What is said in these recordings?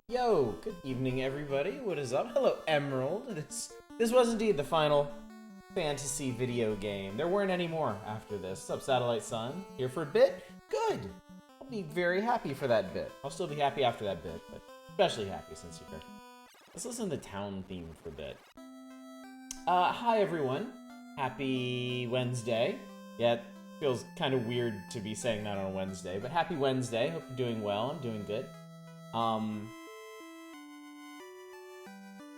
Yo, good evening everybody, what is up? Hello Emerald, this was indeed the final fantasy video game. There weren't any more after this. What's up Satellite Sun? Here for a bit? Good! I'll be very happy for that bit. I'll still be happy after that bit, but especially happy since you're here. Let's listen to the town theme for a bit. Hi everyone. Happy Wednesday. Yeah, it feels kind of weird to be saying that on a Wednesday, but happy Wednesday. Hope you're doing well. I'm doing good.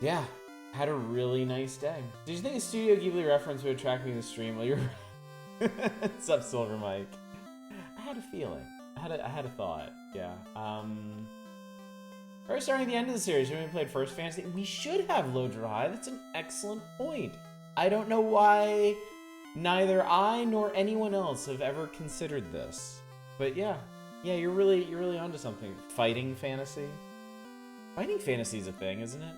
Yeah, had a really nice day. Did you think a Studio Ghibli reference would attract me to the stream? Well, you're What's up, Silver Mike? I had a feeling. I had a thought. Yeah. We're starting at the end of the series. When we played First Fantasy, we should have Low High. That's an excellent point. I don't know why neither I nor anyone else have ever considered this. But yeah, you're really onto something. Fighting fantasy. Fighting fantasy is a thing, isn't it?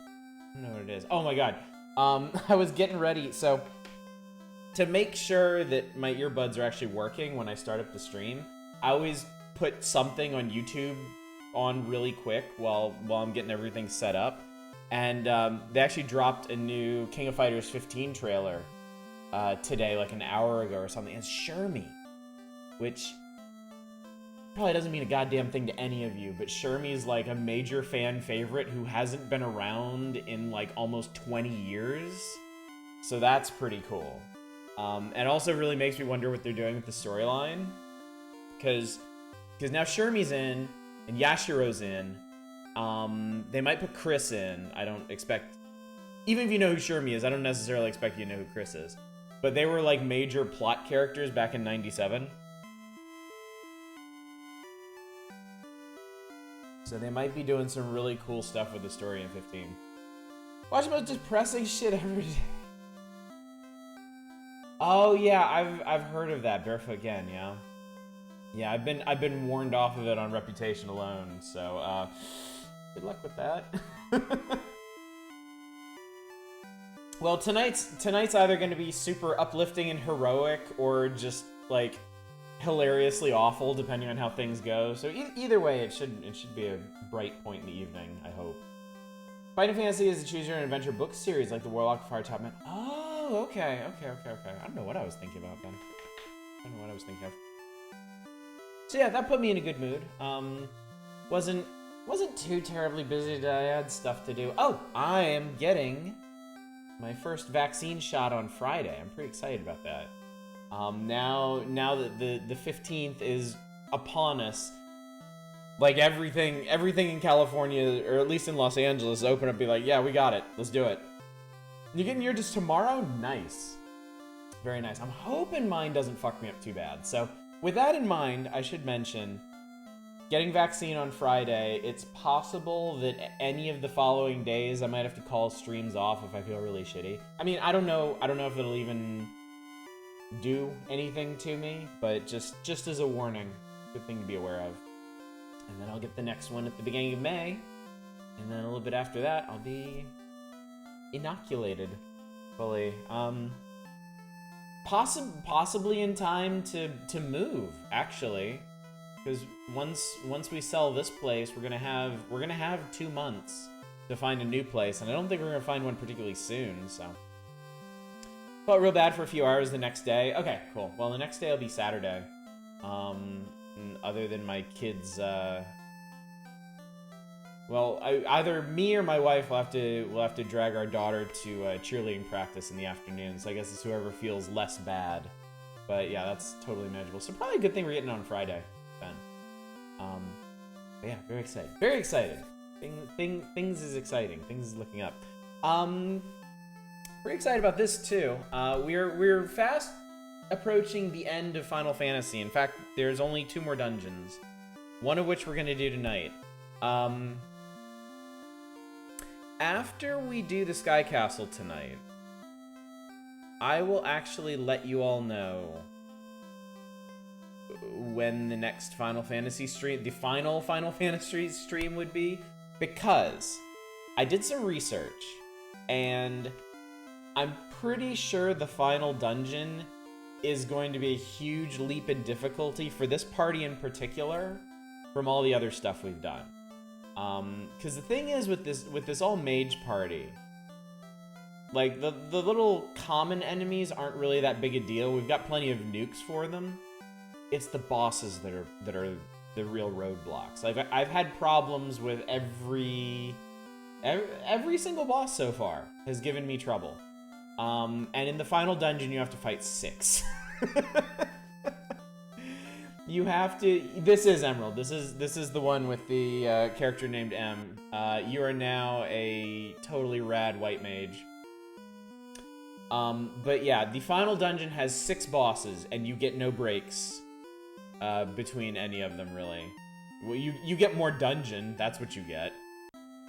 I don't know what it is. Oh my god. I was getting ready, so to make sure that my earbuds are actually working when I start up the stream, I always put something on YouTube on really quick while I'm getting everything set up. And they actually dropped a new King of Fighters 15 trailer today, like an hour ago or something. It's Shermie, which probably doesn't mean a goddamn thing to any of you, but Shermie's like a major fan favorite who hasn't been around in like almost 20 years. So that's pretty cool. And also really makes me wonder what they're doing with the storyline. Because now Shermie's in, and Yashiro's in. They might put Chris in. I don't expect... Even if you know who Shermie is, I don't necessarily expect you to know who Chris is. But they were like major plot characters back in '97. So they might be doing some really cool stuff with the story in 15. Watch about depressing shit every day. Oh yeah, I've heard of that. Barefoot Again, yeah. Yeah, I've been warned off of it on reputation alone, so good luck with that. Well, tonight's either going to be super uplifting and heroic, or just like hilariously awful, depending on how things go. So either way, it should be a bright point in the evening, I hope. Fighting Fantasy is a choose your own adventure book series, like the Warlock Fire Top Man. Oh, okay. I don't know what I was thinking about then. I don't know what I was thinking of. So yeah, that put me in a good mood. Wasn't too terribly busy today. I had stuff to do. Oh, I am getting my first vaccine shot on Friday. I'm pretty excited about that. Now that the 15th is upon us, like everything in California, or at least in Los Angeles, open up, be like, yeah, we got it. Let's do it. You getting yours just tomorrow? Nice. Very nice. I'm hoping mine doesn't fuck me up too bad. So with that in mind, I should mention, getting vaccine on Friday, it's possible that any of the following days I might have to call streams off if I feel really shitty. I mean, I don't know if it'll even do anything to me, but just as a warning, good thing to be aware of. And then I'll get the next one at the beginning of May, and then a little bit after that, I'll be inoculated fully. Possibly in time to move, actually. Because once we sell this place, we're gonna have 2 months to find a new place, and I don't think we're gonna find one particularly soon. So felt real bad for a few hours the next day. Okay, cool. Well, the next day will be Saturday. Other than my kids, well, either me or my wife will have to drag our daughter to cheerleading practice in the afternoon. So I guess it's whoever feels less bad. But yeah, that's totally manageable. So probably a good thing we're getting on Friday, then. But yeah, very excited. Very excited. Things is exciting. Things is looking up. Pretty excited about this too. We're fast approaching the end of Final Fantasy. In fact, there's only 2 more dungeons, one of which we're gonna do tonight. After we do the Sky Castle tonight, I will actually let you all know when the next Final Fantasy stream, the final Final Fantasy stream would be, because I did some research, and I'm pretty sure the final dungeon is going to be a huge leap in difficulty for this party in particular from all the other stuff we've done. Because the thing is with this all mage party, like the little common enemies aren't really that big a deal. We've got plenty of nukes for them. It's the bosses that are the real roadblocks. I've had problems with every single boss so far has given me trouble. And in the final dungeon, you have to fight 6. You have to. This is Emerald. This is the one with the character named M. You are now a totally rad white mage. But yeah, the final dungeon has 6 bosses, and you get no breaks between any of them, really. Well, you get more dungeon. That's what you get.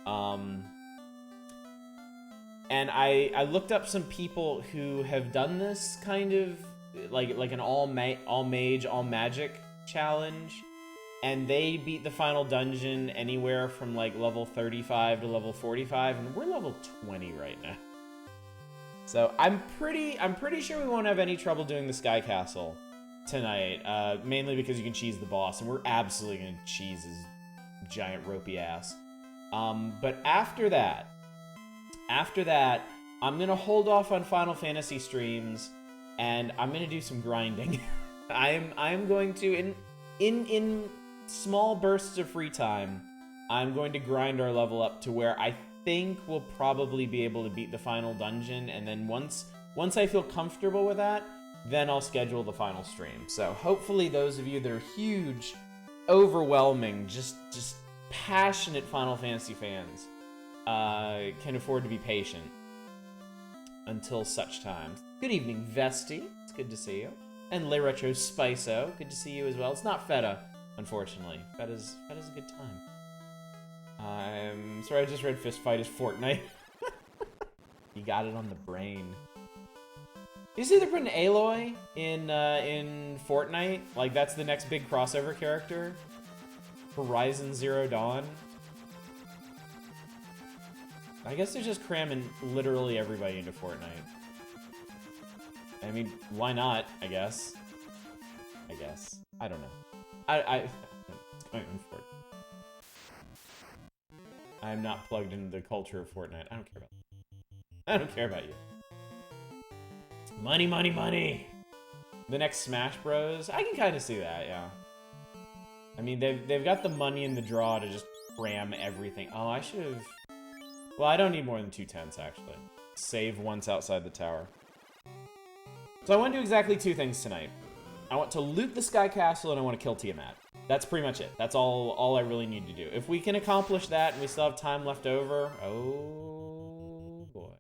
And I looked up some people who have done this kind of like an all mage, all magic challenge, and they beat the final dungeon anywhere from like level 35 to level 45, and we're level 20 right now. So I'm pretty sure we won't have any trouble doing the Sky Castle tonight, mainly because you can cheese the boss, and we're absolutely gonna cheese his giant ropey ass. But after that, I'm gonna hold off on Final Fantasy streams, and I'm gonna do some grinding. I'm going to in small bursts of free time, I'm going to grind our level up to where I think we'll probably be able to beat the final dungeon, and then once I feel comfortable with that, then I'll schedule the final stream. So hopefully those of you that are huge, overwhelming, just passionate Final Fantasy fans can afford to be patient until such time. Good evening, Vesti. It's good to see you. And Le Retro Spiso, good to see you as well. It's not Feta, unfortunately. Feta's a good time. I'm sorry, I just read Fist Fight is Fortnite. You got it on the brain. You see they're putting Aloy in Fortnite? Like, that's the next big crossover character. Horizon Zero Dawn. I guess they're just cramming literally everybody into Fortnite. I mean, why not, I guess. I don't know. It's going on Fortnite. I'm not plugged into the culture of Fortnite. I don't care about you. Money, money, money! The next Smash Bros? I can kind of see that, yeah. I mean, they've got the money in the draw to just cram everything. Oh, I should have... Well, I don't need more than 2 tents, actually. Save once outside the tower. So I want to do exactly 2 things tonight. I want to loot the Sky Castle, and I want to kill Tiamat. That's pretty much it. That's all I really need to do. If we can accomplish that, and we still have time left over... Oh, boy.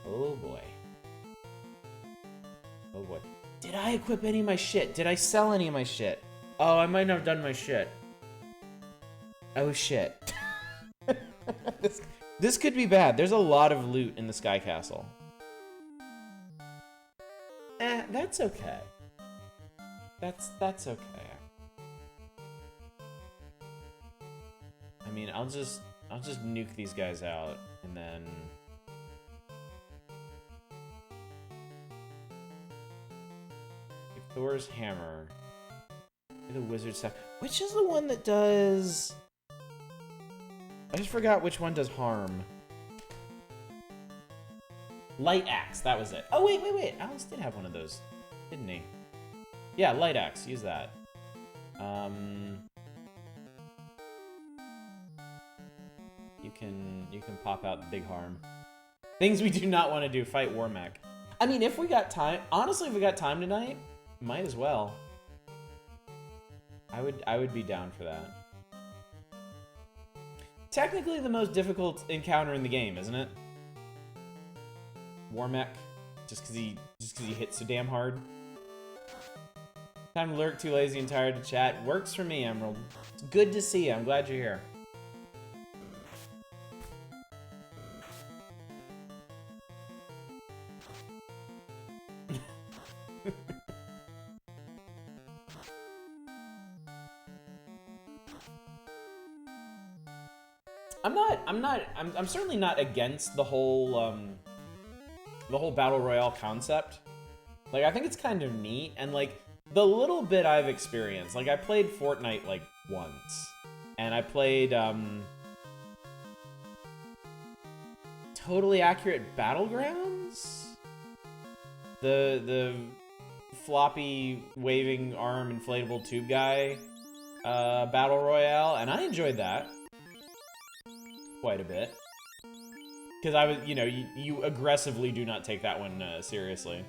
Oh, boy. Oh, boy. Did I equip any of my shit? Did I sell any of my shit? Oh, I might not have done my shit. Oh, shit. This could be bad. There's a lot of loot in the Sky Castle. That's okay. That's okay. I mean, I'll just nuke these guys out, and then... Thor's hammer. The wizard stuff. Which is the one that does... I just forgot which one does harm. Light axe, that was it. Oh, wait. Alice did have one of those, didn't he? Yeah, light axe, use that. You can pop out big harm. Things we do not want to do, fight War Mech. I mean, if we got time, honestly, if we got time tonight, might as well. I would be down for that. Technically the most difficult encounter in the game, isn't it? War Mech, just cause he hits so damn hard. Time to lurk, too lazy and tired to chat. Works for me, Emerald. It's good to see you. I'm glad you're here. I'm certainly not against the whole battle royale concept. Like, I think it's kind of neat, and like the little bit I've experienced, like I played Fortnite like once, and I played Totally Accurate Battlegrounds, the floppy waving arm inflatable tube guy battle royale, and I enjoyed that quite a bit. Because I was, you know, you aggressively do not take that one seriously.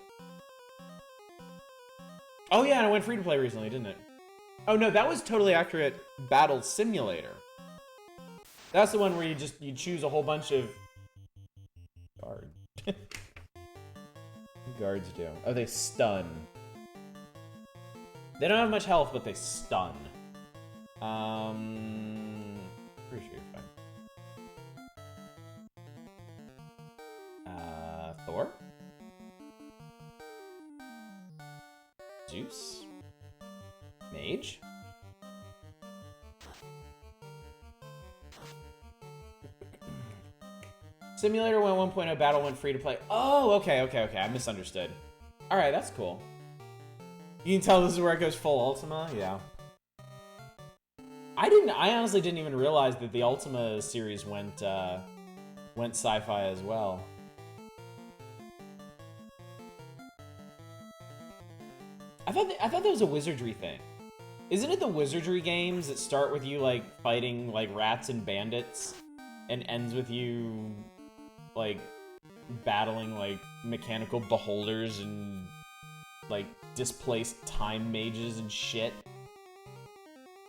Oh yeah, and it went free to play recently, didn't it? Oh no, that was Totally Accurate Battle Simulator. That's the one where you choose a whole bunch of guard. Guards do. Oh, they stun. They don't have much health, but they stun. Pretty sure you're fine. Thor? Zeus? Mage? Simulator went 1.0, Battle went free to play. Oh, okay. I misunderstood. Alright, that's cool. You can tell this is where it goes full Ultima? Yeah. I honestly didn't even realize that the Ultima series went sci-fi as well. I thought that was a wizardry thing. Isn't it the wizardry games that start with you like fighting like rats and bandits and ends with you like battling like mechanical beholders and like displaced time mages and shit?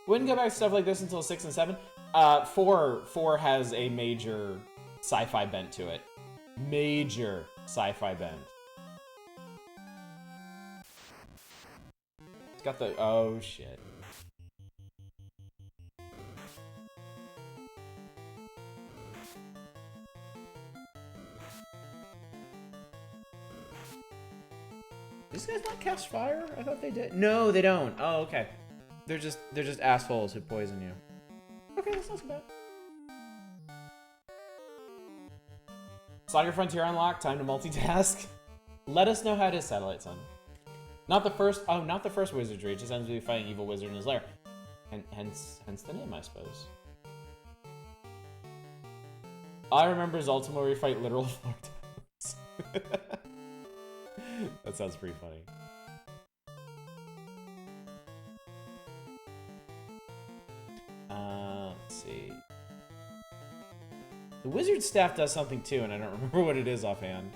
Wouldn't go back to stuff like this until 6 and 7. 4 has a major sci-fi bent to it. Major sci-fi bent. It's got the... oh, shit. These guys not cast fire? I thought they did. No, they don't. Oh, okay. They're just assholes who poison you. Okay, that's not so bad. Saga Frontier unlocked. Time to multitask. Let us know how it is, Satellite Sun. Not the first. Oh, not the first wizardry. It just ends with you fighting evil wizard in his lair, and hence the name, I suppose. All I remember is Ultima where you fight literal floor tiles. That sounds pretty funny. Let's see. The wizard staff does something too, and I don't remember what it is offhand.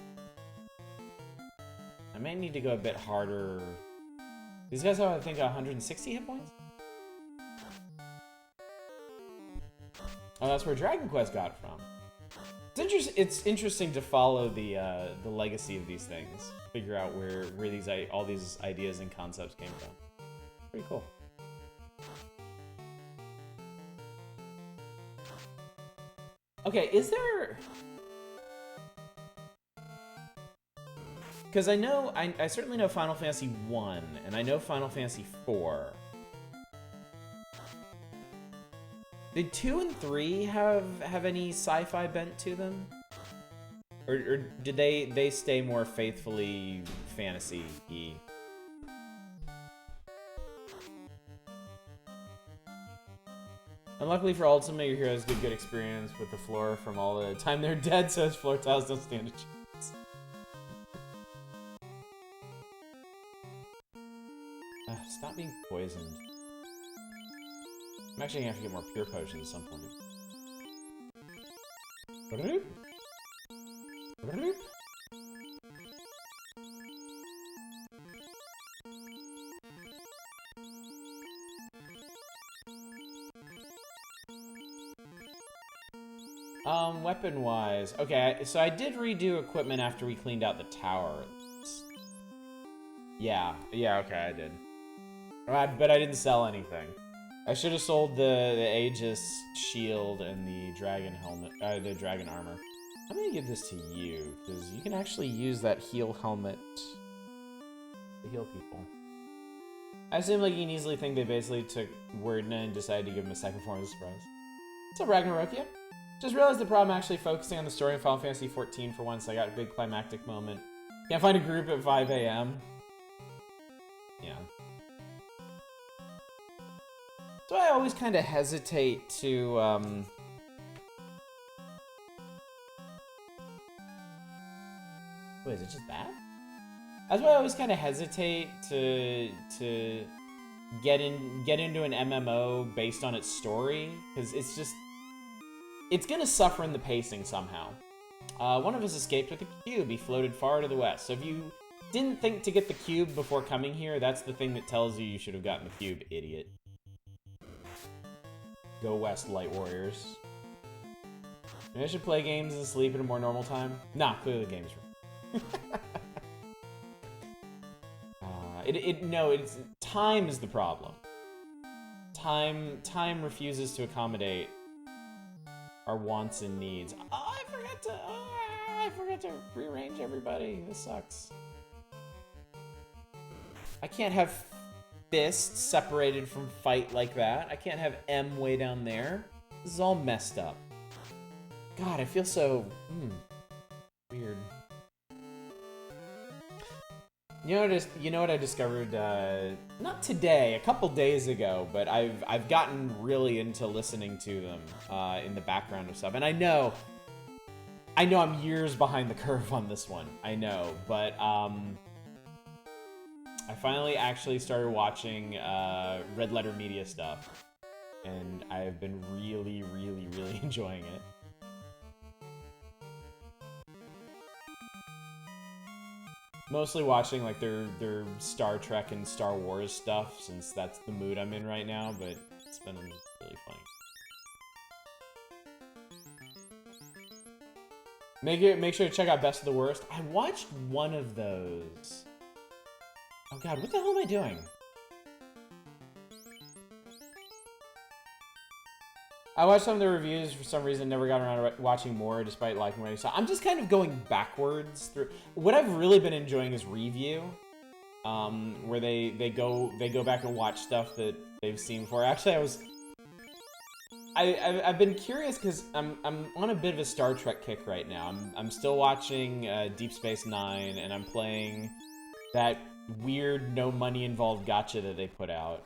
I may need to go a bit harder. These guys have, I think, 160 hit points? Oh, that's where Dragon Quest got it from. It's interesting to follow the legacy of these things. Figure out where all these ideas and concepts came from. Pretty cool. Okay, is there... Because I certainly know Final Fantasy 1, and I know Final Fantasy 4. Did 2 and 3 have any sci-fi bent to them? Or did they stay more faithfully fantasy-y? And luckily for Ultimate, your heroes get good experience with the floor from all the time they're dead, so his floor tiles don't stand a chance. Stop being poisoned. I'm actually gonna have to get more pure potions at some point. Weapon-wise. Okay, so I did redo equipment after we cleaned out the tower. Yeah, okay, I did. But I didn't sell anything. I should have sold the Aegis shield and the dragon helmet, the dragon armor. I'm gonna give this to you, because you can actually use that heal helmet to heal people. I assume like you can easily think they basically took Wordna and decided to give him a second form as a surprise. What's up, Ragnarokia? Just realized the problem actually focusing on the story in Final Fantasy XIV for once. I got a big climactic moment. Can't find a group at 5 a.m. Yeah. So I always kind of hesitate to, Wait, is it just that? That's why I always kind of hesitate to get into an MMO based on its story, because it's gonna suffer in the pacing somehow. One of us escaped with a cube. He floated far to the west. So if you didn't think to get the cube before coming here, that's the thing that tells you should have gotten the cube, idiot. Go west, Light Warriors. Maybe I should play games and sleep at a more normal time? Nah, clearly the game's wrong. No, it's time is the problem. Time refuses to accommodate our wants and needs. Oh, I forgot to rearrange everybody. This sucks. I can't have fists separated from fight like that. I can't have M way down there. This is all messed up. God, I feel so weird. You know what I discovered, not today, a couple days ago, but I've gotten really into listening to them in the background of stuff. And I know I'm years behind the curve on this one. I know, but I finally actually started watching Red Letter Media stuff, and I've been really, really, really enjoying it. Mostly watching like their Star Trek and Star Wars stuff, since that's the mood I'm in right now, but it's been really funny. Make sure to check out Best of the Worst. I watched one of those. Oh god, what the hell am I doing? I watched some of the reviews, for some reason never got around to watching more despite liking what I saw. I'm just kind of going backwards through. What I've really been enjoying is review, where they go back and watch stuff that they've seen before. Actually, I've been curious because I'm on a bit of a Star Trek kick right now. I'm still watching Deep Space Nine, and I'm playing that weird no money involved gacha that they put out.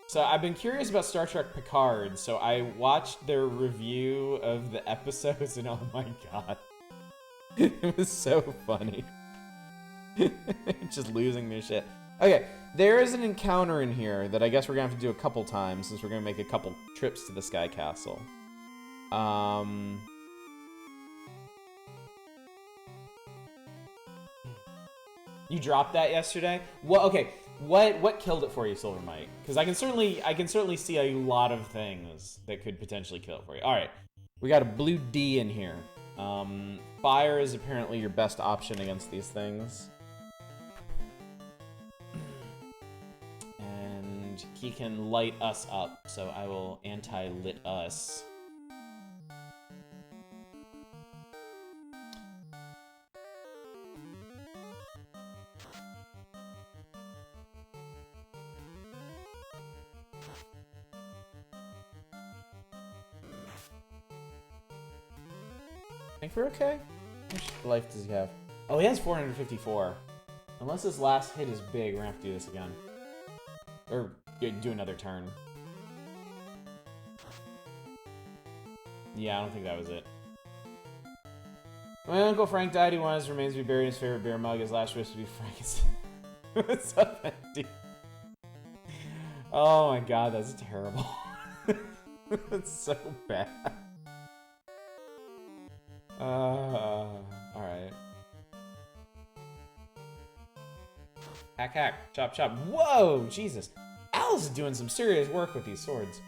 So I've been curious about Star Trek Picard, so I watched their review of the episodes, and oh my god. It was so funny. Just losing their shit. Okay, there is an encounter in here that I guess we're gonna have to do a couple times, since we're gonna make a couple trips to the Sky Castle. You dropped that yesterday? Well, okay. What killed it for you, Silver Mike? Because I can certainly see a lot of things that could potentially kill it for you. All right, we got a blue D in here. Fire is apparently your best option against these things, and he can light us up. So I will anti-lit us. Think we're okay? How much life does he have? Oh, he has 454. Unless this last hit is big, we're gonna have to do this again. Or do another turn. Yeah, I don't think that was it. My Uncle Frank died. He wanted his remains to be buried in his favorite beer mug. His last wish to be Frank's. What's up, Andy? Oh my god, that's terrible. That's so bad. Alright. Hack, hack. Chop, chop. Whoa, Jesus. Alice is doing some serious work with these swords.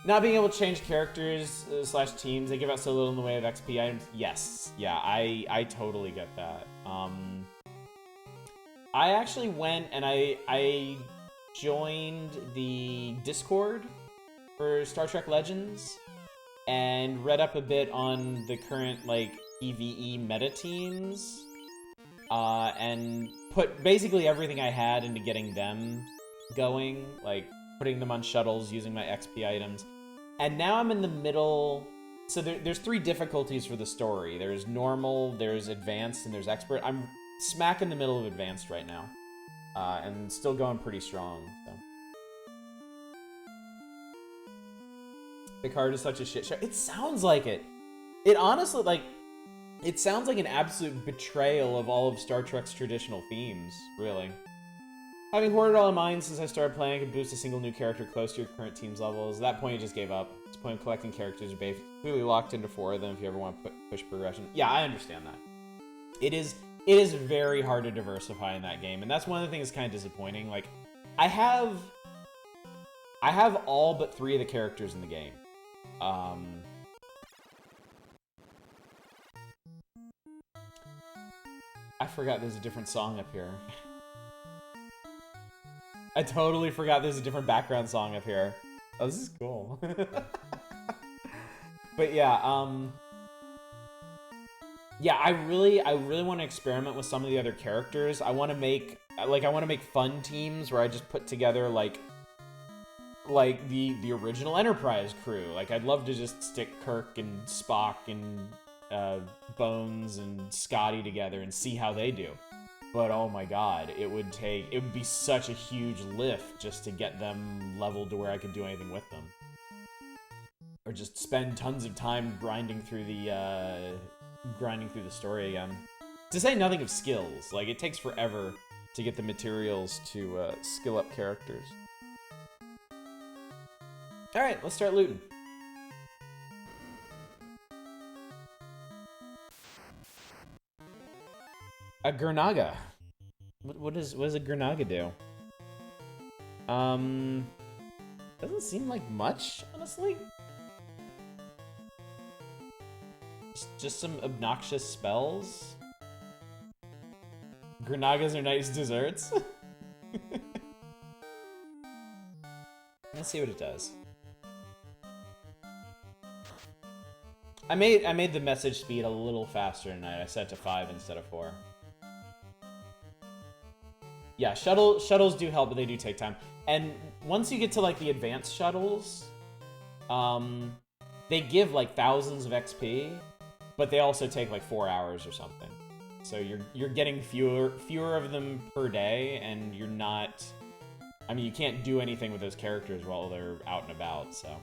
Not being able to change characters slash teams, they give out so little in the way of XP items. Yes, yeah, I totally get that. I actually went and I joined the Discord for Star Trek Legends and read up a bit on the current like PvE meta teams, and put basically everything I had into getting them going, like putting them on shuttles using my XP items. And now I'm in the middle. So there's 3 difficulties for the story. There's normal, there's advanced, and there's expert. I'm smack in the middle of advanced right now, and still going pretty strong. So. Picard is such a shit show. It sounds like it. It honestly, like, it sounds like an absolute betrayal of all of Star Trek's traditional themes, really. Having hoarded all of mine since I started playing, I could boost a single new character close to your current team's levels. At that point, you just gave up. It's the point of collecting characters. You're basically locked into 4 of them if you ever want to push progression. Yeah, I understand that. It is very hard to diversify in that game, and that's one of the things that's kind of disappointing. Like, I have all but 3 of the characters in the game. I forgot there's a different song up here. I totally forgot there's a different background song up here. Oh, this is cool. But yeah, yeah, I really want to experiment with some of the other characters. I want to make fun teams where I just put together like the original Enterprise crew. Like, I'd love to just stick Kirk and Spock and Bones and Scotty together and see how they do. But oh my god, it would be such a huge lift just to get them leveled to where I could do anything with them. Or just spend tons of time grinding through the story again. To say nothing of skills, like, it takes forever to get the materials to skill up characters. Alright, let's start looting. A Gurnaga. What does a Gurnaga do? Doesn't seem like much, honestly. Just some obnoxious spells. Gurnagas are nice desserts. Let's see what it does. I made the message speed a little faster tonight. I set it to 5 instead of 4. Yeah, shuttles do help, but they do take time. And once you get to like the advanced shuttles, they give like thousands of XP, but they also take like 4 hours or something. So you're getting fewer of them per day, and you're not. I mean, you can't do anything with those characters while they're out and about. So.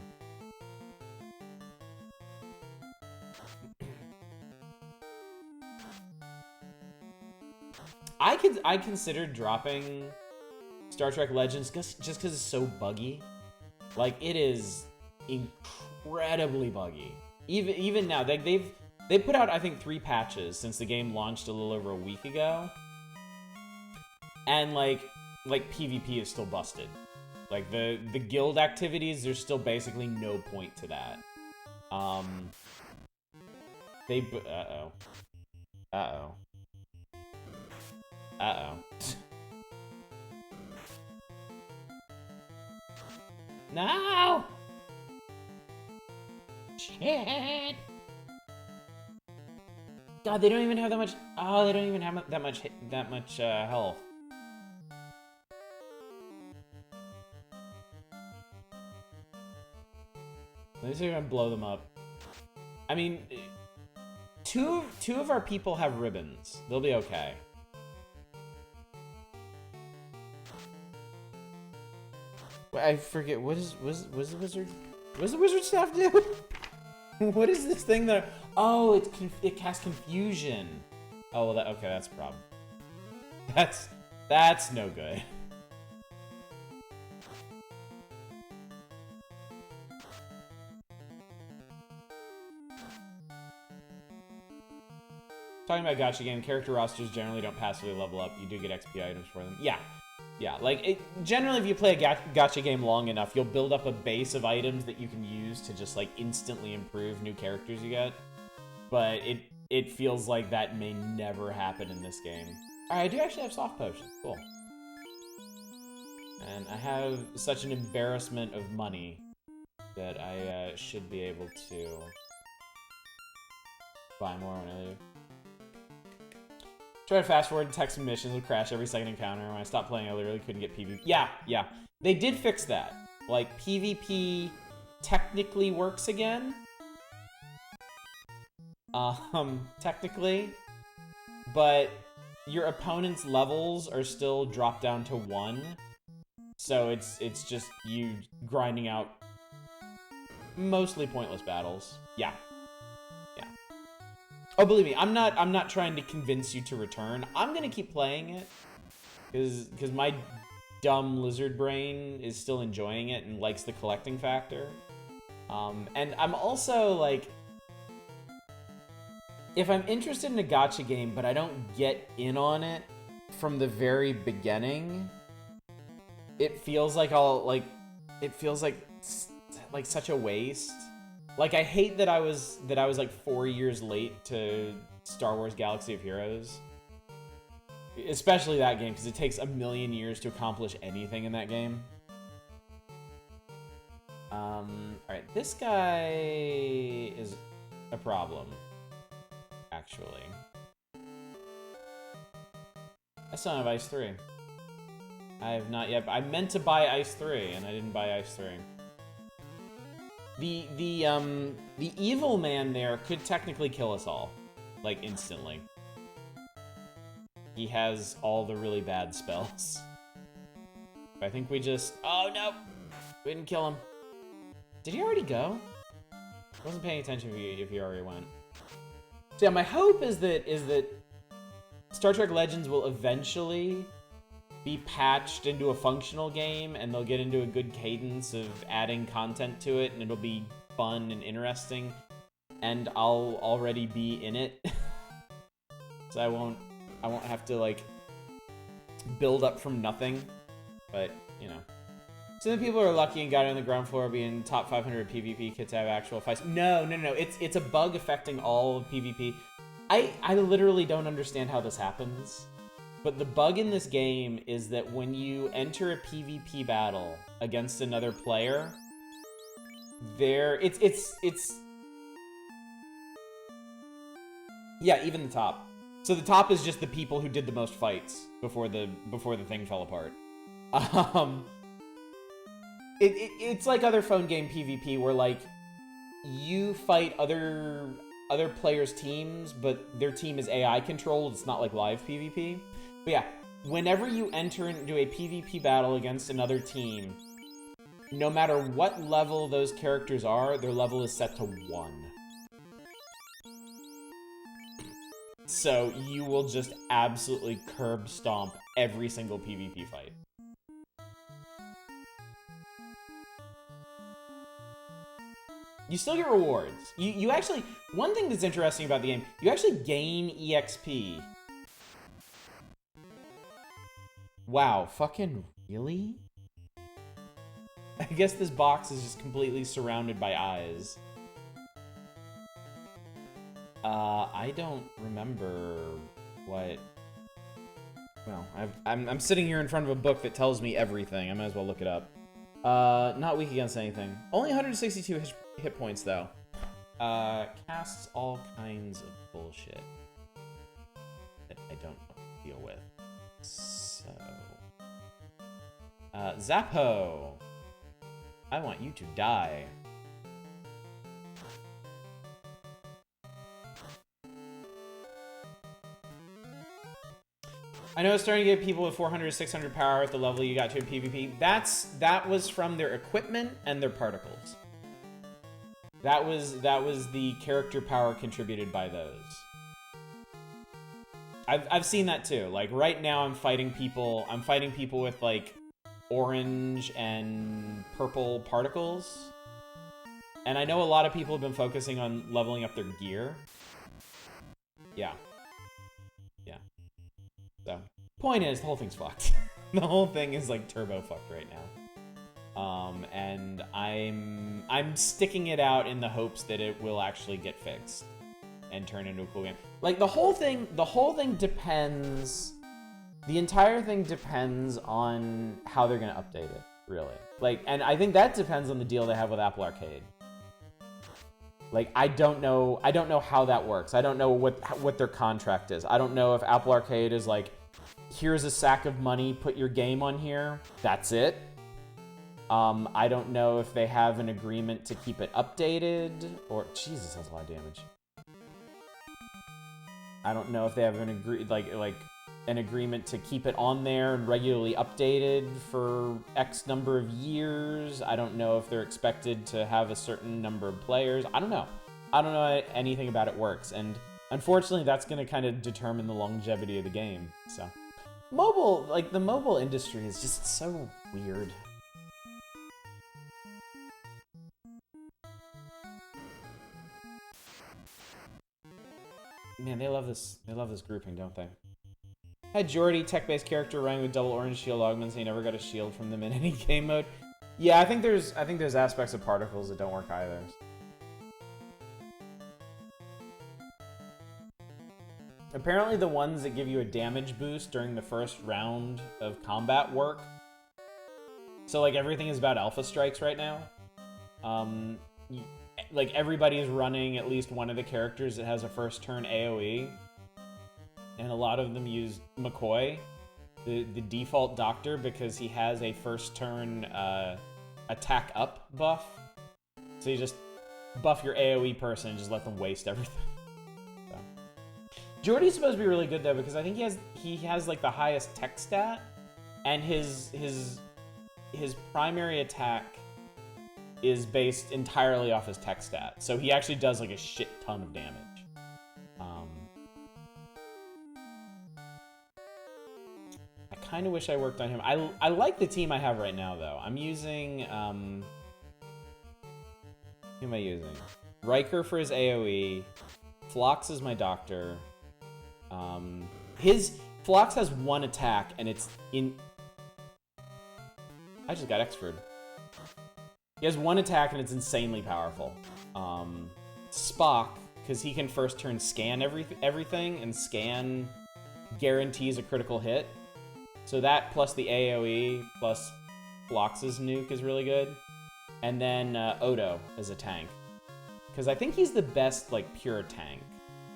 I considered dropping Star Trek Legends just because it's so buggy. Like, it is incredibly buggy. Even now, they put out, I think, 3 patches since the game launched a little over a week ago, and like PvP is still busted. Like, the guild activities, there's still basically no point to that. Uh-oh. No! Shit! God, they don't even have that much. Oh, they don't even have that much health. Let me see if I can blow them up. I mean, two of our people have ribbons. They'll be okay. I forget, what is the wizard staff do? What is this thing that... Oh, it casts confusion. Oh, well, okay, that's a problem. That's no good. Talking about gacha game, character rosters generally don't passively level up. You do get XP items for them. Yeah. Yeah, like, generally if you play a gacha game long enough, you'll build up a base of items that you can use to just, like, instantly improve new characters you get. But it feels like that may never happen in this game. Alright, I do actually have soft potions. Cool. And I have such an embarrassment of money that I should be able to buy more when I leave. Try to fast forward text missions would crash every second encounter. When I stopped playing, I literally couldn't get PvP. Yeah. They did fix that. Like, PvP technically works again. Technically. But your opponent's levels are still dropped down to 1. So it's just you grinding out mostly pointless battles. Yeah. Oh, believe me, I'm not trying to convince you to return. I'm gonna keep playing it because my dumb lizard brain is still enjoying it and likes the collecting factor. And I'm also like, if I'm interested in a gacha game but I don't get in on it from the very beginning, it feels like such a waste. Like, I hate that I was like 4 years late to Star Wars Galaxy of Heroes. Especially that game, because it takes a million years to accomplish anything in that game. Alright, this guy is a problem, actually. I still don't have Ice 3. I have not yet. I meant to buy Ice 3, and I didn't buy Ice 3. The evil man there could technically kill us all, like, instantly. He has all the really bad spells. I think we just... Oh, no! We didn't kill him. Did he already go? I wasn't paying attention if he already went. So yeah, my hope is that Star Trek Legends will eventually be patched into a functional game, and they'll get into a good cadence of adding content to it, and it'll be fun and interesting, and I'll already be in it. So I won't have to, like, build up from nothing, but, you know. Some people are lucky and got on the ground floor being top 500 PvP kits have actual fights. No, it's a bug affecting all of PvP. I literally don't understand how this happens. But the bug in this game is that when you enter a PvP battle against another player, yeah, even the top. So the top is just the people who did the most fights before the thing fell apart. It's like other phone game PvP where, like, you fight other players' teams, but their team is AI controlled. It's not like live PvP. But yeah, whenever you enter into a PvP battle against another team, no matter what level those characters are, their level is set to 1. So you will just absolutely curb stomp every single PvP fight. You still get rewards. You actually... One thing that's interesting about the game, you actually gain EXP. Wow, fucking really? I guess this box is just completely surrounded by eyes. I don't remember what... Well, I'm sitting here in front of a book that tells me everything. I might as well look it up. Not weak against anything. Only 162 hit points, though. Casts all kinds of bullshit that I don't deal with. So... Zappo! I want you to die. I know it's starting to get people with 400 or 600 power at the level you got to in PvP. That was from their equipment and their particles. That was the character power contributed by those. I've seen that too. Like right now I'm fighting people with like orange and purple particles. And I know a lot of people have been focusing on leveling up their gear. Yeah. Yeah. So, point is, the whole thing's fucked. The whole thing is like turbo fucked right now. And I'm sticking it out in the hopes that it will actually get fixed and turn into a cool game. Like the whole thing depends. The entire thing depends on how they're gonna update it, really. Like, and I think that depends on the deal they have with Apple Arcade. Like, I don't know how that works. I don't know what their contract is. I don't know if Apple Arcade is like, here's a sack of money, put your game on here, that's it. I don't know if they have an agreement to keep it updated, or Jesus, that's a lot of damage. I don't know if they have an agreement to keep it on there and regularly updated for X number of years. I don't know if they're expected to have a certain number of players. I don't know. I don't know anything about it works, and unfortunately, that's going to kind of determine the longevity of the game. So, the mobile industry is just so weird. Man, they love this grouping, don't they? Had Jordy, tech-based character running with double orange shield augments, and he never got a shield from them in any game mode. Yeah, I think there's aspects of particles that don't work either. Apparently the ones that give you a damage boost during the first round of combat work. So like everything is about alpha strikes right now. Like everybody is running at least one of the characters that has a first turn AoE. And a lot of them use McCoy, the default doctor, because he has a first turn attack up buff. So you just buff your AoE person and just let them waste everything. So. Jordy's supposed to be really good though, because I think he has like the highest tech stat, and his primary attack is based entirely off his tech stat. So he actually does like a shit ton of damage. I kind of wish I worked on him. I like the team I have right now though. I'm using who am I using? Riker for his AoE. Phlox is my doctor. His Phlox has one attack and it's in. I just got X-Ford. He has one attack and it's insanely powerful. Spock, because he can first turn scan everything, and scan guarantees a critical hit. So that plus the AoE plus Phlox's nuke is really good. And then Odo is a tank. Because I think he's the best like pure tank.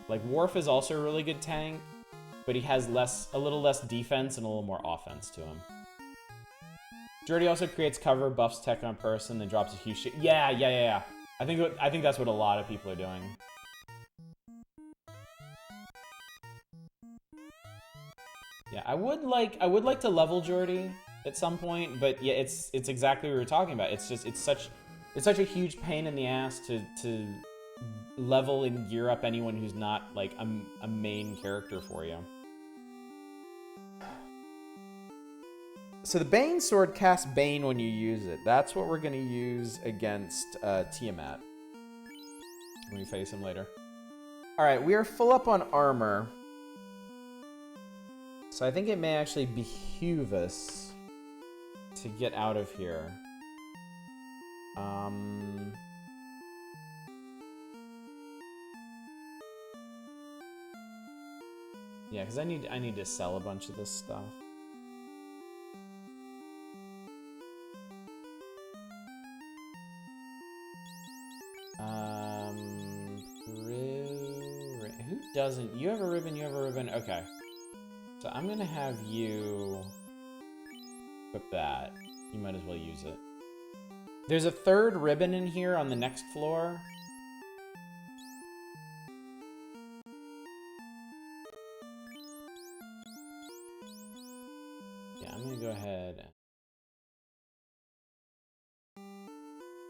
Like Worf is also a really good tank, but he has a little less defense and a little more offense to him. Jordy also creates cover, buffs tech on person, then drops a huge shit. Yeah. I think that's what a lot of people are doing. Yeah, I would like to level Jordy at some point, but yeah, it's exactly what we were talking about. It's such a huge pain in the ass to level and gear up anyone who's not like a main character for you. So the Bane Sword casts Bane when you use it. That's what we're going to use against Tiamat when we face him later. Alright, we are full up on armor. So I think it may actually behoove us to get out of here. Yeah, because I need to sell a bunch of this stuff. Who doesn't? You have a ribbon, you have a ribbon. Okay. So I'm gonna have you equip that. You might as well use it. There's a third ribbon in here on the next floor.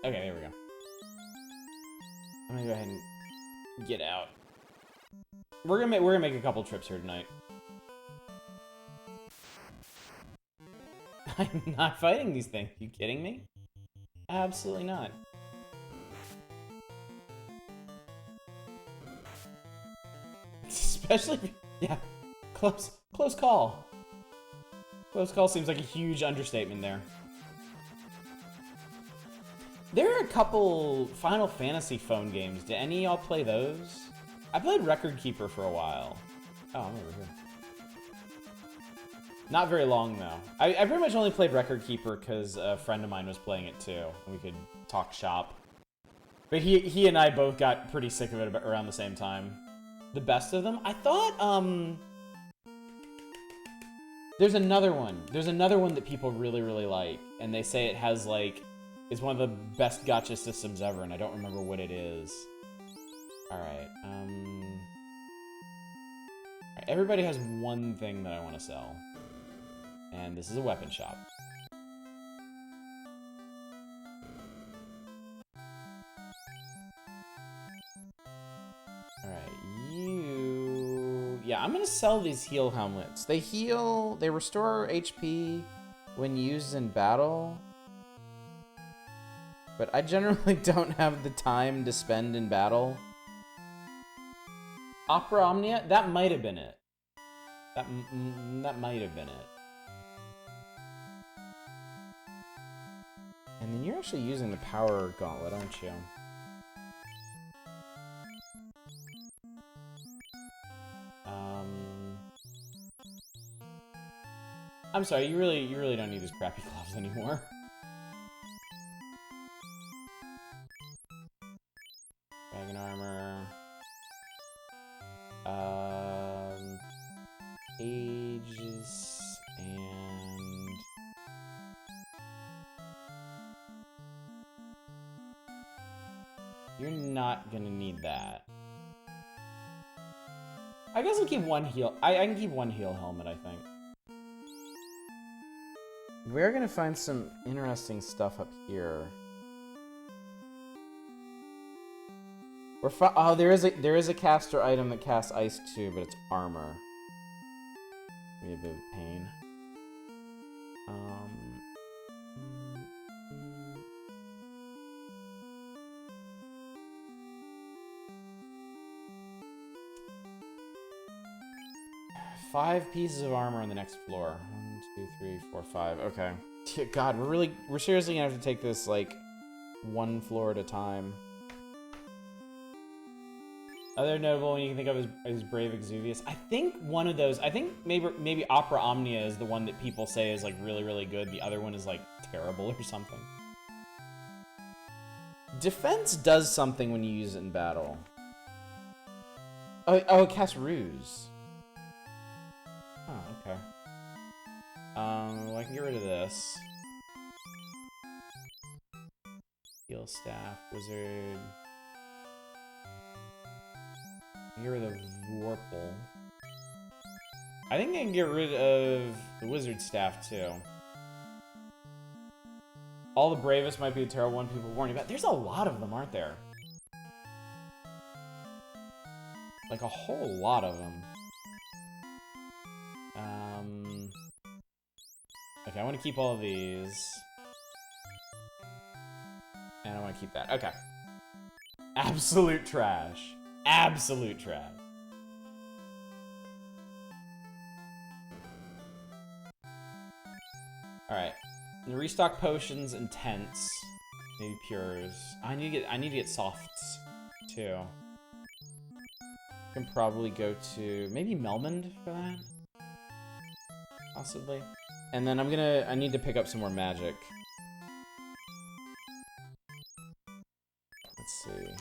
Okay, there we go. I'm gonna go ahead and get out. We're gonna make a couple trips here tonight. I'm not fighting these things. You kidding me? Absolutely not. Especially, yeah, close call. Close call seems like a huge understatement there. There are a couple Final Fantasy phone games. Did any of y'all play those? I played Record Keeper for a while. Oh, I'm over here. Not very long, though. I pretty much only played Record Keeper because a friend of mine was playing it, too. And we could talk shop. But he and I both got pretty sick of it around the same time. The best of them? I thought, there's another one. There's another one that people really, really like. And they say it has, like, is one of the best gacha systems ever, and I don't remember what it is. Alright, everybody has one thing that I want to sell. And this is a weapon shop. Alright, you... Yeah, I'm gonna sell these heal helmets. They heal... They restore HP when used in battle. But I generally don't have the time to spend in battle. Opera Omnia? That might have been it. That might have been it. And then you're actually using the power gauntlet, aren't you? I'm sorry, you really don't need these crappy gloves anymore. Dragon armor. Ages and you're not gonna need that. I guess I'll keep one heal. I can keep one heal helmet, I think. We're gonna find some interesting stuff up here. Oh, there is a caster item that casts ice too, but it's armor. Be a bit of pain. 5 pieces of armor on the next floor. 1, 2, 3, 4, 5. Okay. God, we're seriously gonna have to take this like one floor at a time. Other notable one you can think of is Brave Exuvius. I think one of those. I think maybe Opera Omnia is the one that people say is like really, really good. The other one is like terrible or something. Defense does something when you use it in battle. Oh, it casts Ruse. Oh, okay. Well, I can get rid of this. Heal Staff, Wizard. Get rid of Vorpal. I think I can get rid of the Wizard Staff, too. All the Bravest might be a terrible one people warn you about. There's a lot of them, aren't there? Like, a whole lot of them. Okay, I want to keep all of these. And I want to keep that. Okay. Absolute trash. Absolute trash. Alright. Restock potions and tents. Maybe pures. I need to get softs too. I can probably go to maybe Melmond for that. Possibly. And then I need to pick up some more magic. Let's see.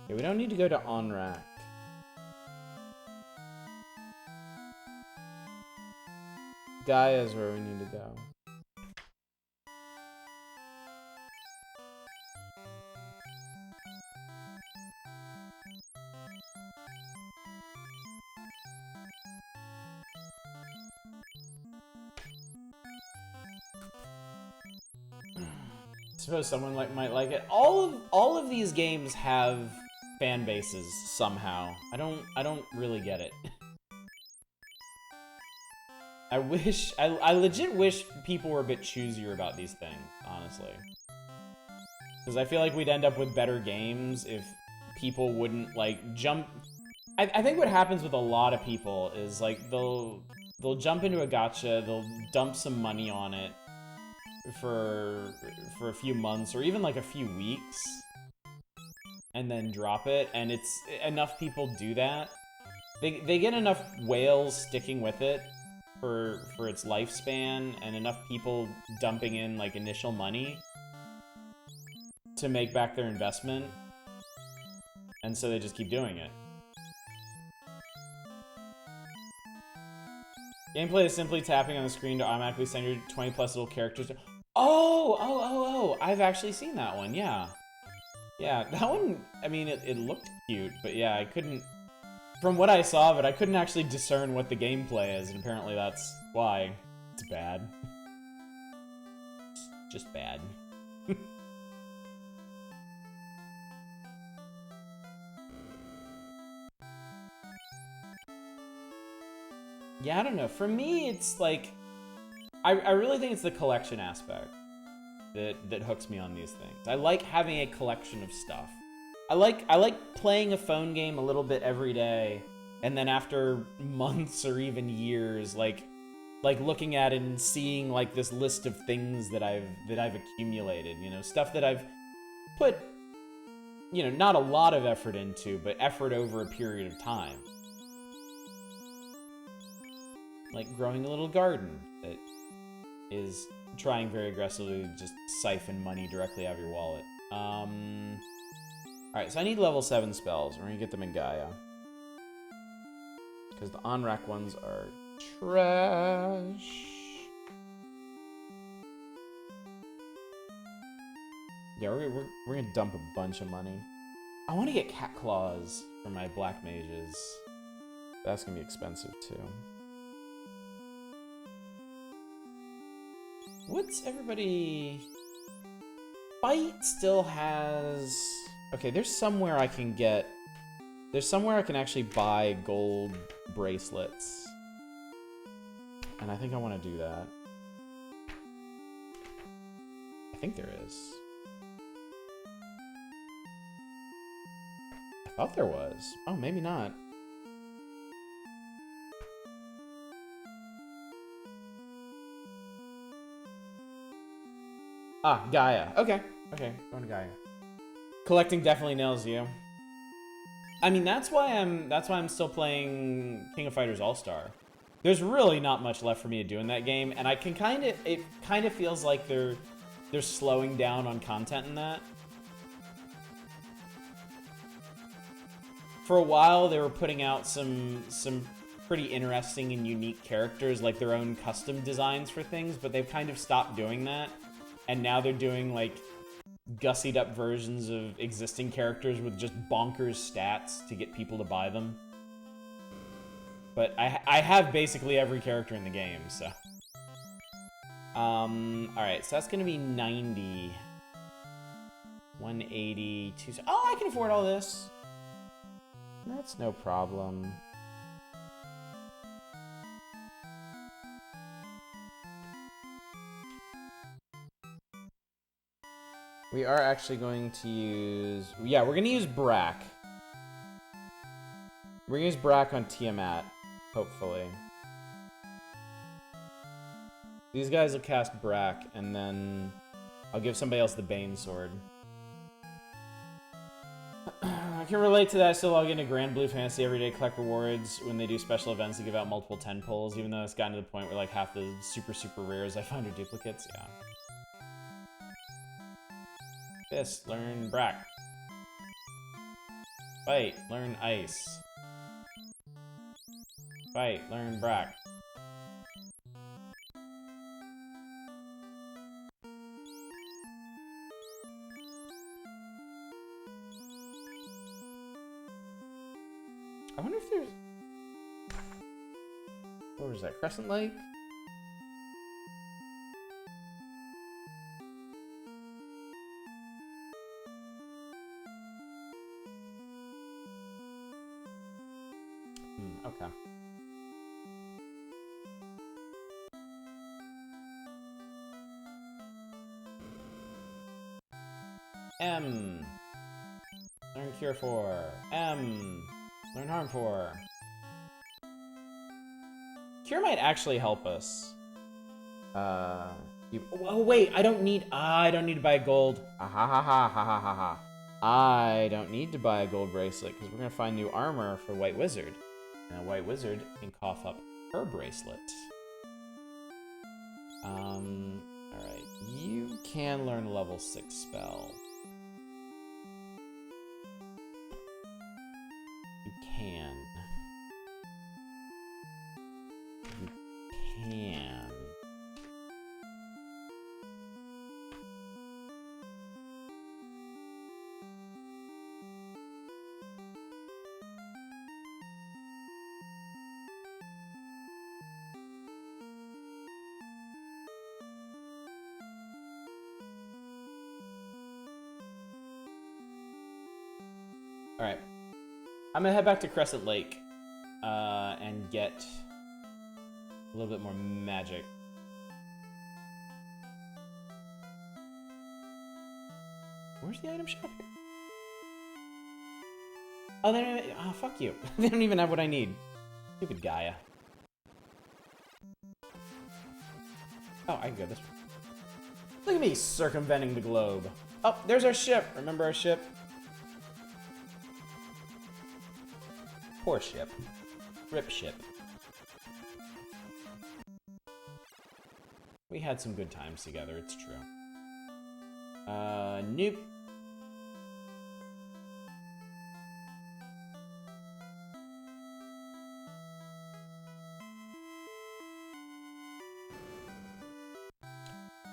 Okay, we don't need to go to Onrak. Gaia is where we need to go. suppose someone might like it. All of these games have fan bases somehow. I don't really get it. I legit wish people were a bit choosier about these things, honestly. Because I feel like we'd end up with better games if people wouldn't, like, jump... I think what happens with a lot of people is, like, they'll jump into a gacha, they'll dump some money on it for a few months, or even, like, a few weeks, and then drop it, and it's... enough people do that. They get enough whales sticking with it for its lifespan, and enough people dumping in, like, initial money to make back their investment, and so they just keep doing it. Gameplay is simply tapping on the screen to automatically send your 20+ little characters to... Oh! I've actually seen that one, yeah. Yeah, that one, I mean, it looked cute, but yeah, I couldn't... From what I saw of it, I couldn't actually discern what the gameplay is, and apparently that's why. It's bad. It's just bad. Yeah, I don't know. For me, it's like... I really think it's the collection aspect that hooks me on these things. I like having a collection of stuff. I like playing a phone game a little bit every day, and then after months or even years, like looking at it and seeing like this list of things that I've accumulated, you know, stuff that I've put, you know, not a lot of effort into, but effort over a period of time. Like growing a little garden that is trying very aggressively to just siphon money directly out of your wallet. Alright, so I need level 7 spells. We're gonna get them in Gaia. Because the on-rack ones are trash. Yeah, we're gonna dump a bunch of money. I want to get cat claws for my black mages. That's gonna be expensive too. What's everybody... Fight still has... Okay, there's somewhere I can get... There's somewhere I can actually buy gold bracelets. And I think I want to do that. I think there is. I thought there was. Oh, maybe not. Ah, Gaia. Okay. Okay, going to Gaia. Collecting definitely nails you. I mean, that's why I'm still playing King of Fighters All-Star. There's really not much left for me to do in that game, and it kind of feels like they're slowing down on content in that. For a while, they were putting out some pretty interesting and unique characters, like their own custom designs for things, but they've kind of stopped doing that. And now they're doing, like, gussied up versions of existing characters with just bonkers stats to get people to buy them. But I have basically every character in the game, so... Alright, so that's gonna be 90. 180, 2... Oh, I can afford all this! That's no problem. We are actually going to use... Yeah, we're going to use Brack. We're going to use Brack on Tiamat, hopefully. These guys will cast Brack, and then I'll give somebody else the Bane Sword. I can relate to that. I still log into Grand Blue Fantasy every day, collect rewards when they do special events to give out multiple 10 pulls, even though it's gotten to the point where like half the super rares I find are duplicates. Yeah. Fist, learn Brack. Fight, learn Ice. Fight, learn Brack. I wonder if there's... What was that? Crescent Lake? Okay. M. Learn Cure for. M. Learn Harm for. Cure might actually help us. Oh wait, I don't need to buy gold. Ah ha ha ha ha ha ha ha. I don't need to buy a gold bracelet because we're gonna find new armor for White Wizard. And White Wizard can cough up her bracelet. Alright. You can learn a level 6 spell. You can. You can. Alright. I'm gonna head back to Crescent Lake and get a little bit more magic. Where's the item shop here? Oh, they don't even, oh, fuck you. They don't even have what I need. Stupid Gaia. Oh, I can go this way. Look at me circumventing the globe. Oh, there's our ship. Remember our ship? Poor ship. Rip ship. We had some good times together, it's true. Nope.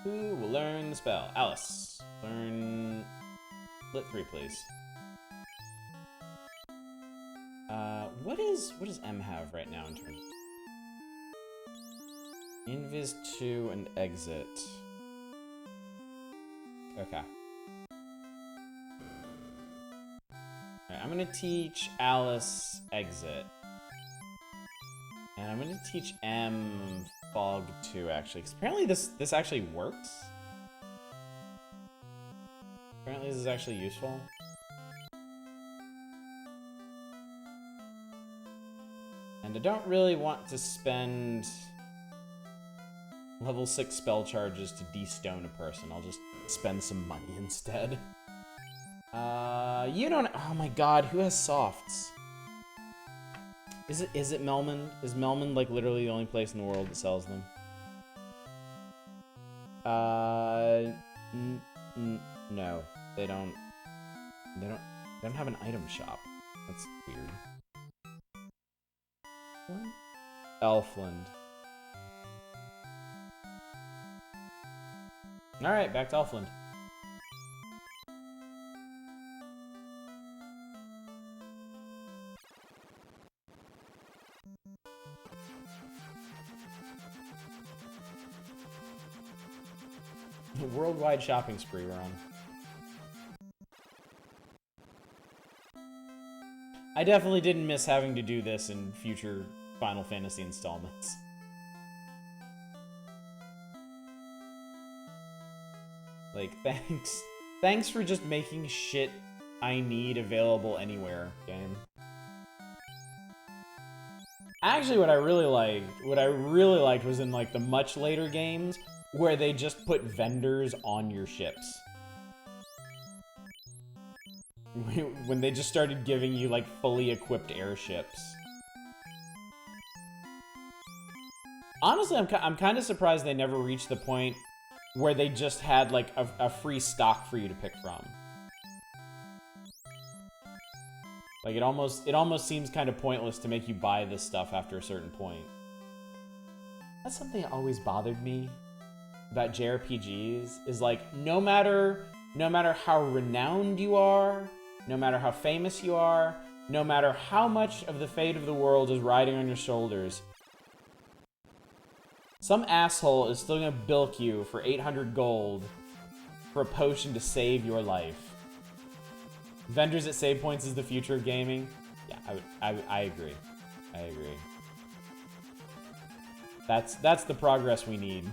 Who will learn the spell? Alice. Learn Lit 3, please. What does M have right now in terms of Invis 2 and exit? Okay. Alright, I'm gonna teach Alice exit. And I'm gonna teach M Fog 2 actually, because apparently this actually works. Apparently this is actually useful. And I don't really want to spend level 6 spell charges to de-stone a person. I'll just spend some money instead. You don't... Oh my god, who has softs? Is it Melman? Is Melman like literally the only place in the world that sells them? No. They don't have an item shop. That's weird. Elfland. Alright, back to Elfland. The worldwide shopping spree we're on. I definitely didn't miss having to do this in future Final Fantasy installments. Like, thanks. Thanks for just making shit I need available anywhere, game. Actually, what I really liked was in, like, the much later games, where they just put vendors on your ships. When they just started giving you, like, fully equipped airships. Honestly, I'm kind of surprised they never reached the point where they just had, like, a free stock for you to pick from. Like, it almost seems kind of pointless to make you buy this stuff after a certain point. That's something that always bothered me about JRPGs, is like, no matter how renowned you are, no matter how famous you are, no matter how much of the fate of the world is riding on your shoulders, some asshole is still gonna bilk you for 800 gold for a potion to save your life. Vendors at save points is the future of gaming? Yeah, I agree. I agree. That's the progress we need.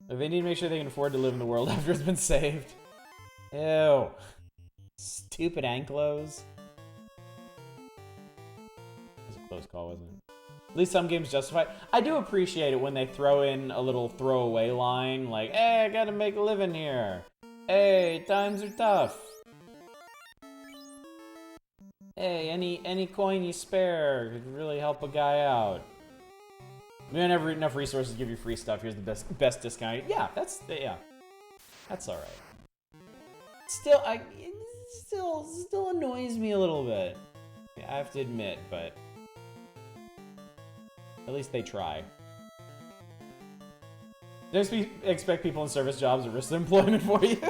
They need to make sure they can afford to live in the world after it's been saved. Ew. Stupid anklos. That was a close call, wasn't it? At least some games justify it. I do appreciate it when they throw in a little throwaway line like, hey, I gotta make a living here. Hey, times are tough. Hey, any coin you spare could really help a guy out. We don't have enough resources to give you free stuff. Here's the best discount. Yeah, that's all right. Still, it still annoys me a little bit. Yeah, I have to admit, but at least they try. Just expect people in service jobs to risk their employment for you.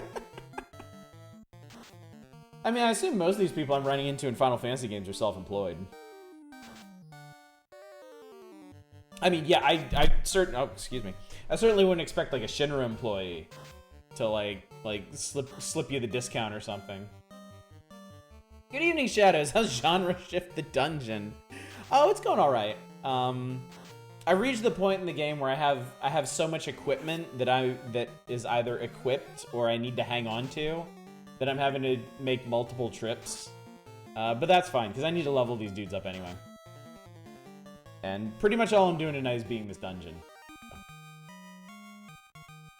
I mean, I assume most of these people I'm running into in Final Fantasy games are self-employed. I mean, yeah, I certainly wouldn't expect like a Shinra employee to like slip you the discount or something. Good evening, Shadows. How's genre shift the dungeon? Oh, it's going all right. I reached the point in the game where I have so much equipment that is either equipped or I need to hang on to that I'm having to make multiple trips. But that's fine because I need to level these dudes up anyway. And pretty much all I'm doing tonight is beating this dungeon.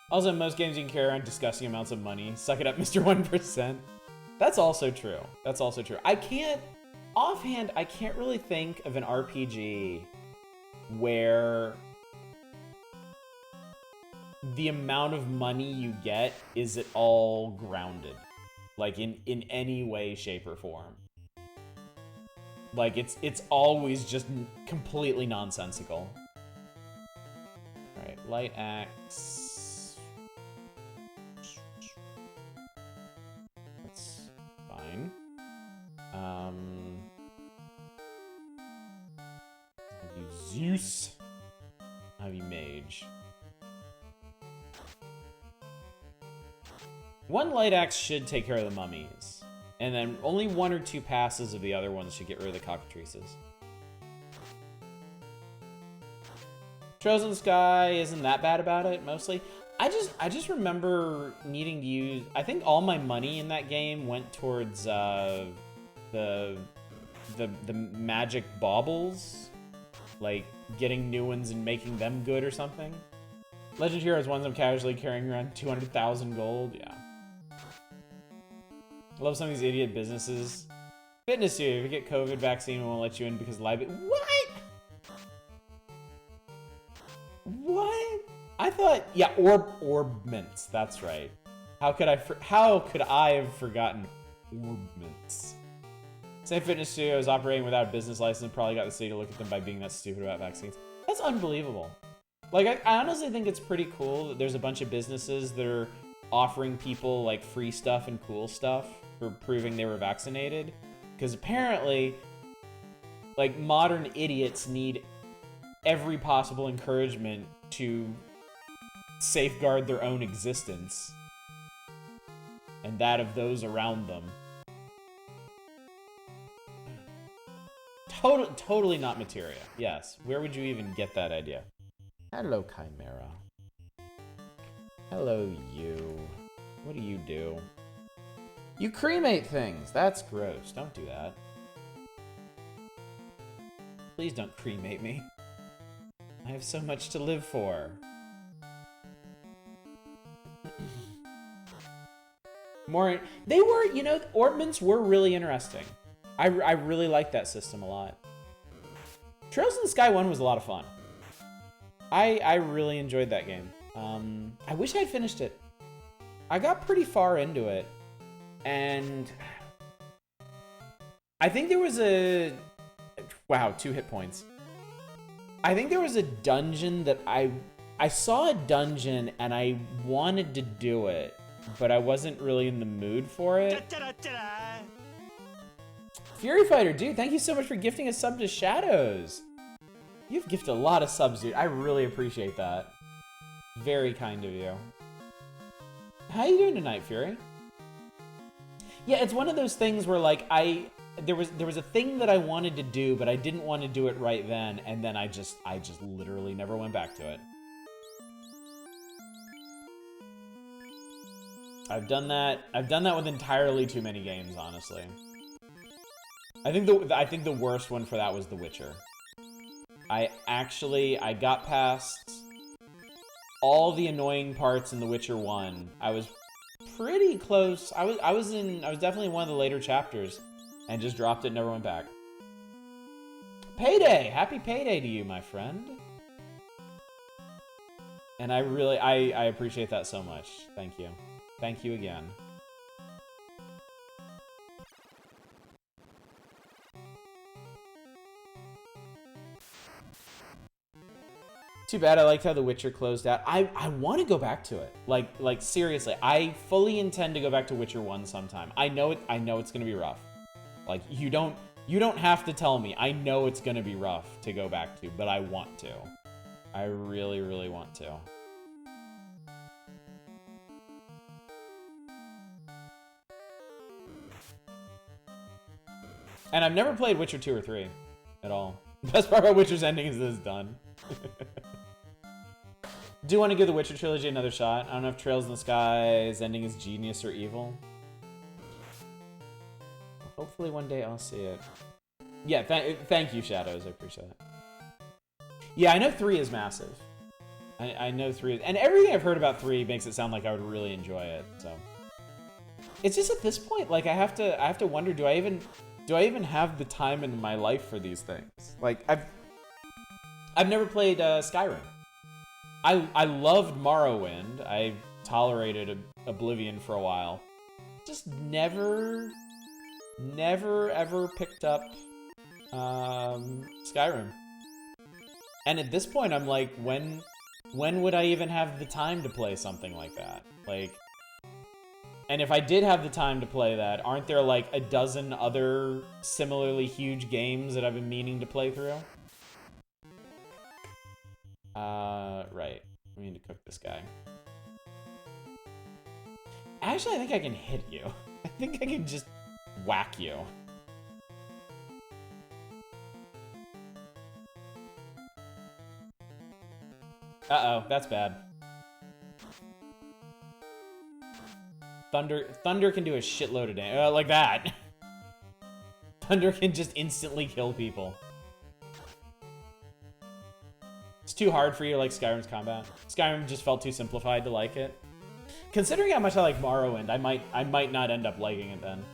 Also, in most games you can carry around disgusting amounts of money. Suck it up, Mr. 1%. That's also true. That's also true. Offhand, I can't really think of an RPG where the amount of money you get is at all grounded. Like, in any way, shape, or form. Like, it's always just completely nonsensical. Alright, light axe. That's fine. I'll use Zeus. I'll use mage. One light axe should take care of the mummies. And then only 1 or 2 passes of the other ones should get rid of the cockatrices. Trails in the Sky isn't that bad about it, mostly. I just remember needing to use... I think all my money in that game went towards the magic baubles. Like, getting new ones and making them good or something. Legend Heroes ones I'm casually carrying around 200,000 gold, yeah. I love some of these idiot businesses. Fitness you, if you get COVID vaccine, we won't let you in because What? What? I thought, yeah, orb mints. That's right. How could I have forgotten orb mints? Same fitness studio is operating without a business license. Probably got the city to look at them by being that stupid about vaccines. That's unbelievable. Like, I honestly think it's pretty cool that there's a bunch of businesses that are offering people like free stuff and cool stuff for proving they were vaccinated. Because apparently, like, modern idiots need every possible encouragement to safeguard their own existence and that of those around them. Totally not materia. Yes. Where would you even get that idea? Hello, Chimera. Hello, you. What do you do? You cremate things. That's gross. Don't do that. Please don't cremate me. I have so much to live for. They were, you know, orb mints were really interesting. I really liked that system a lot. Trails in the Sky 1 was a lot of fun. I really enjoyed that game. I wish I'd finished it. I got pretty far into it. And I think there was a... Wow, 2 hit points. I think there was a dungeon that I saw a dungeon and I wanted to do it, but I wasn't really in the mood for it. Fury Fighter, dude, thank you so much for gifting a sub to Shadows. You've gifted a lot of subs, dude. I really appreciate that. Very kind of you. How you doing tonight, Fury? Yeah, it's one of those things where like there was a thing that I wanted to do, but I didn't want to do it right then, and then I just literally never went back to it. I've done that with entirely too many games, honestly. I think the worst one for that was The Witcher. I got past all the annoying parts in The Witcher 1. I was pretty close. I was definitely in one of the later chapters and just dropped it and never went back. Payday! Happy payday to you, my friend. And I appreciate that so much. Thank you. Thank you again. Too bad. I liked how The Witcher closed out. I want to go back to it. Like seriously, I fully intend to go back to Witcher 1 sometime. I know it's gonna be rough. Like you don't have to tell me. I know it's gonna be rough to go back to, but I want to. I really, really want to. And I've never played Witcher 2 or 3 at all. The best part about Witcher's ending is that it's done. Do want to give the Witcher trilogy another shot. I don't know if Trails in the Sky's ending is genius or evil. Hopefully one day I'll see it. Yeah, thank you, Shadows. I appreciate it. Yeah, I know 3 is massive. I know 3 is... And everything I've heard about 3 makes it sound like I would really enjoy it, so... It's just at this point, like, I have to wonder, do I even have the time in my life for these things? Like, I've never played Skyrim. I loved Morrowind. I tolerated Oblivion for a while. Just never ever picked up Skyrim. And at this point, I'm like, when would I even have the time to play something like that? Like, and if I did have the time to play that, aren't there like a dozen other similarly huge games that I've been meaning to play through? Right. We need to cook this guy. Actually, I think I can hit you. I think I can just whack you. Uh-oh, that's bad. Thunder can do a shitload of damage. Like that. Thunder can just instantly kill people. It's too hard for you to like Skyrim's combat. Skyrim just felt too simplified to like it. Considering how much I like Morrowind, I might not end up liking it then.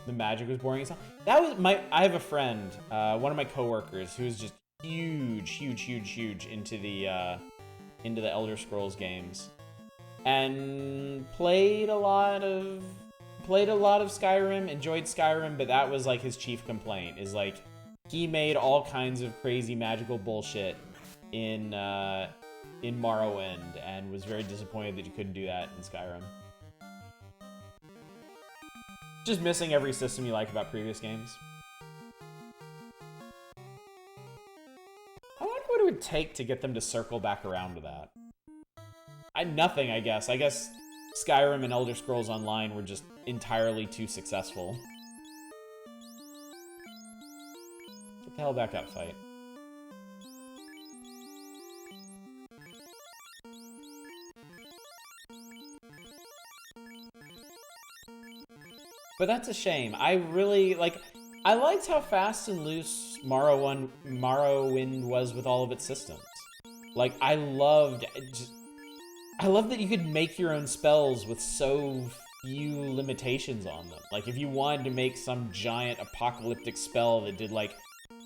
The magic was boring as hell. That was I have a friend, one of my coworkers, who's just huge into the Elder Scrolls games, and played a lot of Skyrim, enjoyed Skyrim, but that was like his chief complaint, is like he made all kinds of crazy magical bullshit in Morrowind and was very disappointed that you couldn't do that in Skyrim. Just missing every system you like about previous games. I wonder what it would take to get them to circle back around to that. Nothing, I guess. I guess Skyrim and Elder Scrolls Online were just entirely too successful. Get the hell back up, fight. But that's a shame. I liked how fast and loose Morrowind was with all of its systems. Like, I loved that you could make your own spells with so few limitations on them. Like, if you wanted to make some giant apocalyptic spell that did, like,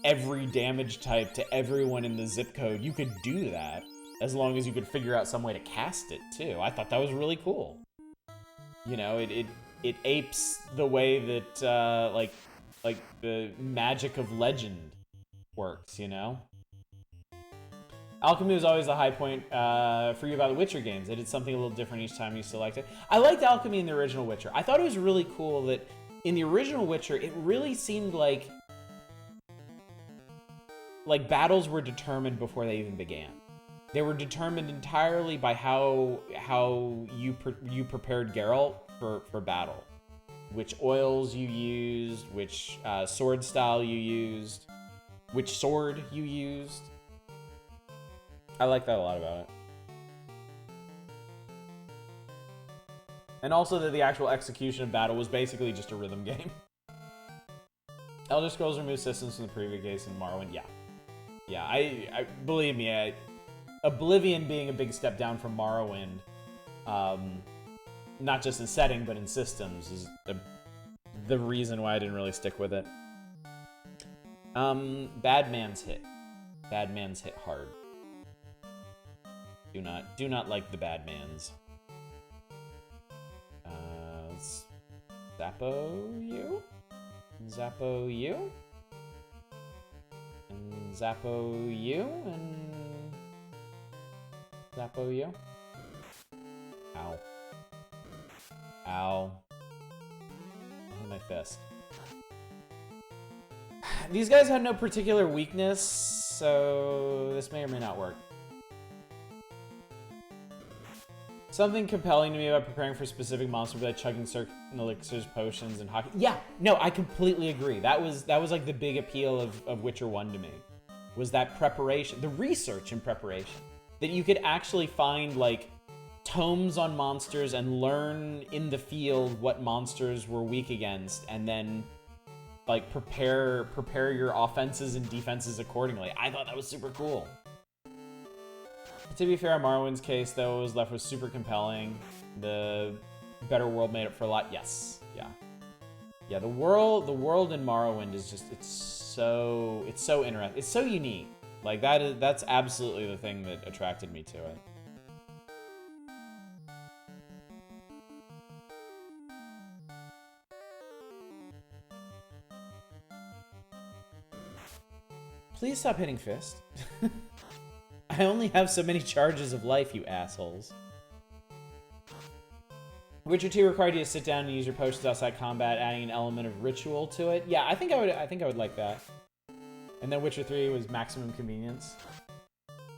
every damage type to everyone in the zip code, you could do that, as long as you could figure out some way to cast it, too. I thought that was really cool. You know, it apes the way that, like the magic of legend works, you know? Alchemy was always the high point for you about the Witcher games. They did something a little different each time you selected. I liked Alchemy in the original Witcher. I thought it was really cool that in the original Witcher, it really seemed like battles were determined before they even began. They were determined entirely by how you prepared Geralt for battle. which oils you used, which sword style you used, which sword you used. I like that a lot about it. And also that the actual execution of battle was basically just a rhythm game. Elder Scrolls removed systems from the previous case in Morrowind. Yeah. Yeah, I believe me, Oblivion being a big step down from Morrowind, not just in setting, but in systems, is the reason why I didn't really stick with it. Bad Man's Hit. Bad Man's Hit hard. Do not like the Bad Mans. Zappo you? Zappo you? And Zappo you? And Zappo you? Ow. Ow. Oh, my fist. These guys had no particular weakness, so this may or may not work. Something compelling to me about preparing for specific monsters, like chugging certain elixirs, potions, and hockey. Yeah, no, I completely agree. That was like the big appeal of Witcher 1 to me, was that preparation, the research and preparation. That you could actually find like tomes on monsters and learn in the field what monsters were weak against, and then like prepare your offenses and defenses accordingly. I thought that was super cool. To be fair, in Morrowind's case, though, what was left was super compelling. The better world made up for a lot. Yes, yeah, yeah. The world in Morrowind is just it's so interesting. It's so unique. Like that's absolutely the thing that attracted me to it. Please stop hitting fist. I only have so many charges of life, you assholes. Witcher 2 required you to sit down and use your potions outside combat, adding an element of ritual to it. Yeah, I think I would like that. And then Witcher 3 was maximum convenience.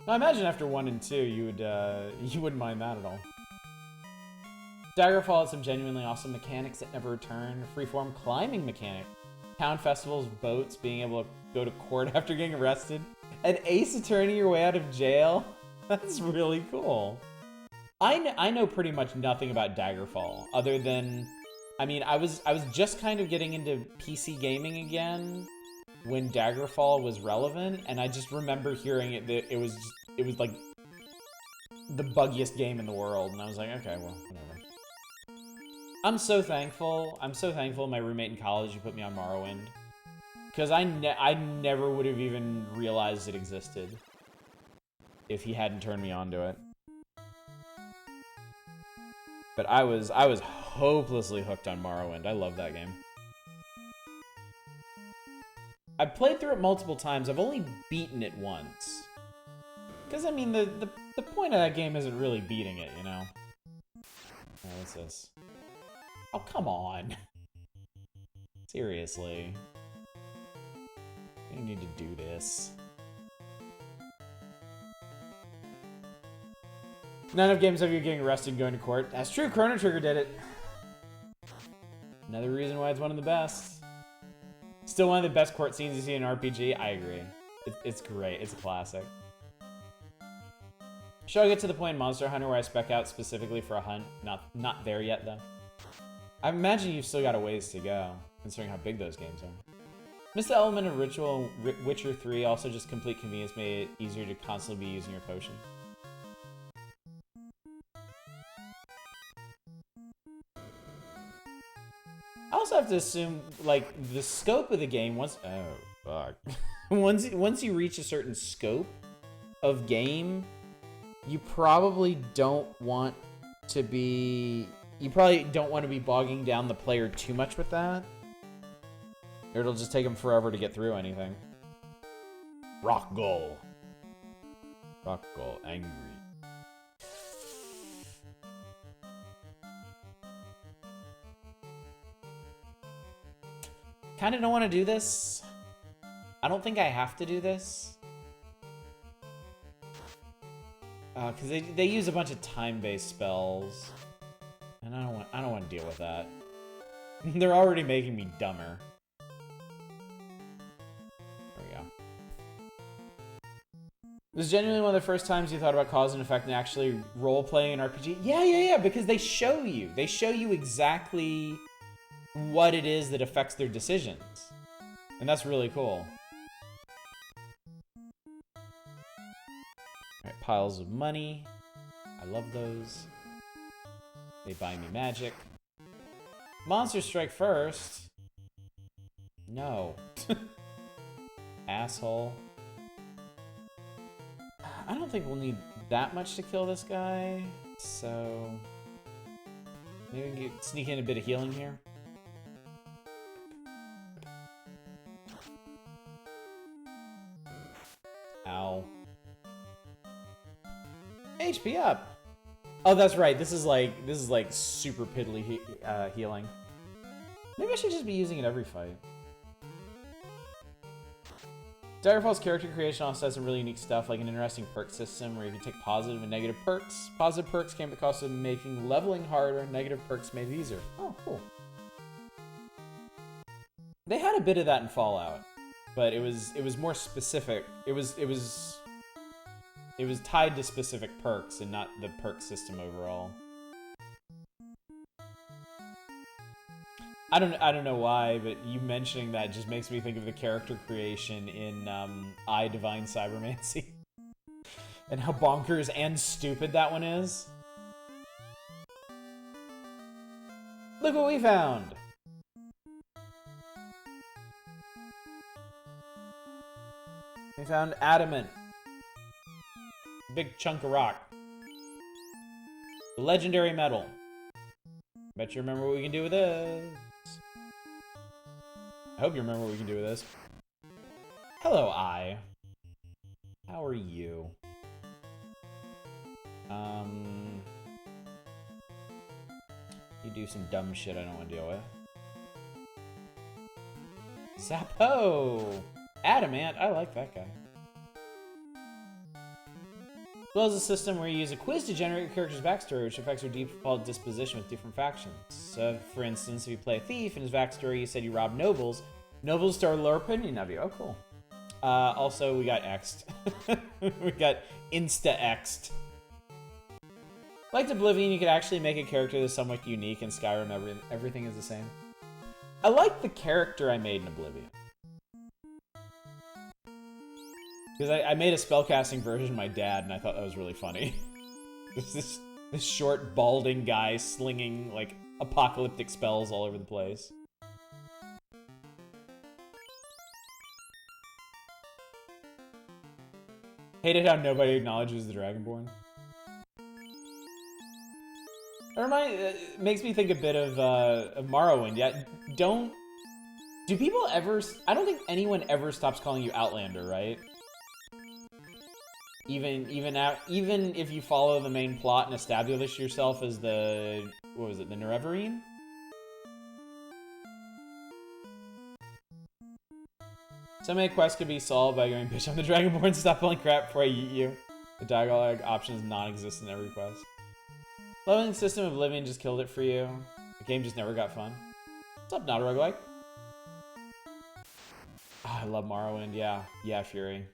Now, I imagine after 1 and 2, you wouldn't mind that at all. Daggerfall had some genuinely awesome mechanics that never return. Freeform climbing mechanic. Town festivals, boats, being able to go to court after getting arrested. An ace attorney your way out of jail? That's really cool. I know pretty much nothing about Daggerfall, other than, I mean, I was just kind of getting into PC gaming again when Daggerfall was relevant, and I just remember hearing it that it was like the buggiest game in the world, and I was like, okay, well, whatever. I'm so thankful my roommate in college who put me on Morrowind. Because I never would have even realized it existed if he hadn't turned me on to it. But I was hopelessly hooked on Morrowind. I love that game. I've played through it multiple times. I've only beaten it once. Because, I mean, the point of that game isn't really beating it, you know? Oh, what's this? Oh, come on. Seriously. You need to do this. None of games have you getting arrested and going to court. That's true, Chrono Trigger did it. Another reason why it's one of the best. Still one of the best court scenes you see in an RPG. I agree. It's great. It's a classic. Should I get to the point in Monster Hunter where I spec out specifically for a hunt? Not there yet, though. I imagine you've still got a ways to go, considering how big those games are. Missed the element of ritual. Witcher 3 also just complete convenience made it easier to constantly be using your potion. I also have to assume, like, the scope of the game once you reach a certain scope of game, you probably don't want to be bogging down the player too much with that. Or it'll just take them forever to get through anything. Rock Gull. Rock Gull, angry. Kinda don't want to do this. I don't think I have to do this. Because they use a bunch of time-based spells. And I don't want to deal with that. They're already making me dumber. There we go. This is genuinely one of the first times you thought about cause and effect and actually role-playing an RPG. Yeah, because they show you. They show you exactly what it is that affects their decisions. And that's really cool. Alright, piles of money. I love those. They buy me magic. Monsters strike first. No. Asshole. I don't think we'll need that much to kill this guy, so maybe we can sneak in a bit of healing here. Ow. HP up. Oh, that's right. This is like super piddly healing. Maybe I should just be using it every fight. Daggerfall's character creation also has some really unique stuff, like an interesting perk system where you can take positive and negative perks. Positive perks came at the cost of making leveling harder, negative perks made it easier. Oh, cool. They had a bit of that in Fallout, but it was more specific. It was tied to specific perks and not the perk system overall. I don't know why, but you mentioning that just makes me think of the character creation in I, Divine Cybermancy. And how bonkers and stupid that one is. Look what we found! We found adamant. Big chunk of rock. The legendary metal. Bet you remember what we can do with this. I hope you remember what we can do with this. Hello, I. How are you? You do some dumb shit I don't want to deal with. Zappo! Adamant, I like that guy. As well as a system where you use a quiz to generate your character's backstory, which affects your default disposition with different factions. So, for instance, if you play a thief and his backstory you said you robbed nobles, nobles start a lower opinion of you. Oh, cool. Also, we got X'd. We got insta-X'd. Like Oblivion, you could actually make a character that's somewhat unique. In Skyrim, everything is the same. I like the character I made in Oblivion. Because I made a spellcasting version of my dad, and I thought that was really funny. this short, balding guy slinging, like, apocalyptic spells all over the place. Hated how nobody acknowledges the Dragonborn. It makes me think a bit of Morrowind. Yeah, do people ever... I don't think anyone ever stops calling you Outlander, right? Even if you follow the main plot and establish yourself as the... What was it? The Nerevarine? So many quests could be solved by going, bitch, I'm the Dragonborn, stop pulling crap before I eat you. The dialogue option is non-existent in every quest. Leveling system of Oblivion just killed it for you. The game just never got fun. What's up, not a roguelike? Oh, I love Morrowind, yeah. Yeah, Fury.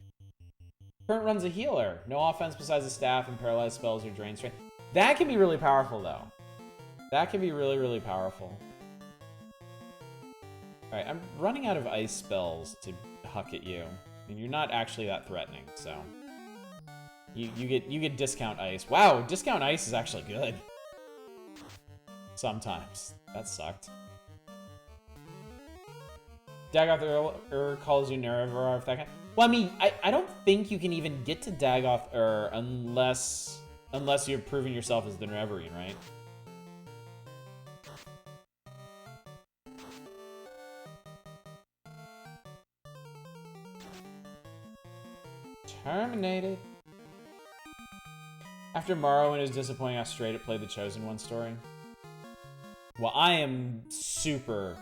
Current run's a healer. No offense besides the staff and paralyzed spells or drain strength. That can be really powerful, though. That can be really, really powerful. Alright, I'm running out of ice spells to huck at you. And you're not actually that threatening, so... You get discount ice. Wow, discount ice is actually good. Sometimes. That sucked. Dagoth calls you Nerevar if that kind. Well, I mean, I don't think you can even get to Dagoth unless you're proving yourself as the Nerevarine, right? Terminated. After Morrowind is disappointing how straight it played the Chosen One story. Well, I am super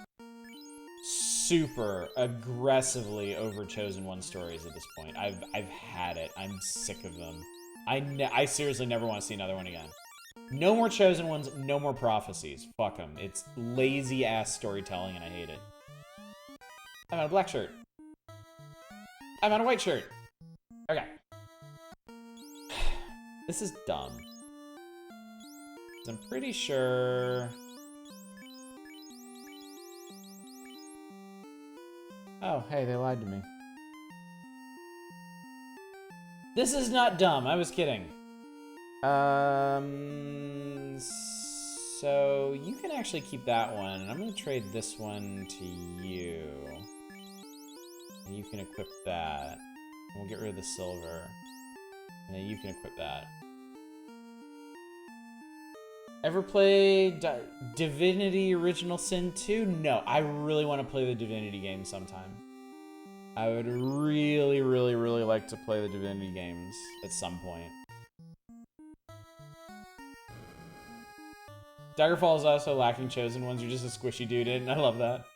aggressively over Chosen One stories at this point. I've had it. I'm sick of them. I seriously never want to see another one again. No more Chosen Ones, no more prophecies. Fuck them. It's lazy-ass storytelling, and I hate it. I'm out of black shirt. I'm out of white shirt. Okay. This is dumb. I'm pretty sure... Oh, hey, they lied to me. This is not dumb. I was kidding. So you can actually keep that one, and I'm gonna trade this one to you. And you can equip that. And we'll get rid of the silver. And then you can equip that. Ever play Divinity Original Sin 2? No, I really want to play the Divinity game sometime. I would really, really, really like to play the Divinity games at some point. Daggerfall is also lacking Chosen Ones. You're just a squishy dude, and I love that.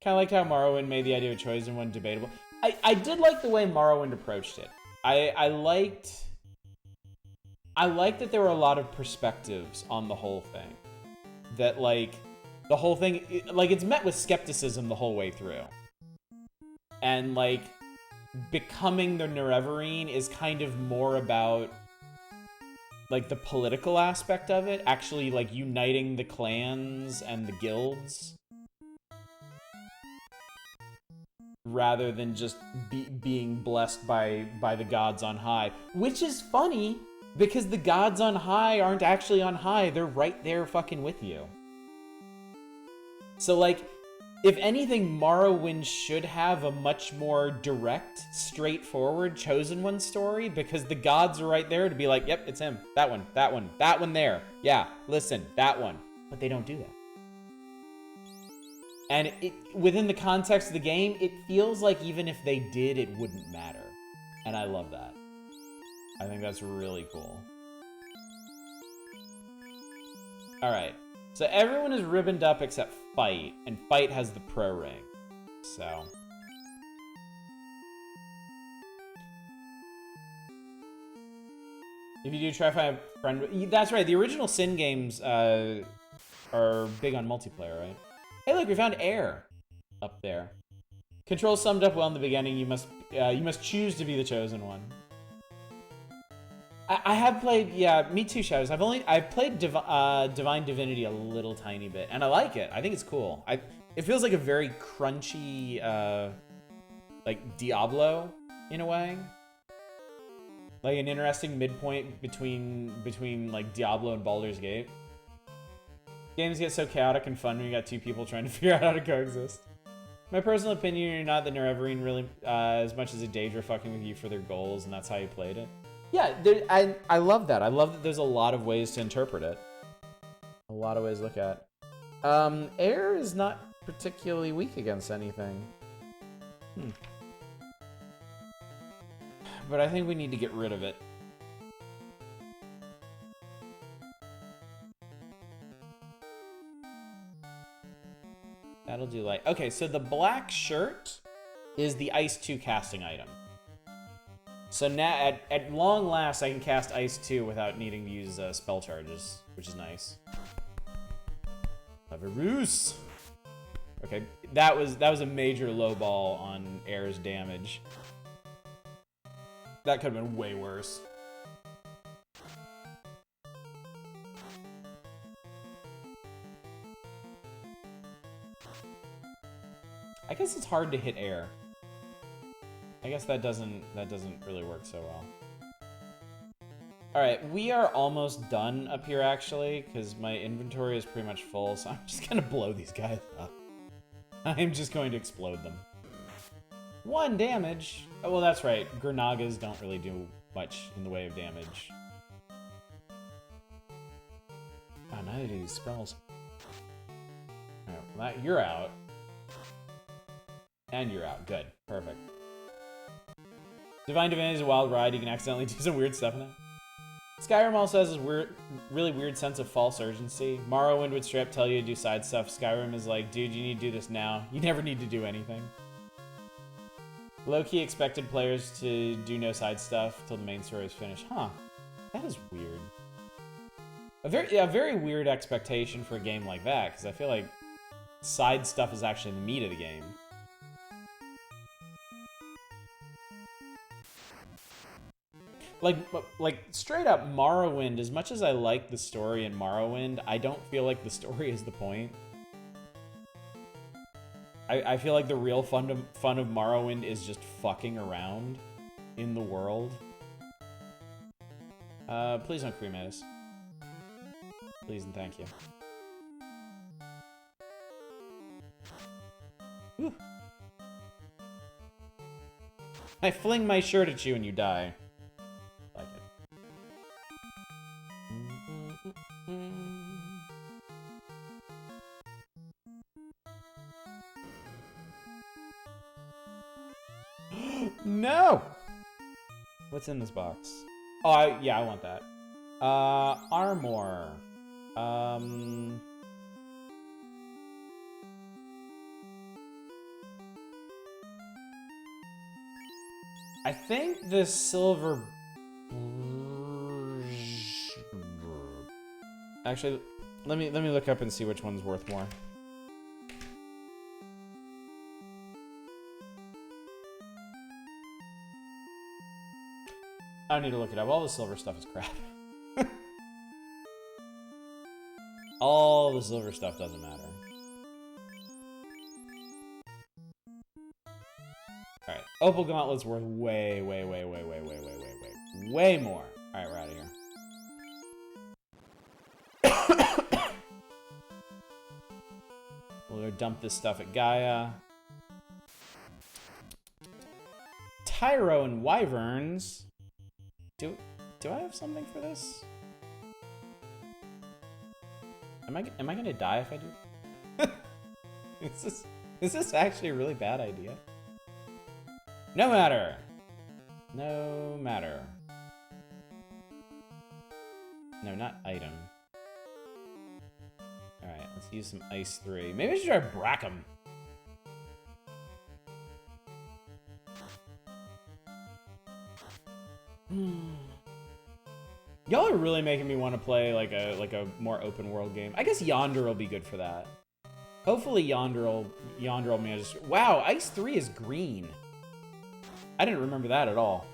Kind of liked how Morrowind made the idea of Chosen One debatable. I did like the way Morrowind approached it. I liked that there were a lot of perspectives on the whole thing. That, like, the whole thing, it's met with skepticism the whole way through. And, like, becoming the Nerevarine is kind of more about, like, the political aspect of it. Actually, like, uniting the clans and the guilds. Rather than just being blessed by the gods on high. Which is funny, because the gods on high aren't actually on high. They're right there fucking with you. So, like, if anything, Morrowind should have a much more direct, straightforward Chosen One story, because the gods are right there to be like, yep, it's him. That one, that one, that one there. Yeah, listen, that one. But they don't do that. And within the context of the game, it feels like even if they did, it wouldn't matter. And I love that. I think that's really cool. Alright. So everyone is ribboned up except Fight. And Fight has the pro ring. So... if you do try to find a friend... That's right, the original Sin games are big on multiplayer, right? Hey, look, we found air up there. Control summed up well in the beginning. You must choose to be the chosen one. I have played, yeah, me too, Shadows. I've played Divine Divinity a little tiny bit, and I like it. I think it's cool. It feels like a very crunchy, like Diablo in a way. Like an interesting midpoint between like Diablo and Baldur's Gate. Games get so chaotic and fun when you got two people trying to figure out how to coexist. My personal opinion, you're not the Nerevarine really as much as a Daedra fucking with you for their goals, and that's how you played it. Yeah, I love that. I love that there's a lot of ways to interpret it. A lot of ways to look at. Air is not particularly weak against anything. But I think we need to get rid of it. That'll do light. Okay, so the black shirt is the Ice 2 casting item. So now, at long last, I can cast Ice 2 without needing to use spell charges, which is nice. Laverouse! Okay, that was a major low ball on Air's damage. That could have been way worse. I guess it's hard to hit air. I guess that doesn't really work so well. Alright, we are almost done up here actually, because my inventory is pretty much full, so I'm just gonna blow these guys up. I'm just going to explode them. 1 damage! Oh, well that's right, Granagas don't really do much in the way of damage. Oh, neither do these spells. Alright, well you're out. And you're out. Good. Perfect. Divine Divinity is a wild ride. You can accidentally do some weird stuff in it. Skyrim also has this really weird sense of false urgency. Morrowind would straight up tell you to do side stuff. Skyrim is like, dude, you need to do this now. You never need to do anything. Low-key expected players to do no side stuff till the main story is finished. Huh. That is weird. A very weird expectation for a game like that, because I feel like side stuff is actually the meat of the game. Like straight up Morrowind, as much as I like the story in Morrowind, I don't feel like the story is the point. I feel like the real fun of Morrowind is just fucking around in the world. Please don't cremate us. Please and thank you. Whew. I fling my shirt at you and you die. Like it. No! What's in this box? Oh, yeah, I want that. Armor. I think the silver... Actually, let me look up and see which one's worth more. I don't need to look it up. All the silver stuff is crap. All the silver stuff doesn't matter. Alright. Opal Gauntlet's worth way more. Alright, we're out of here. We'll go dump this stuff at Gaia. Tyro and Wyverns. Do I have something for this? Am I gonna die if I do? Is this actually a really bad idea? No matter. No matter. No, not item. Alright, let's use some Ice 3. Maybe I should try Brackham. Y'all are really making me want to play like a more open world game. I guess Yonder will be good for that. Hopefully Yonder will manage. Wow, Ice 3 is green. I didn't remember that at all.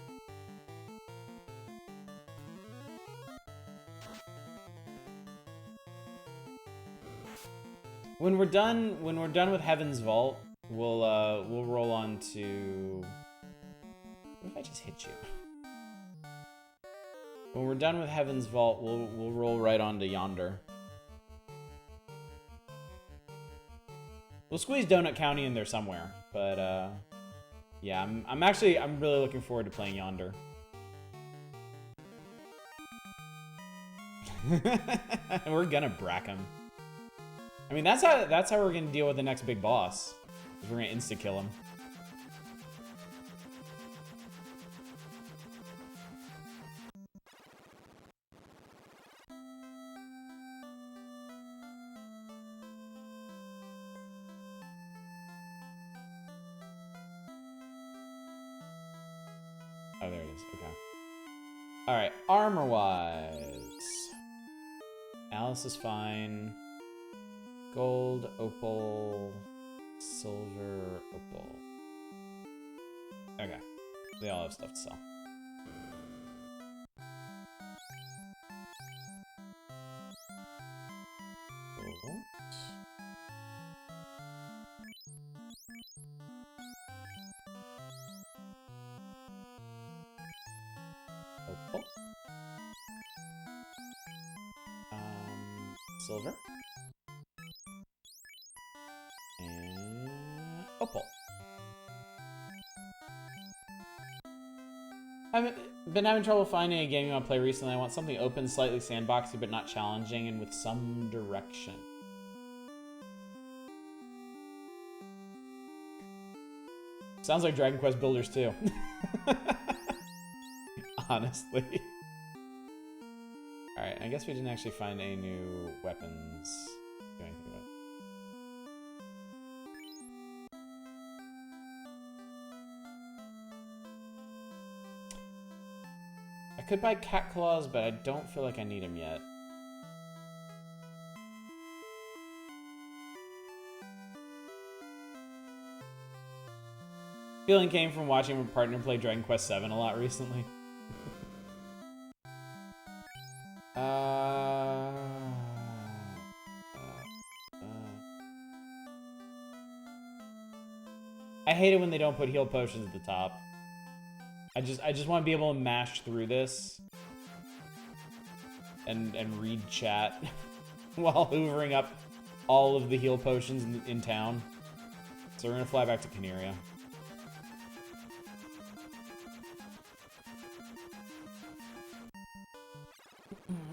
When we're done with Heaven's Vault, we'll roll on to. What if I just hit you? When we're done with Heaven's Vault, we'll roll right on to Yonder. We'll squeeze Donut County in there somewhere, but yeah, I'm really looking forward to playing Yonder. And we're gonna brack him. I mean, that's how we're gonna deal with the next big boss. We're gonna insta kill him. Oh, there it is. Okay. Alright, armor-wise. Alice is fine. Gold, opal, silver, opal. Okay. They all have stuff to sell. Cool. Opal. Silver. And opal. I've been having trouble finding a game you want to play recently. I want something open, slightly sandboxy, but not challenging, and with some direction. Sounds like Dragon Quest Builders too. Honestly. Alright, I guess we didn't actually find any new weapons. Do anything about it. A could buy cat claws, but I don't feel like I need them yet. Feeling came from watching my partner play Dragon Quest VII a lot recently. I hate it when they don't put heal potions at the top. I just want to be able to mash through this and read chat while hoovering up all of the heal potions in town. So we're gonna fly back to Caneria.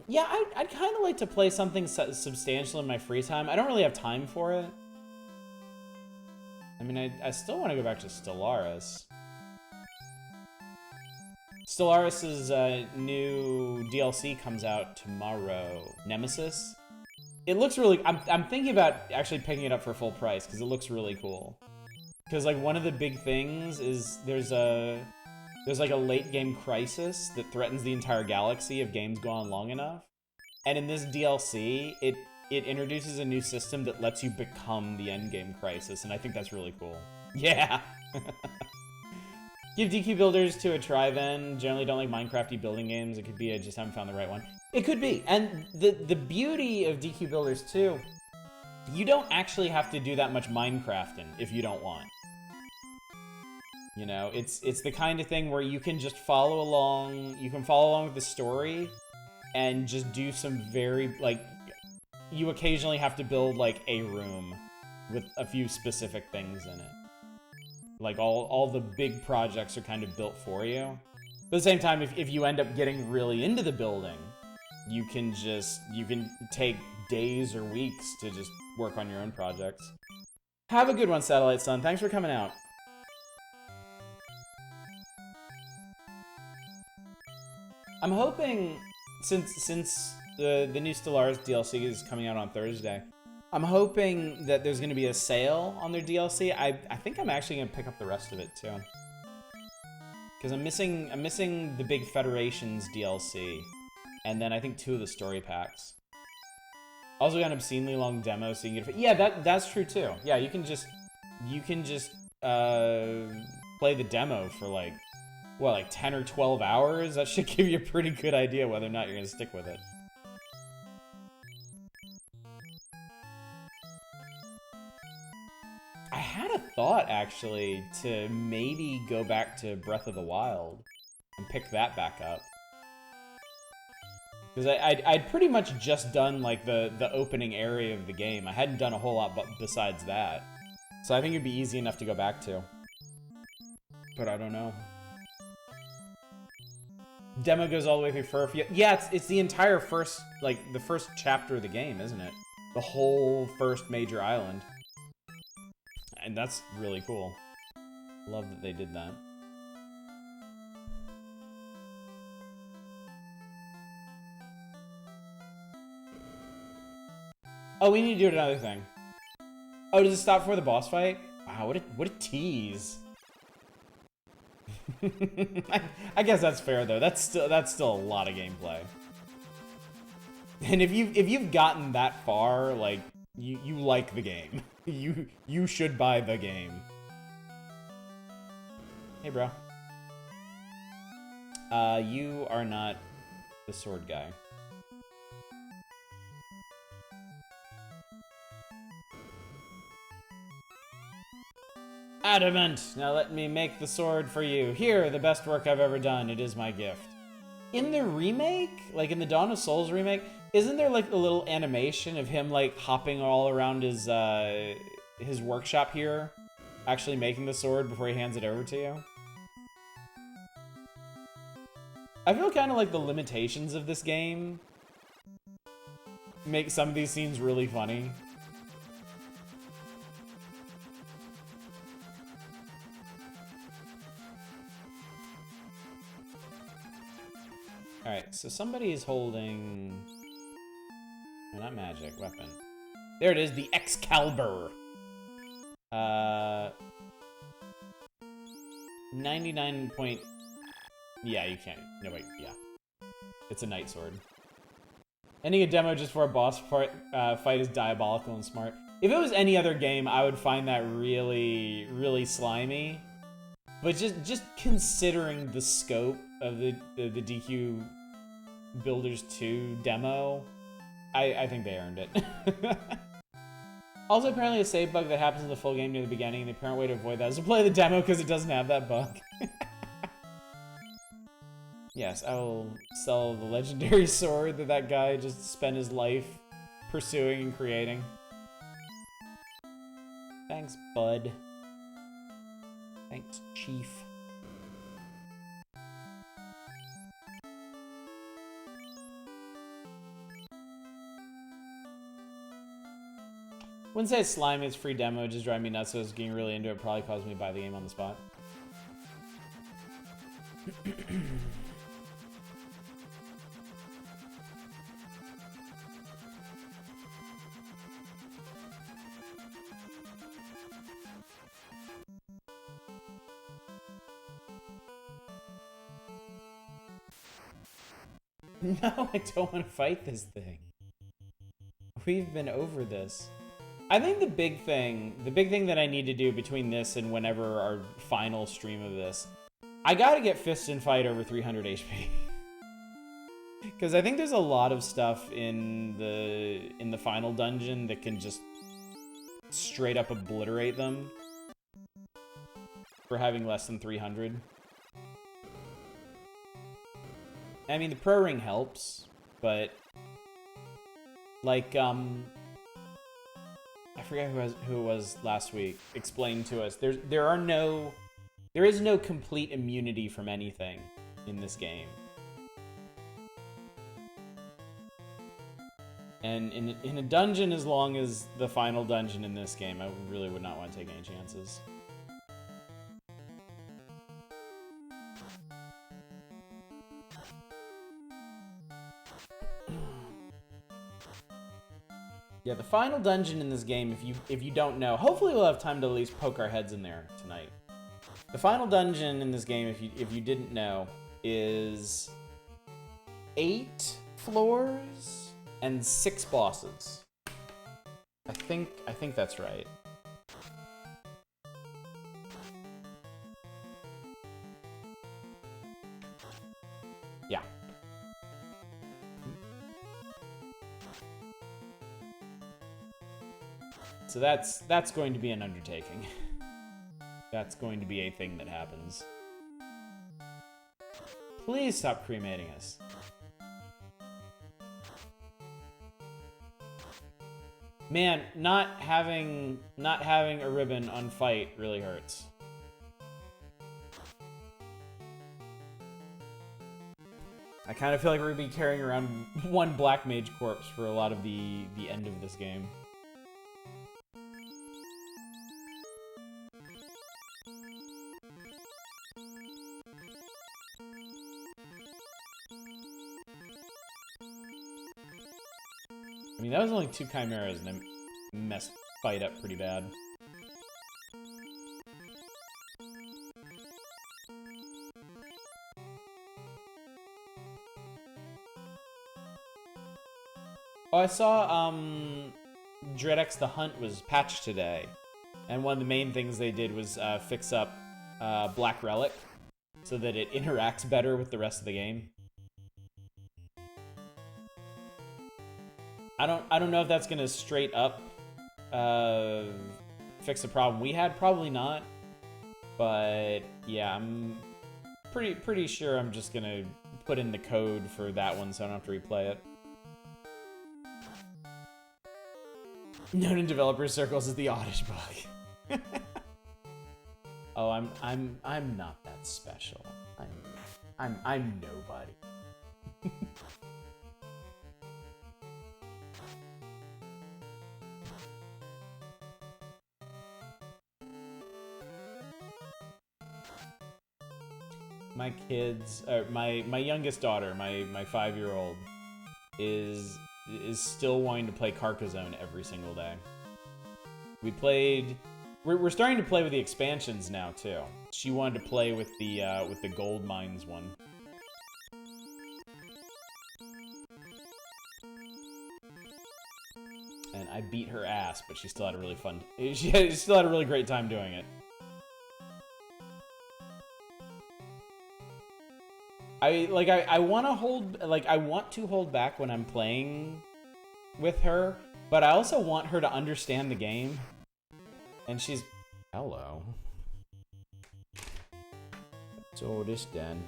Yeah, I'd kind of like to play something substantial in my free time. I don't really have time for it. I mean, I still want to go back to Stellaris. Stellaris' new DLC comes out tomorrow. Nemesis. It looks really... I'm thinking about actually picking it up for full price, because it looks really cool. Because, like, one of the big things is there's like a late-game crisis that threatens the entire galaxy if games go on long enough. And in this DLC, it introduces a new system that lets you become the endgame crisis, and I think that's really cool. Yeah! Give DQ builders to a try then. Generally don't like Minecrafty building games. It could be I just haven't found the right one. It could be. And the beauty of DQ builders too, you don't actually have to do that much Minecrafting if you don't want. You know, it's the kind of thing where you can just follow along, you can follow along with the story and just do some very, like, you occasionally have to build, like, a room with a few specific things in it. Like, all the big projects are kind of built for you. But at the same time, if you end up getting really into the building, you can take days or weeks to just work on your own projects. Have a good one, Satellite Sun. Thanks for coming out. I'm hoping, since the new Stellaris DLC is coming out on Thursday, I'm hoping that there's going to be a sale on their DLC. I think I'm actually going to pick up the rest of it too, because I'm missing the big Federations DLC, and then I think 2 of the story packs. Also got an obscenely long demo, so you can get. Yeah, that's true too. Yeah, you can just play the demo for like. What, like 10 or 12 hours? That should give you a pretty good idea whether or not you're going to stick with it. I had a thought, actually, to maybe go back to Breath of the Wild and pick that back up. Because I'd pretty much just done, like, the opening area of the game. I hadn't done a whole lot besides that. So I think it'd be easy enough to go back to. But I don't know. Demo goes all the way through Furf. Yeah, it's the entire first, like, the first chapter of the game, isn't it? The whole first major island. And that's really cool. Love that they did that. Oh, we need to do another thing. Oh, does it stop before the boss fight? Wow, what a tease. I guess that's fair though. That's still a lot of gameplay. And if you've gotten that far, like you like the game. You should buy the game. Hey, bro. You are not the sword guy. Adamant! Now let me make the sword for you. Here, the best work I've ever done. It is my gift. In the remake, like in the Dawn of Souls remake, isn't there like a little animation of him like hopping all around his workshop here, actually making the sword before he hands it over to you? I feel kind of like the limitations of this game make some of these scenes really funny. Alright, so somebody is holding... No, not magic, weapon. There it is, the Excalibur! 99 point... Yeah, you can't... No, wait, yeah. It's a Night Sword. Ending a demo just for a boss fight is diabolical and smart. If it was any other game, I would find that really, really slimy. But just considering the scope of the DQ Builders 2 demo, I think they earned it. Also, apparently a save bug that happens in the full game near the beginning, and the apparent way to avoid that is to play the demo because it doesn't have that bug. Yes, I will sell the legendary sword that guy just spent his life pursuing and creating. Thanks, bud. Thanks, Chief. Wouldn't say it's slimy, it's free demo, it just drive me nuts, so I was getting really into it, probably caused me to buy the game on the spot. No, I don't want to fight this thing. We've been over this. I think the big thing that I need to do between this and whenever our final stream of this, I gotta get Fist and Fight over 300 HP. Because I think there's a lot of stuff in the final dungeon that can just straight up obliterate them for having less than 300. I mean, the pro ring helps, but like, I forget who it was last week explained to us. There is no complete immunity from anything in this game. And in a dungeon as long as the final dungeon in this game, I really would not want to take any chances. Yeah, the final dungeon in this game, if you don't know, hopefully we'll have time to at least poke our heads in there tonight. The final dungeon in this game, if you didn't know, is 8 floors and 6 bosses. I think that's right. Yeah. So that's going to be an undertaking. That's going to be a thing that happens. Please stop cremating us. Man, not having a ribbon on fight really hurts. I kind of feel like we're gonna be carrying around one Black Mage corpse for a lot of the end of this game. I mean, that was only 2 chimeras, and I messed fight up pretty bad. Oh, I saw, Dreadx the Hunt was patched today, and one of the main things they did was fix up Black Relic so that it interacts better with the rest of the game. I don't know if that's gonna straight up fix the problem we had. Probably not, but yeah, I'm pretty sure I'm just gonna put in the code for that one so I don't have to replay it. Known in developer circles as the Oddish Bug. Oh, I'm not that special. I'm nobody. My kids, my youngest daughter, my 5-year-old, is still wanting to play Carcassonne every single day. We're starting to play with the expansions now too. She wanted to play with the gold mines one. I beat her ass, but she still had a really fun. She still had a really great time doing it. I want to hold back when I'm playing with her, but I also want her to understand the game. And she's hello. So this den.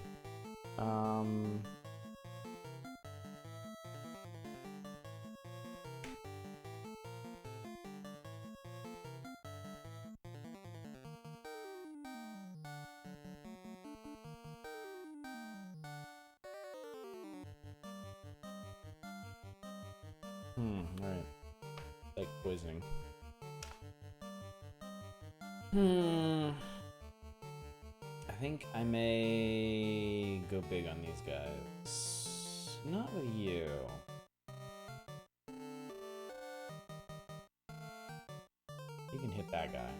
Alright. Like poisoning. I think I may go big on these guys. Not with you. You can hit that guy.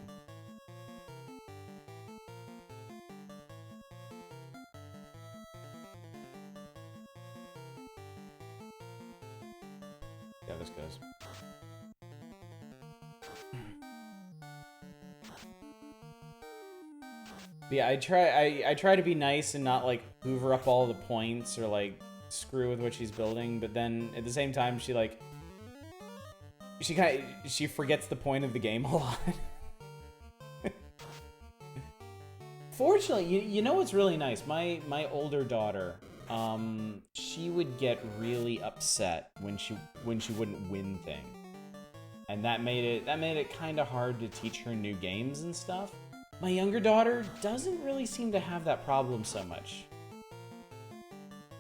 Yeah, this goes. Yeah, I try to be nice and not like hoover up all the points or like screw with what she's building, but then at the same time she forgets the point of the game a lot. Fortunately, you know what's really nice? My older daughter, she would get really upset when she wouldn't win things. And that made it kind of hard to teach her new games and stuff. My younger daughter doesn't really seem to have that problem so much.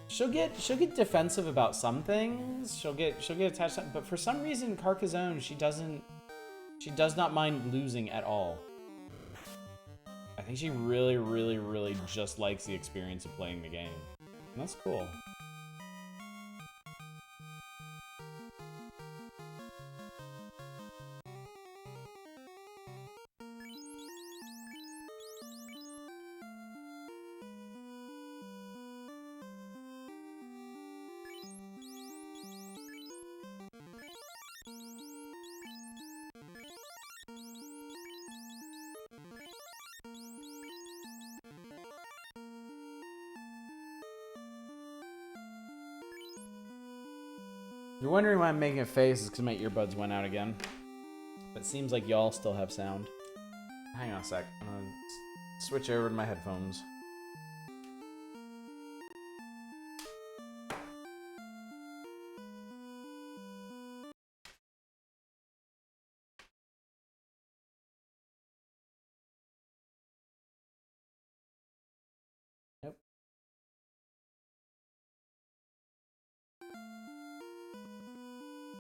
She'll get defensive about some things. She'll get attached, but for some reason, Carcassonne, she does not mind losing at all. I think she really, really, really just likes the experience of playing the game. And that's cool. If you're wondering why I'm making a face, it's because my earbuds went out again. But it seems like y'all still have sound. Hang on a sec. I'm gonna switch over to my headphones. Nope.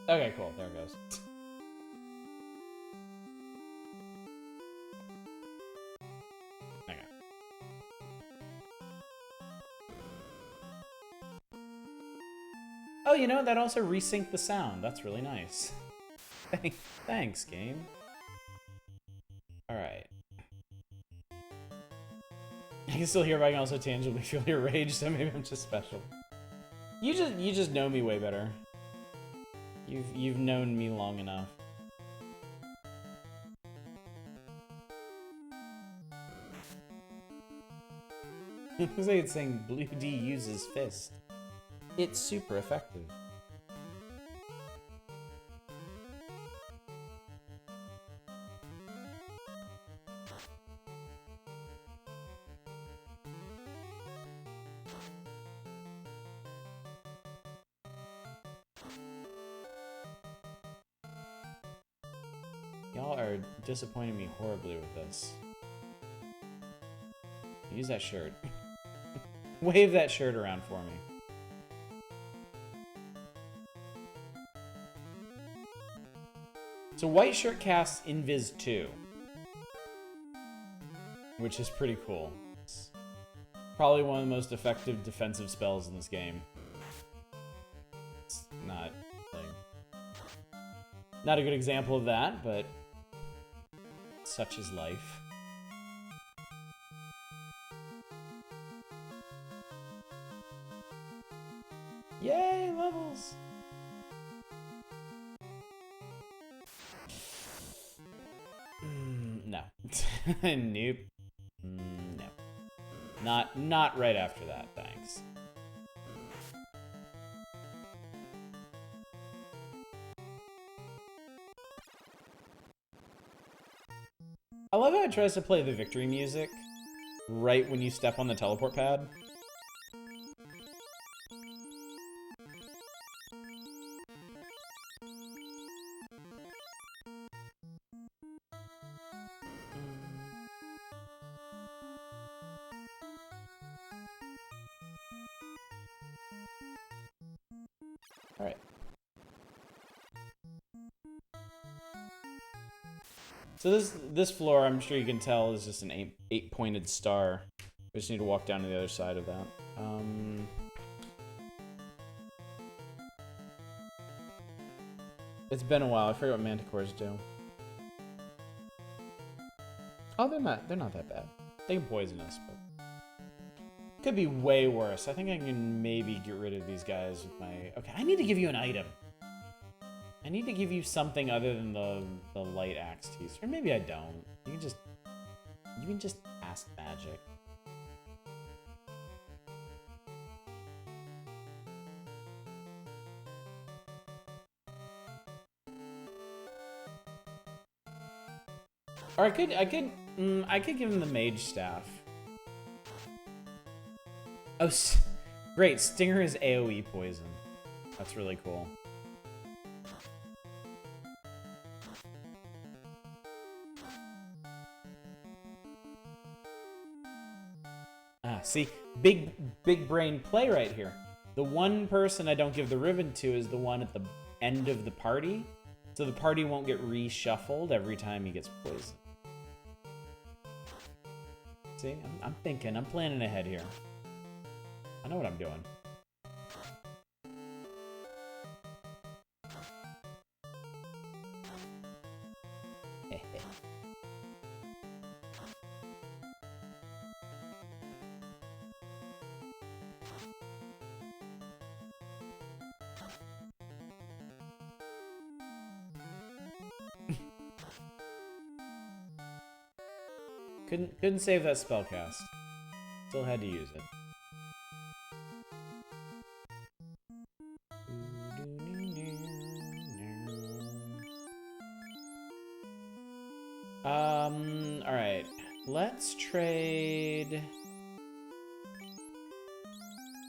Okay, cool. There it goes. Okay. Oh, you know, that also resynced the sound. That's really nice. Thanks, game. Alright. I can still hear, but I can also tangibly feel your rage, so maybe I'm just special. You just know me way better. You've known me long enough. It's saying Blue D uses fist. It's super effective. Y'all are disappointing me horribly with this. Use that shirt. Wave that shirt around for me. So white shirt casts Invis 2. Which is pretty cool. It's probably one of the most effective defensive spells in this game. It's not, like, not a good example of that, but such is life. Yay, levels! Nope. No. Not right after that, thanks. I love how it tries to play the victory music right when you step on the teleport pad. All right. So this floor, I'm sure you can tell, is just an eight-pointed star. We just need to walk down to the other side of that. It's been a while. I forget what manticores do. Oh, they're not that bad. They can poison us, but could be way worse. I think I can maybe get rid of these guys with my. Okay, I need to give you an item. I need to give you something other than the light axe teeth, or maybe I don't. You can just cast magic. Or I could give him the mage staff. Oh, great! Stinger is AoE poison. That's really cool. Ah, see, big brain play right here. The one person I don't give the ribbon to is the one at the end of the party, so the party won't get reshuffled every time he gets poisoned. See, I'm thinking, I'm planning ahead here. I know what I'm doing. Couldn't save that spellcast. Still had to use it. Alright. Let's trade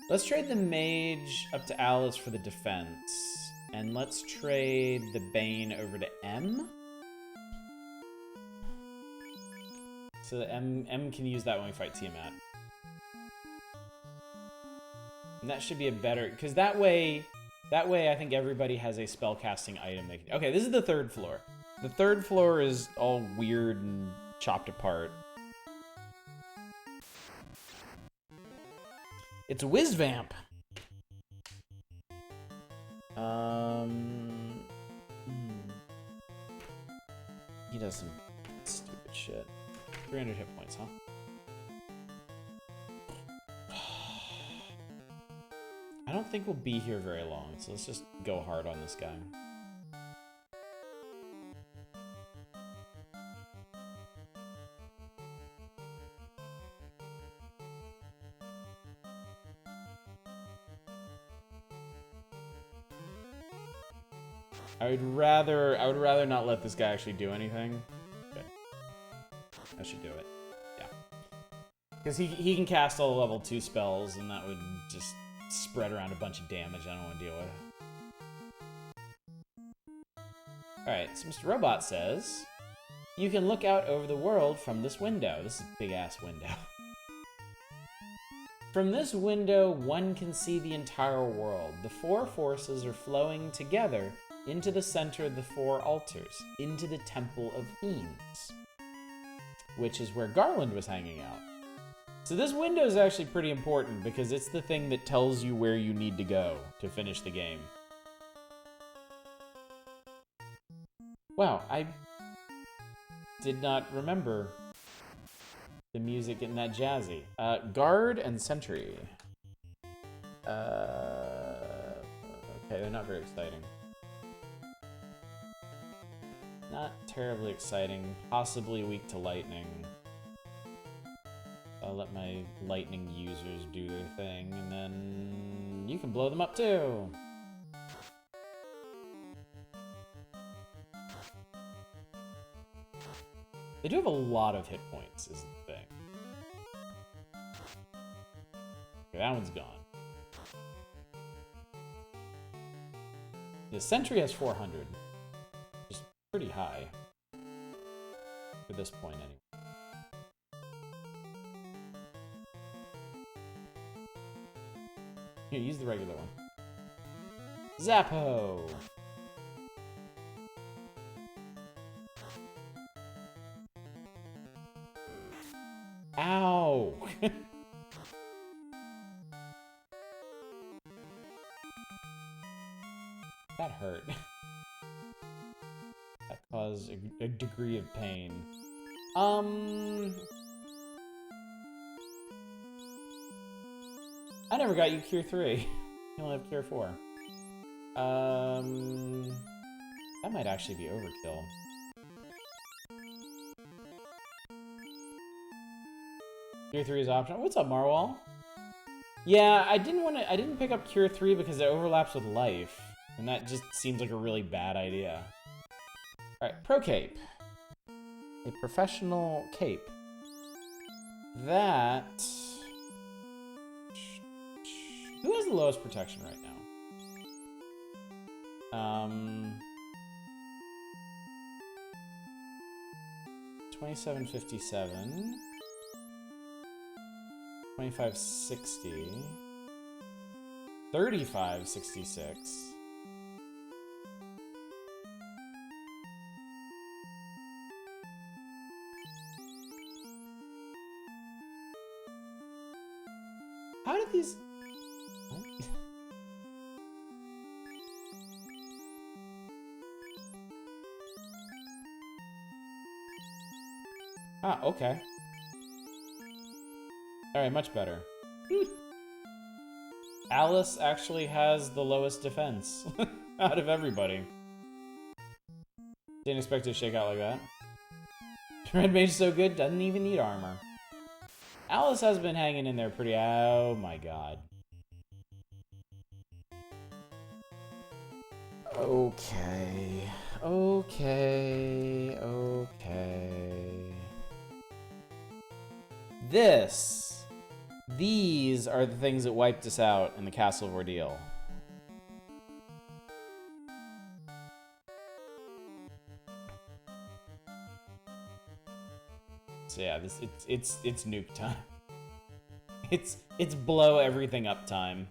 the mage up to Alice for the defense. And let's trade the Bane over to M. So that M can use that when we fight Tiamat. And that should be a better, because that way I think everybody has a spellcasting item. Okay, this is the third floor. The third floor is all weird and chopped apart. It's a Whizvamp. He does some stupid shit. 300 hit points, huh? I don't think we'll be here very long, so let's just go hard on this guy. I would rather not let this guy actually do anything. Okay. I should do it. Yeah. Because he can cast all the level 2 spells, and that would just spread around a bunch of damage I don't want to deal with. Alright, so Mr. Robot says, you can look out over the world from this window. This is a big-ass window. From this window, one can see the entire world. The 4 forces are flowing together into the center of the 4 altars, into the Temple of Fiends, which is where Garland was hanging out. So this window is actually pretty important because it's the thing that tells you where you need to go to finish the game. Wow, I did not remember the music getting that jazzy. Guard and Sentry. Okay, they're not very exciting. Not terribly exciting. Possibly weak to lightning. I'll let my lightning users do their thing, and then you can blow them up too! They do have a lot of hit points, is the thing. Okay, that one's gone. The sentry has 400. Which is pretty high. For this point, anyway. Here, use the regular one. Zappo! Ow! That hurt. That caused a degree of pain. I never got you Cure 3. You only have Cure 4. That might actually be overkill. Cure 3 is optional. What's up, Marwal? Yeah, I didn't pick up Cure 3 because it overlaps with life. And that just seems like a really bad idea. Alright, Pro Cape. A professional cape. That... Who has the lowest protection right now? 2757. 2560. 3566. How did these... Ah, okay. Alright, much better. Alice actually has the lowest defense out of everybody. Didn't expect it to shake out like that. Red Mage is so good, doesn't even need armor. Alice has been hanging in there pretty... Oh my god. Okay. Okay. Okay. These are the things that wiped us out in the Castle of Ordeal. So yeah, it's nuke time. It's blow everything up time.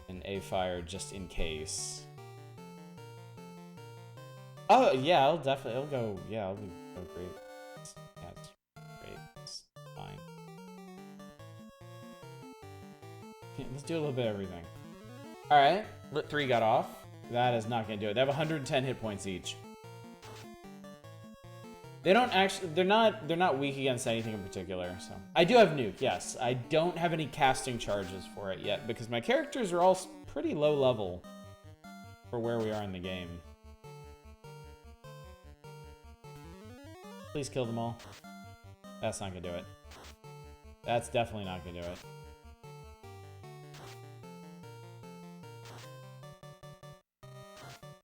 And A fire just in case. Oh yeah, I'll go great. Yeah, it's great. It's fine. Yeah, let's do a little bit of everything. Alright, Lit 3 got off. That is not gonna do it. They have 110 hit points each. They don't actually, they're not weak against anything in particular, so. I do have nuke, yes. I don't have any casting charges for it yet, because my characters are all pretty low level for where we are in the game. Please kill them all. That's not gonna do it. That's definitely not gonna do it.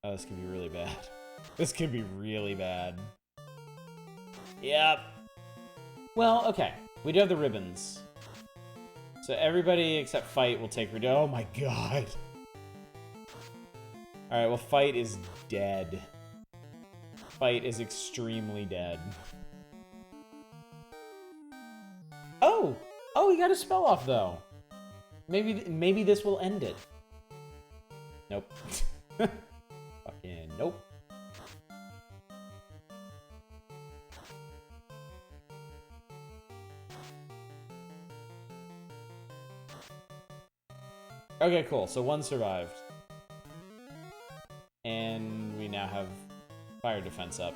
Oh, this could be really bad. This could be really bad. Yep. Well, okay. We do have the ribbons. So everybody except Fight will take... Oh my god. Alright, well, Fight is dead. Fight is extremely dead. Oh! Oh, he got a spell off, though. Maybe this will end it. Nope. Fucking nope. Okay, cool. So one survived. And we now have fire defense up.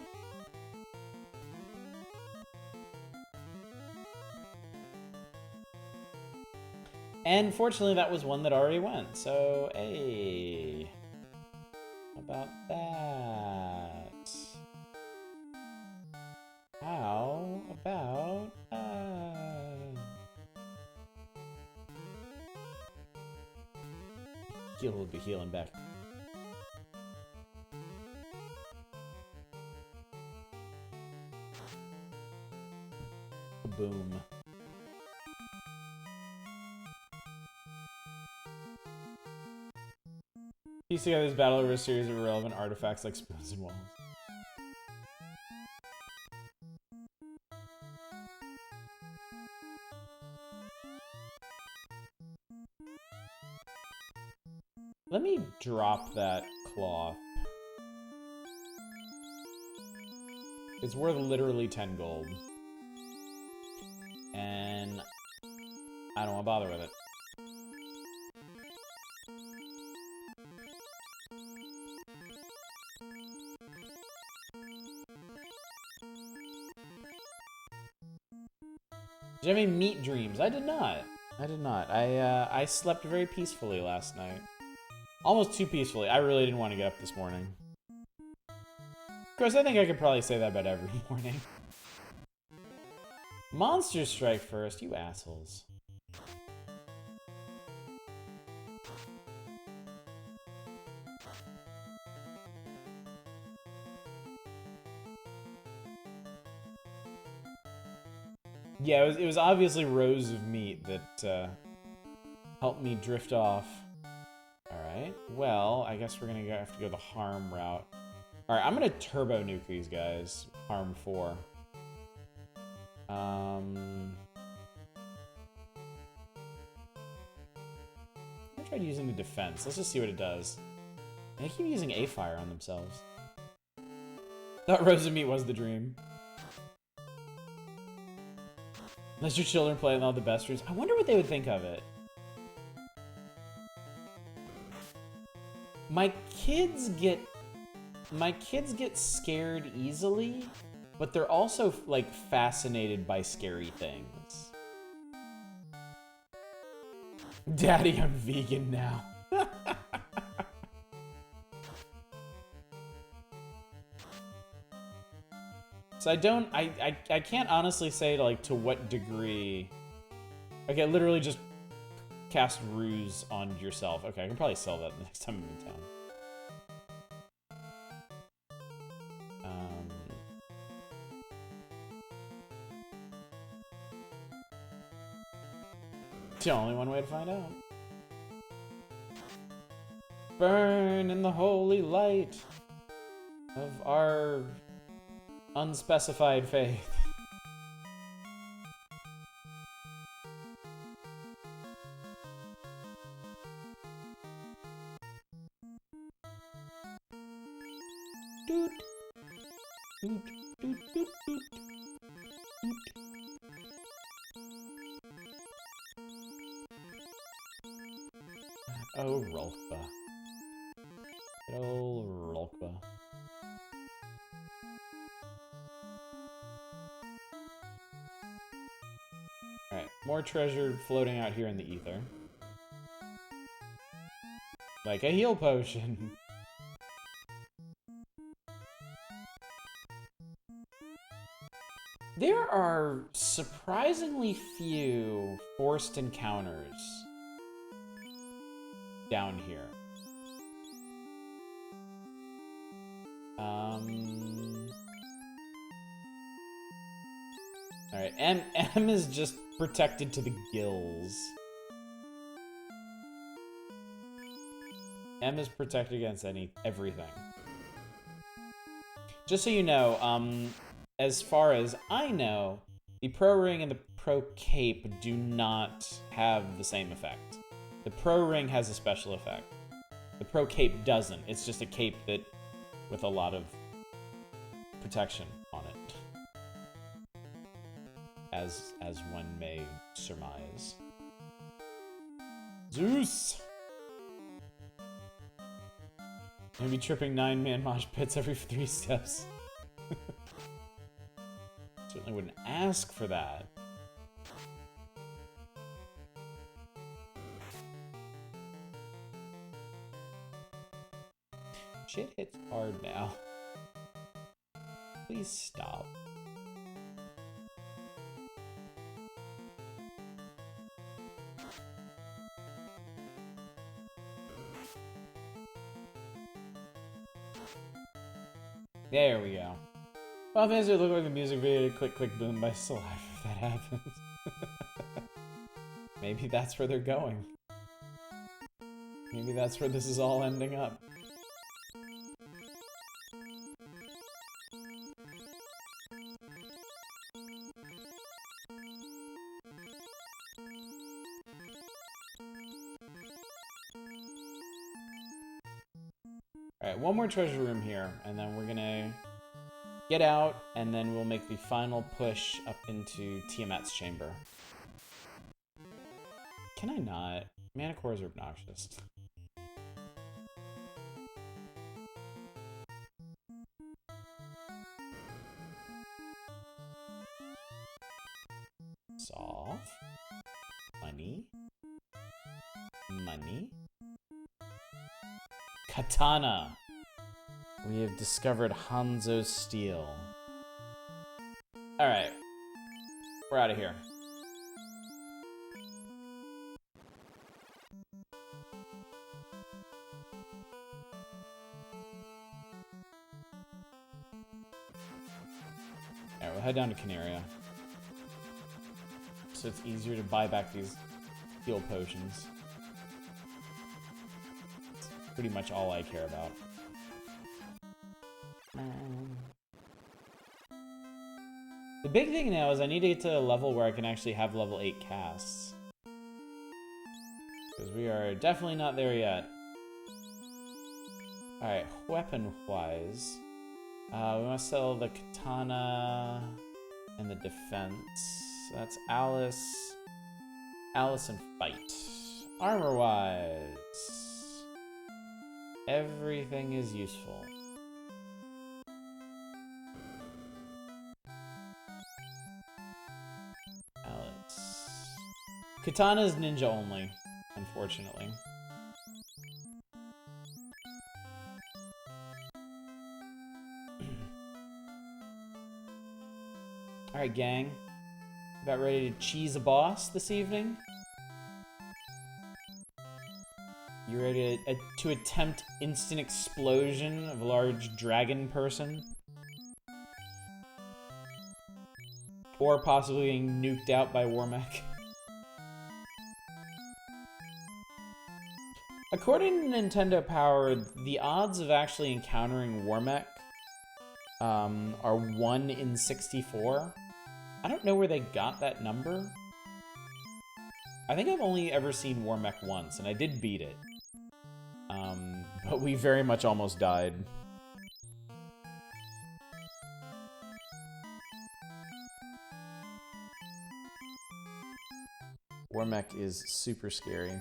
And fortunately, that was one that already went. So, hey. about that? How about Heal will be healing back. Boom. Piece together this battle over a series of irrelevant artifacts like spoons and walls. Let me drop that cloth. It's worth literally 10 gold. And I don't want to bother with it. Did you have any meat dreams? I did not. I did not. I slept very peacefully last night. Almost too peacefully. I really didn't want to get up this morning. Of course, I think I could probably say that about every morning. Monsters strike first, you assholes. Yeah, it was obviously rows of meat that helped me drift off. Alright, well, I guess we're gonna have to go the harm route. Alright, I'm gonna turbo nuke these guys. Harm 4. I tried using the defense. Let's just see what it does. They keep using A-fire on themselves. Thought rows of meat was the dream. Unless your children play in all the best rooms. I wonder what they would think of it. My kids get scared easily, but they're also like fascinated by scary things. Daddy, I'm vegan now. So I can't honestly say like to what degree. Okay, literally just cast ruse on yourself. Okay, I can probably sell that the next time I'm in town. It's only one way to find out. Burn in the holy light of our unspecified faith. Doot. Doot, doot, doot, doot. Doot. Oh, Rolfba. Good old Rolfba. Alright, more treasure floating out here in the ether. Like a heal potion. There are surprisingly few forced encounters down here. Alright, M is just protected to the gills. M is protected against everything. Just so you know, as far as I know, the Pro Ring and the Pro Cape do not have the same effect. The Pro Ring has a special effect. The Pro Cape doesn't. It's just a cape that with a lot of protection on it. As one may surmise. Zeus! I'll be tripping 9-man mosh pits every 3 steps. Certainly wouldn't ask for that. Shit hits hard now. Please stop. There we go. Well, fans would look like a music video to Click Click Boom by Saliva if that happens. Maybe that's where they're going. Maybe that's where this is all ending up. Alright, one more treasure room here, and then we're gonna get out, and then we'll make the final push up into Tiamat's chamber. Can I not? Mana cores are obnoxious. Soft. Money. Money. Katana. We have discovered Hanzo's steel. Alright. We're out of here. Alright, we'll head down to Canaria. So it's easier to buy back these heal potions. It's pretty much all I care about. The big thing now is I need to get to a level where I can actually have level 8 casts. Because we are definitely not there yet. Alright, weapon-wise. We want to sell the katana and the defense. So that's Alice. Alice and fight. Armor-wise. Everything is useful. Alice. Katana is ninja only, unfortunately. Alright, gang. About ready to cheese a boss this evening? You ready to attempt instant explosion of a large dragon person? Or possibly being nuked out by Warmech? According to Nintendo Power, the odds of actually encountering Warmech are 1 in 64. I don't know where they got that number. I think I've only ever seen Warmech once, and I did beat it. But we very much almost died. Warmech is super scary.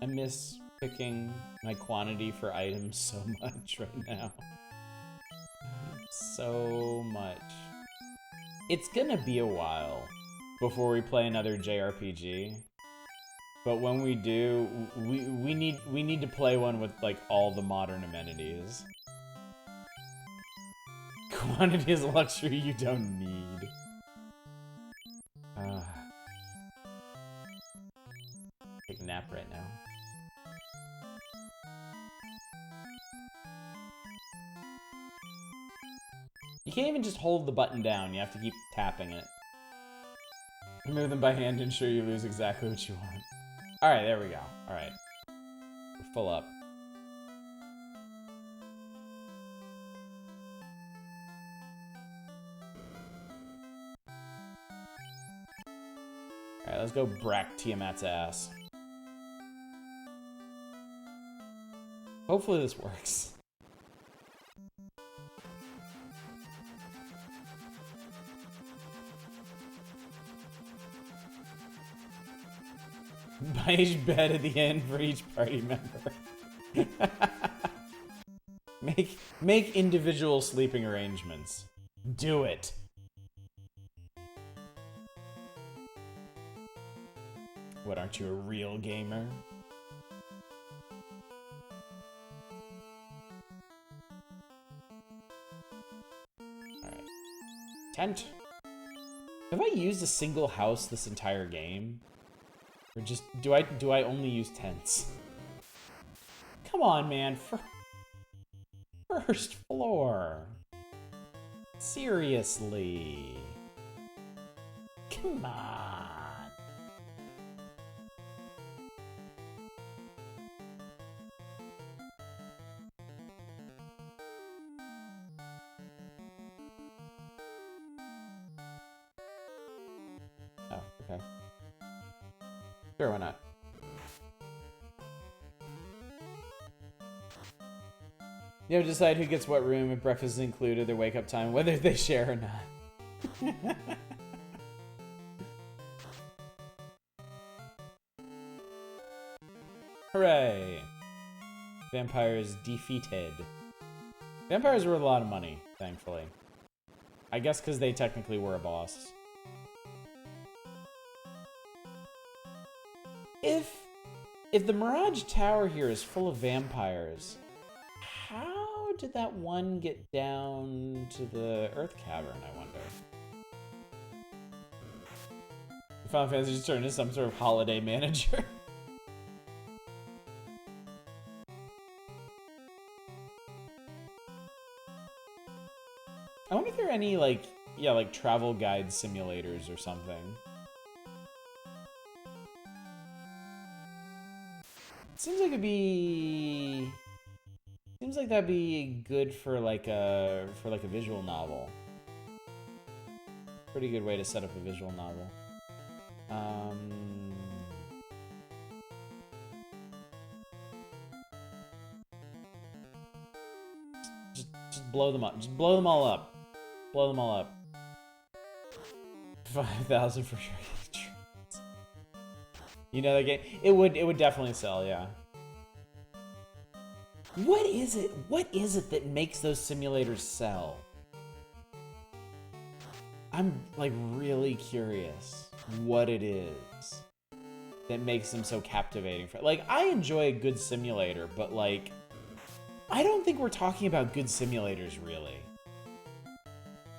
I miss picking my quantity for items so much right now. So much. It's gonna be a while before we play another JRPG. But when we do, we need to play one with like all the modern amenities. Quantity is a luxury you don't need. Take a nap right now. You can't even just hold the button down, you have to keep tapping it. Move them by hand to ensure you lose exactly what you want. Alright, there we go. Alright. We're full up. Alright, Alright, let's go brack Tiamat's ass. Hopefully this works. Buy each bed at the end for each party member. Make individual sleeping arrangements. Do it. What, aren't you a real gamer? Alright. Tent. Have I used a single house this entire game? Or just, do I only use tents? Come on, man. First floor. Seriously. Come on. Oh, okay. Sure, why not? You have to decide who gets what room, if breakfast is included, their wake-up time, whether they share or not. Hooray! Vampires defeated. Vampires were worth a lot of money, thankfully. I guess because they technically were a boss. If the Mirage Tower here is full of vampires, how did that one get down to the Earth Cavern, I wonder? Final Fantasy just turned into some sort of holiday manager. I wonder if there are any, like, yeah, like travel guide simulators or something. Seems like it'd be... Seems like that'd be good for like a visual novel. Pretty good way to set up a visual novel. Just blow them up. Just blow them all up. Blow them all up. 5,000 for sure. You know that game? It would definitely sell, yeah. What is it? What is it that makes those simulators sell? I'm like really curious what it is that makes them so captivating. Like, I enjoy a good simulator, but like, I don't think we're talking about good simulators really.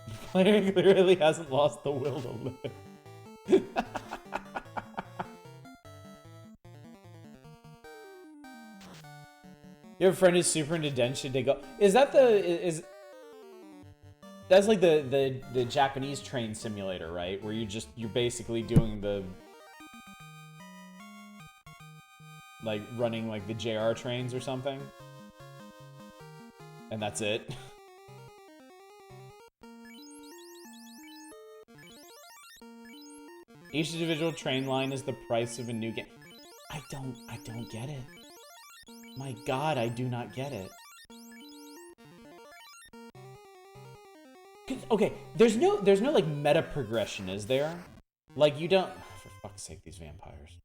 The player clearly hasn't lost the will to live. You have a friend who's super into Denshin, they go, is that that's like the Japanese train simulator, right? Where you're basically doing the, like, running like the JR trains or something. And that's it. Each individual train line is the price of a new game. I don't get it. My God, I do not get it. Okay, there's no like meta progression, is there? Like you don't, for fuck's sake, these vampires.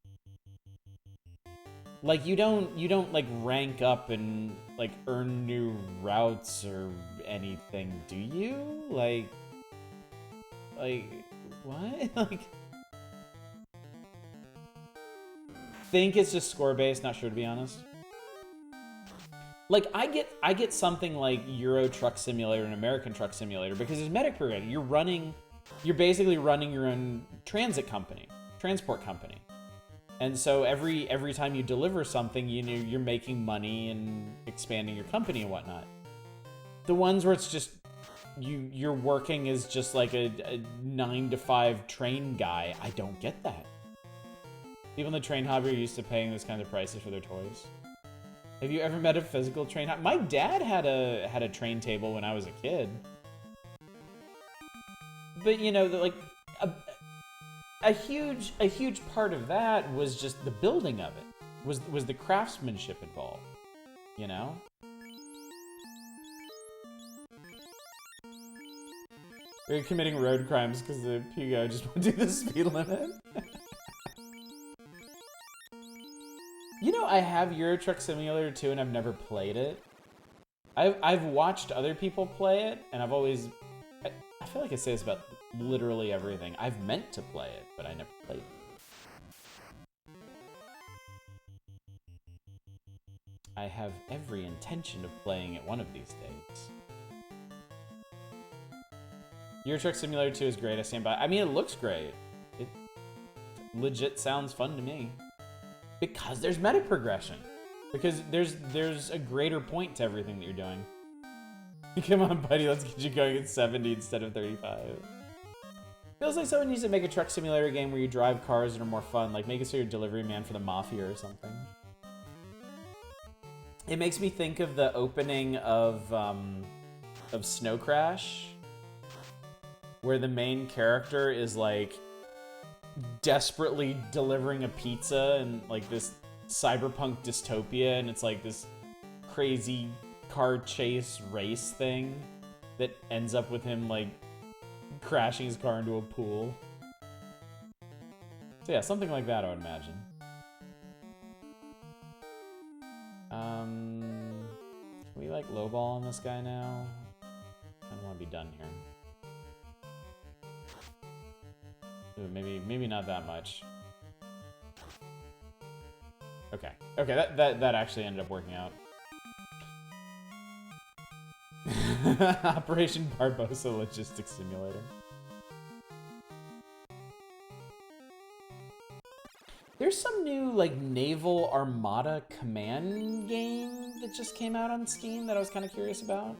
Like you don't like rank up and like earn new routes or anything, do you? Like what? Like think it's just score based, not sure to be honest. Like, I get something like Euro Truck Simulator and American Truck Simulator because it's meta progression. You're basically running your own transport company. And so every time you deliver something, you know, you're making money and expanding your company and whatnot. The ones where it's just, you're working as just like a 9-to-5 train guy, I don't get that. People in the train hobby are used to paying those kinds of prices for their toys. Have you ever met a physical train? My dad had a train table when I was a kid. But you know, like, a huge part of that was just the building of it. Was the craftsmanship involved, you know? They're committing road crimes because the Pugo just won't do the speed limit. You know, I have Euro Truck Simulator 2 and I've never played it. I've watched other people play it, and I've always... I feel like I say this about literally everything. I've meant to play it, but I never played it. I have every intention of playing it one of these days. Euro Truck Simulator 2 is great, I stand by. I mean, it looks great. It legit sounds fun to me. Because there's meta progression. Because there's a greater point to everything that you're doing. Come on, buddy, let's get you going at 70 instead of 35. Feels like someone needs to make a truck simulator game where you drive cars that are more fun, like make it so you're a delivery man for the Mafia or something. It makes me think of the opening of Snow Crash, where the main character is like desperately delivering a pizza in like this cyberpunk dystopia, and it's like this crazy car chase race thing that ends up with him like crashing his car into a pool. So yeah, something like that I would imagine. Can we like lowball on this guy now? I don't want to be done here. Ooh, maybe not that much. Okay. Okay, that actually ended up working out. Operation Barbosa Logistics Simulator. There's some new like naval armada command game that just came out on Steam that I was kind of curious about.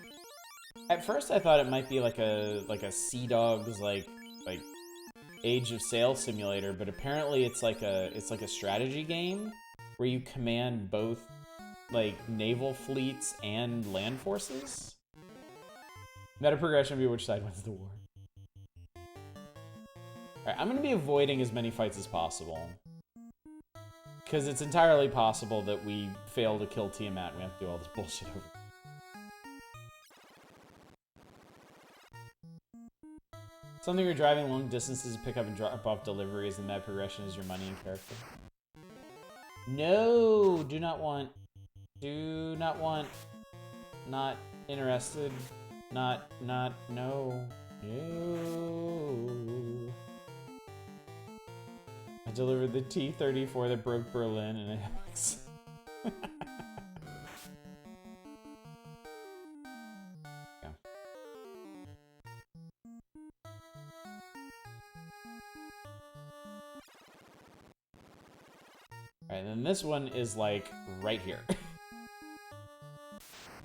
At first I thought it might be like a Sea Dogs like Age of Sail simulator, but apparently it's like a strategy game where you command both like naval fleets and land forces. Meta progression will be which side wins the war. Alright, I'm gonna be avoiding as many fights as possible. Because it's entirely possible that we fail to kill Tiamat and we have to do all this bullshit over. Something you're driving long distances to pick up and drop off deliveries, and meta progression is your money and character. No! Do not want. Not interested. No. No. I delivered the T-34 that broke Berlin, and it... Yeah. Alright, and then this one is, like, right here.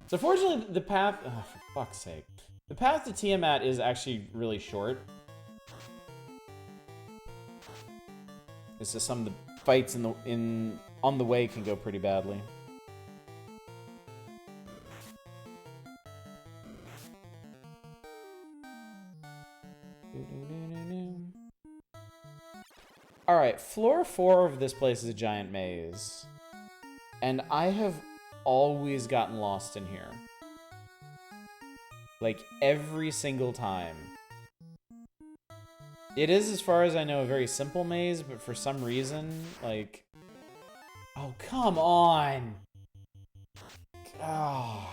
So fortunately, the path... Oh, for fuck's sake. The path to Tiamat is actually really short. It's just some of the fights on the way can go pretty badly. Alright, floor 4 of this place is a giant maze. And I have always gotten lost in here. Like, every single time. It is, as far as I know, a very simple maze, but for some reason, like... Oh, come on! God.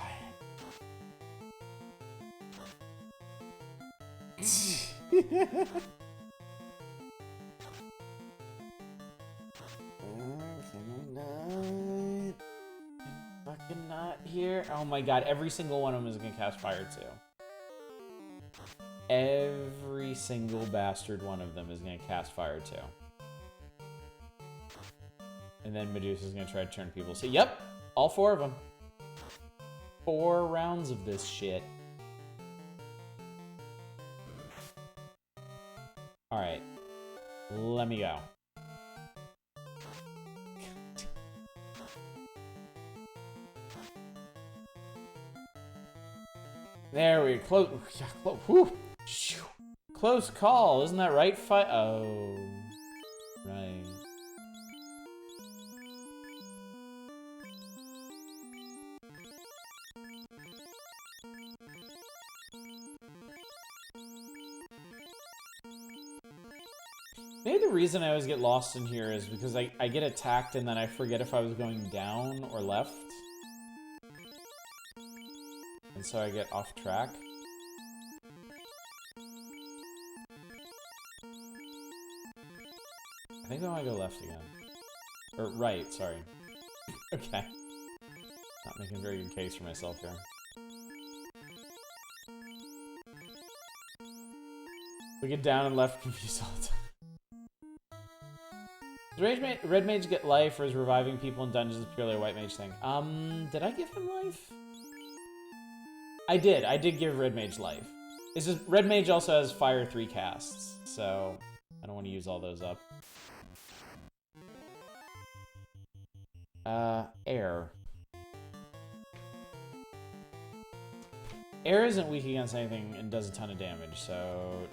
Fucking not here. Oh my god, every single one of them is gonna cast fire too. Every single bastard one of them is gonna cast fire too. And then Medusa's gonna try to turn people. So, yep, all 4 of them. 4 rounds of this shit. Alright. Let me go. There we close. Close call, isn't that right? Oh. Maybe the reason I always get lost in here is because I get attacked and then I forget if I was going down or left. And so I get off track. I think I want to go left again. Or right, sorry. Okay. Not making a very good case for myself here. We get down and left confused all the time. Does Red Mage get life, or is reviving people in dungeons purely a White Mage thing? Did I give him life? I did. I did give Red Mage life. It's just Red Mage also has Fire 3 casts, so I don't want to use all those up. Air. Air isn't weak against anything and does a ton of damage, so...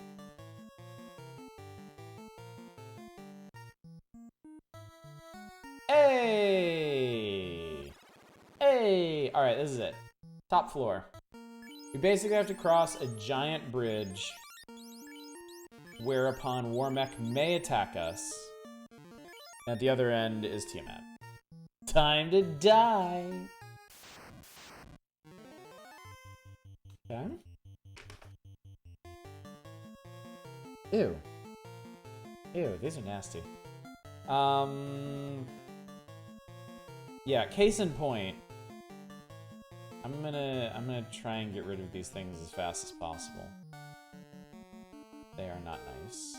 Hey! Hey! Alright, this is it. Top floor. We basically have to cross a giant bridge, whereupon Warmech may attack us. At the other end is Tiamat. Time to die! Okay. Ew. Ew, these are nasty. Yeah, case in point. I'm gonna try and get rid of these things as fast as possible. They are not nice.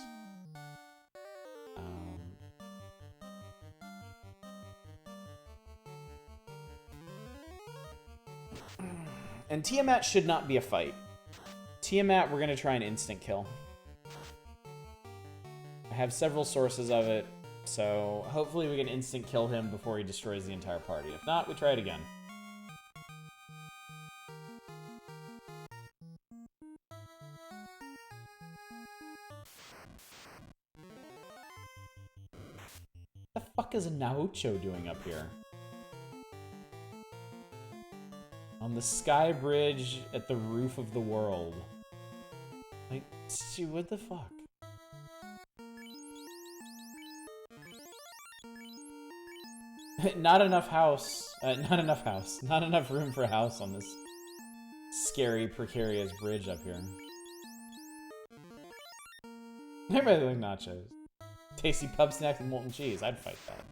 And Tiamat should not be a fight. Tiamat, we're gonna try and instant kill. I have several sources of it, so hopefully we can instant kill him before he destroys the entire party. If not, we try it again. What the fuck is a Naucho doing up here? On the sky bridge at the roof of the world. Like, dude, what the fuck? Not enough house. Not enough house. Not enough room for a house on this scary, precarious bridge up here. Everybody like nachos. Tasty pub snack and molten cheese. I'd fight that.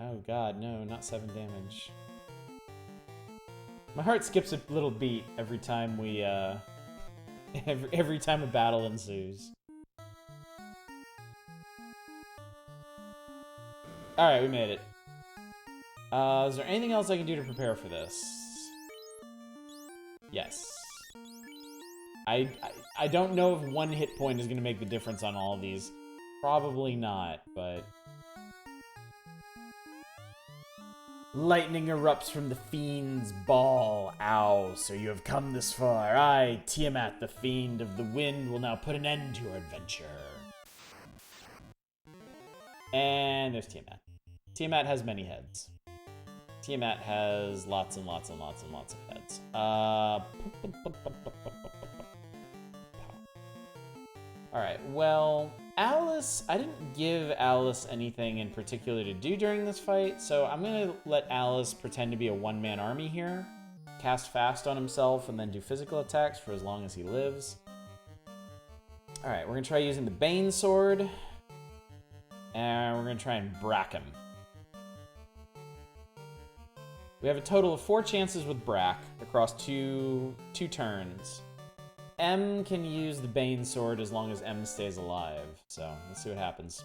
Oh god, no, not 7 damage. My heart skips a little beat every time we, every time a battle ensues. Alright, we made it. Is there anything else I can do to prepare for this? Yes. I don't know if 1 hit point is going to make the difference on all of these. Probably not, but... Lightning erupts from the Fiend's ball. Ow, so you have come this far. I, Tiamat, the Fiend of the Wind, will now put an end to your adventure. And there's Tiamat. Tiamat has many heads. Tiamat has lots and lots and lots and lots of heads. Alright, well, Alice, I didn't give Alice anything in particular to do during this fight, so I'm gonna let Alice pretend to be a one-man army here, cast fast on himself, and then do physical attacks for as long as he lives. Alright, we're gonna try using the Bane Sword, and we're gonna try and brack him. We have a total of 4 chances with brack across two turns. M can use the Bane Sword as long as M stays alive, so let's see what happens.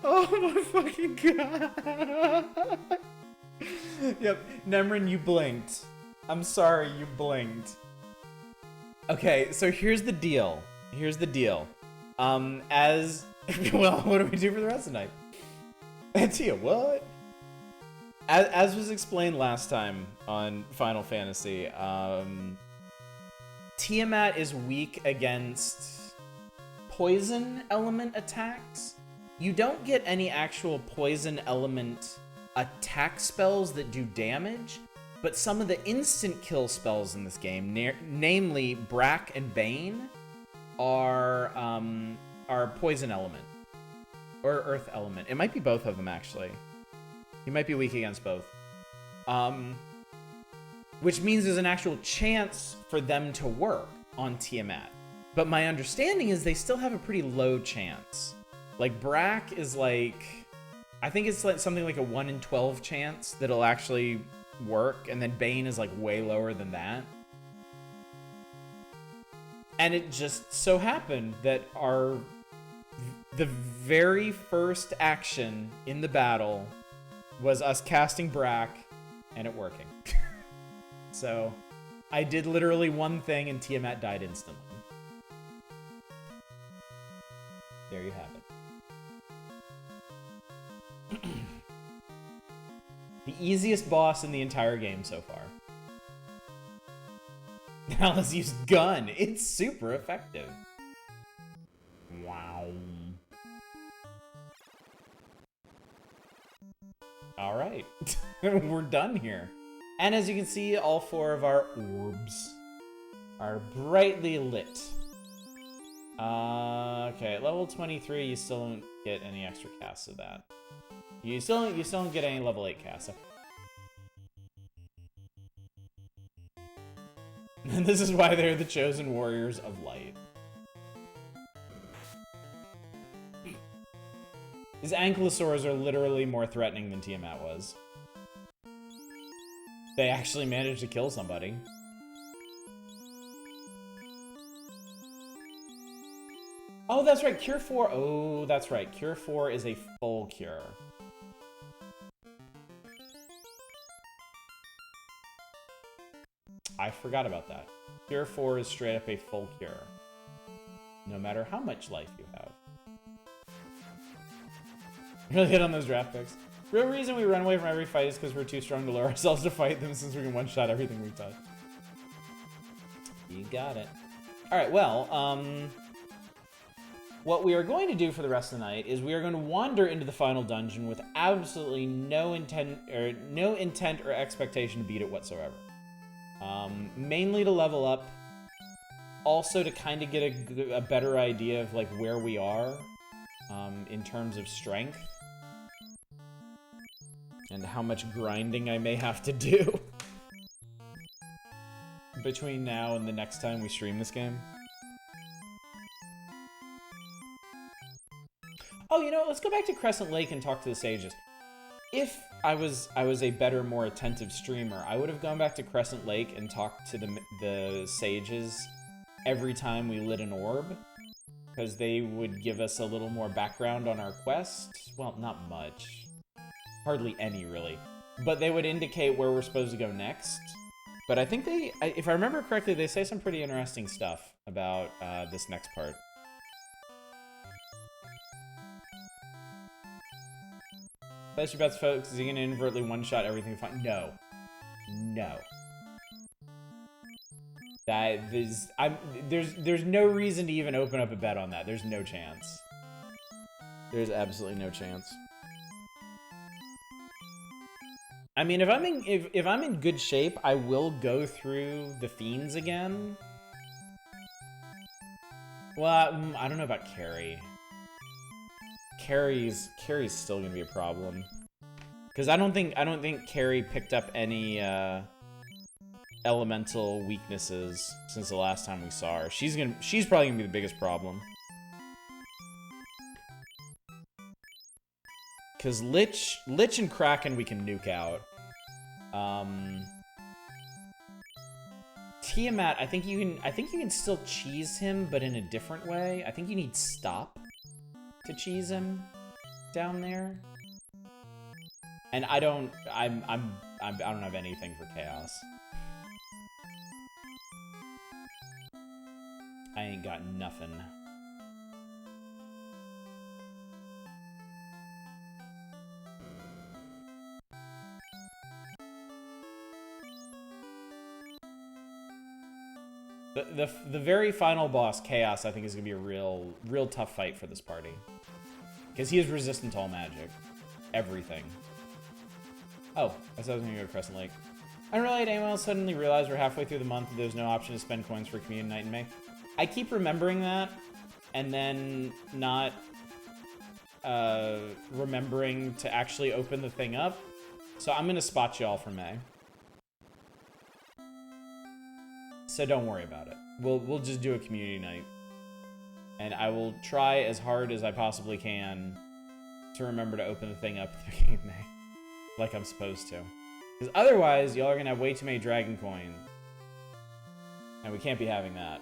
Oh my fucking god! Yep, Nemrin, you blinked. I'm sorry, you blinked. Okay, so here's the deal. Here's the deal. Well, what do we do for the rest of the night? Tia, what? As was explained last time on Final Fantasy, Tiamat is weak against poison element attacks. You don't get any actual poison element attack spells that do damage, but some of the instant kill spells in this game, namely Brack and Bane, are poison element or earth element. It might be both of them actually. You might be weak against both. Which means there's an actual chance for them to work on Tiamat. But my understanding is they still have a pretty low chance. Like Brack is like, I think it's like something like a 1 in 12 chance that it'll actually work, and then Bane is like way lower than that. And it just so happened that the very first action in the battle was us casting Brack and it working. So I did literally one thing and Tiamat died instantly. There you have it. The easiest boss in the entire game so far. Now let's use gun. It's super effective. Wow. All right, we're done here. And as you can see, all 4 of our orbs are brightly lit. Okay, at level 23, you still don't get any extra casts of that. You still don't get any level 8 casts. And this is why they're the chosen warriors of light. These ankylosaurs are literally more threatening than Tiamat was. They actually managed to kill somebody. Oh, that's right, Cure 4. Oh, that's right, Cure 4 is a full cure. I forgot about that. Cure 4 is straight up a full cure. No matter how much life you have. Really hit on those draft picks. Real reason we run away from every fight is because we're too strong to lower ourselves to fight them, since we can one-shot everything we touch. You got it. Alright, well, what we are going to do for the rest of the night is we are going to wander into the final dungeon with absolutely no intent or expectation to beat it whatsoever. Mainly to level up, also to kind of get a better idea of like where we are in terms of strength and how much grinding I may have to do between now and the next time we stream this game. Oh, you know what? Let's go back to Crescent Lake and talk to the sages. If I was a better, more attentive streamer, I would have gone back to Crescent Lake and talked to the sages every time we lit an orb, because they would give us a little more background on our quest. Well, not much. Hardly any, really. But they would indicate where we're supposed to go next. But I think if I remember correctly, they say some pretty interesting stuff about this next part. Place your bets, folks. Is he going to inadvertently one-shot everything we find? No. No. There's no reason to even open up a bet on that. There's no chance. There's absolutely no chance. I mean, if I'm in good shape, I will go through the Fiends again. Well, I don't know about Carrie. Carrie's still gonna be a problem, because I don't think Carrie picked up any elemental weaknesses since the last time we saw her. She's probably gonna be the biggest problem. Because Lich and Kraken we can nuke out. Tiamat, I think you can still cheese him, but in a different way. I think you need Stop to cheese him down there. And I don't have anything for chaos. I ain't got nothing. The very final boss, Chaos, I think is gonna be a real tough fight for this party. Because he is resistant to all magic. Everything. Oh, I said I was gonna go to Crescent Lake. Unrelated, anyone else suddenly realized we're halfway through the month and there's no option to spend coins for community night in May? I keep remembering that, and then not remembering to actually open the thing up. So I'm gonna spot y'all for May. So don't worry about it. We'll just do a community night. And I will try as hard as I possibly can to remember to open the thing up at the beginning of May. Like I'm supposed to. Because otherwise, y'all are gonna have way too many dragon coins. And we can't be having that.